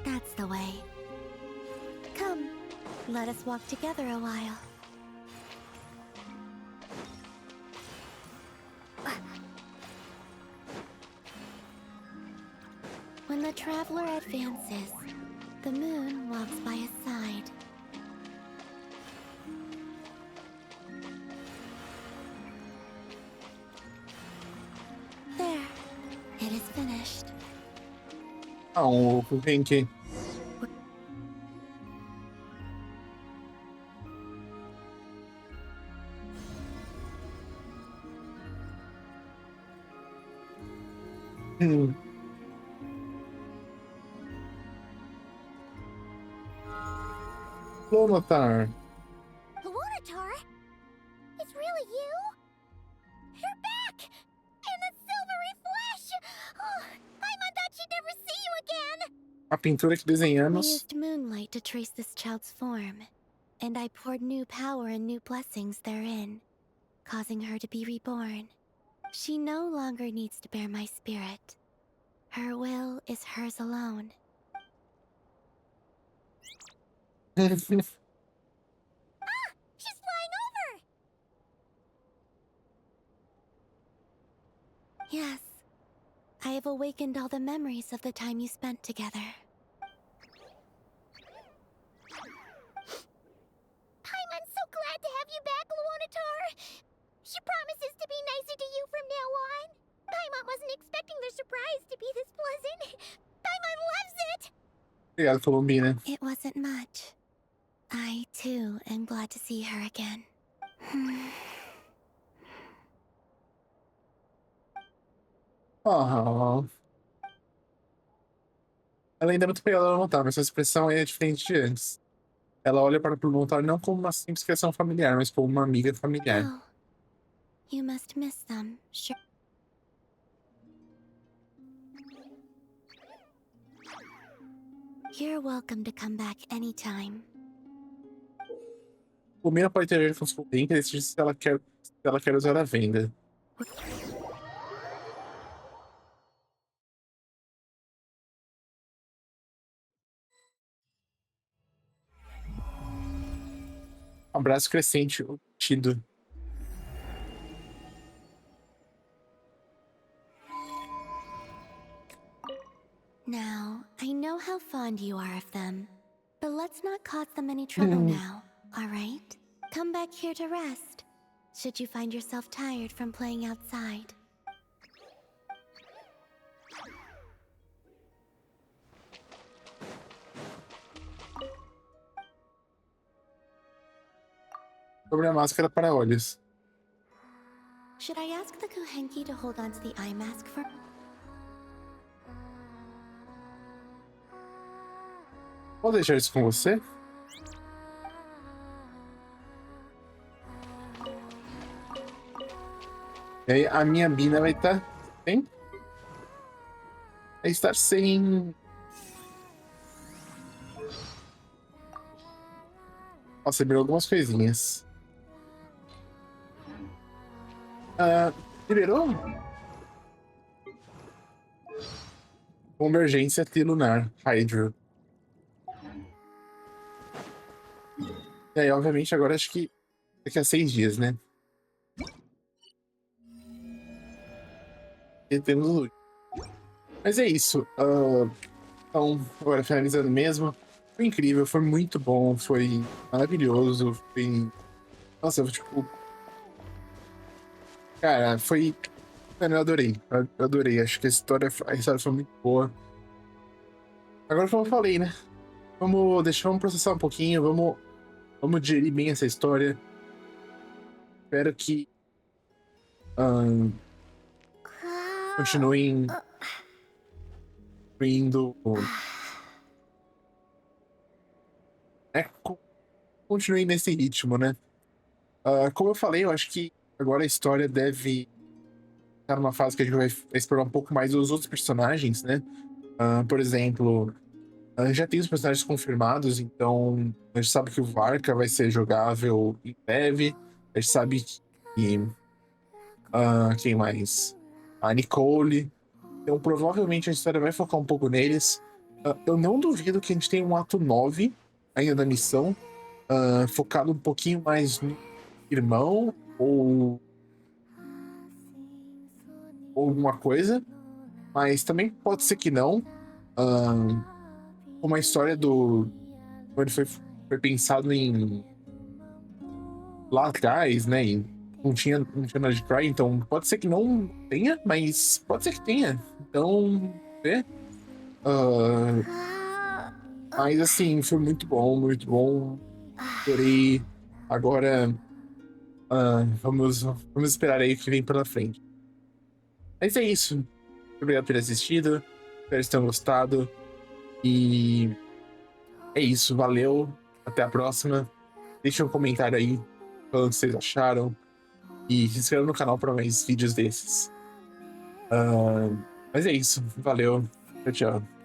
That's the way. Come, let us walk together a while. When the traveler advances, the moon walks by his side. There, it is finished.
Oh, Pinky. Lonotar.
Lonotar? It's really you? You're back! In a silvery flesh! Oh, Paimon thought she'd never see you again!
A pintura que
We
desenhamos.
used moonlight to trace this child's form, and I poured new power and new blessings therein, causing her to be reborn. She no longer needs to bear my spirit. Her will is hers alone.
She's flying over!
Yes, I have awakened all the memories of the time you spent together.
Paimon's so glad to have you back, Lonotar! She promises to be nicer to you from now on. Paimon wasn't expecting their surprise to be this pleasant. Paimon loves it!
Obrigado, Columbina.
It wasn't much. I, too, am glad to see her again.
Oh. Ela ainda é muito pegada ao montar, mas sua expressão é diferente de antes. Ela olha para o montar não como uma simples questão familiar, mas como uma amiga familiar.
Oh, you must miss them, sure. You're welcome to come back anytime.
O Mina pode ter com o link e decidir se ela quer usar a venda. Abraço crescente, tido.
Now, I know how fond you are of them, but let's not cause them any trouble now, alright? Come back here to rest, should you find yourself tired from playing outside.
Sobre a máscara para olhos.
Should I ask the Kohenki to hold on to the eye mask for...
Vou deixar isso com você? E aí a minha Bina vai estar... Hein? é estar sem... Nossa, liberou algumas coisinhas. Liberou? Convergência trilunar, Hydro. E aí, obviamente, agora acho que daqui a 6 dias, né? E temos o loot. Mas é isso. Então, agora finalizando mesmo. Foi incrível, foi muito bom, foi maravilhoso, foi... Nossa, tipo... Cara, foi... Mano, eu adorei. Eu adorei. Acho que a história foi muito boa. Agora, como eu falei, né? Vamos processar um pouquinho, vamos digerir bem essa história. Espero que continuem indo. Continuem nesse ritmo, né? Como eu falei, eu acho que agora a história deve estar numa fase que a gente vai explorar um pouco mais os outros personagens, né? Por exemplo, já tem os personagens confirmados, então a gente sabe que o Varka vai ser jogável em breve. A gente sabe que... quem mais? A Nicole. Então, provavelmente a história vai focar um pouco neles. Eu não duvido que a gente tenha um ato 9 ainda da missão, focado um pouquinho mais no irmão ou alguma coisa, mas também pode ser que não. Como a história do... Como ele foi pensado em... lá atrás, né? E não tinha Nod-Krai, então pode ser que não tenha, mas pode ser que tenha. Então, né? Mas assim, foi muito bom, muito bom. Adorei. Agora, vamos esperar aí o que vem pela frente. Mas é isso. Muito obrigado por ter assistido. Espero que vocês tenham gostado. E é isso. Valeu. Até a próxima. Deixa um comentário aí falando o que vocês acharam. E se inscreva no canal para mais vídeos desses. Mas é isso. Valeu. Tchau, tchau.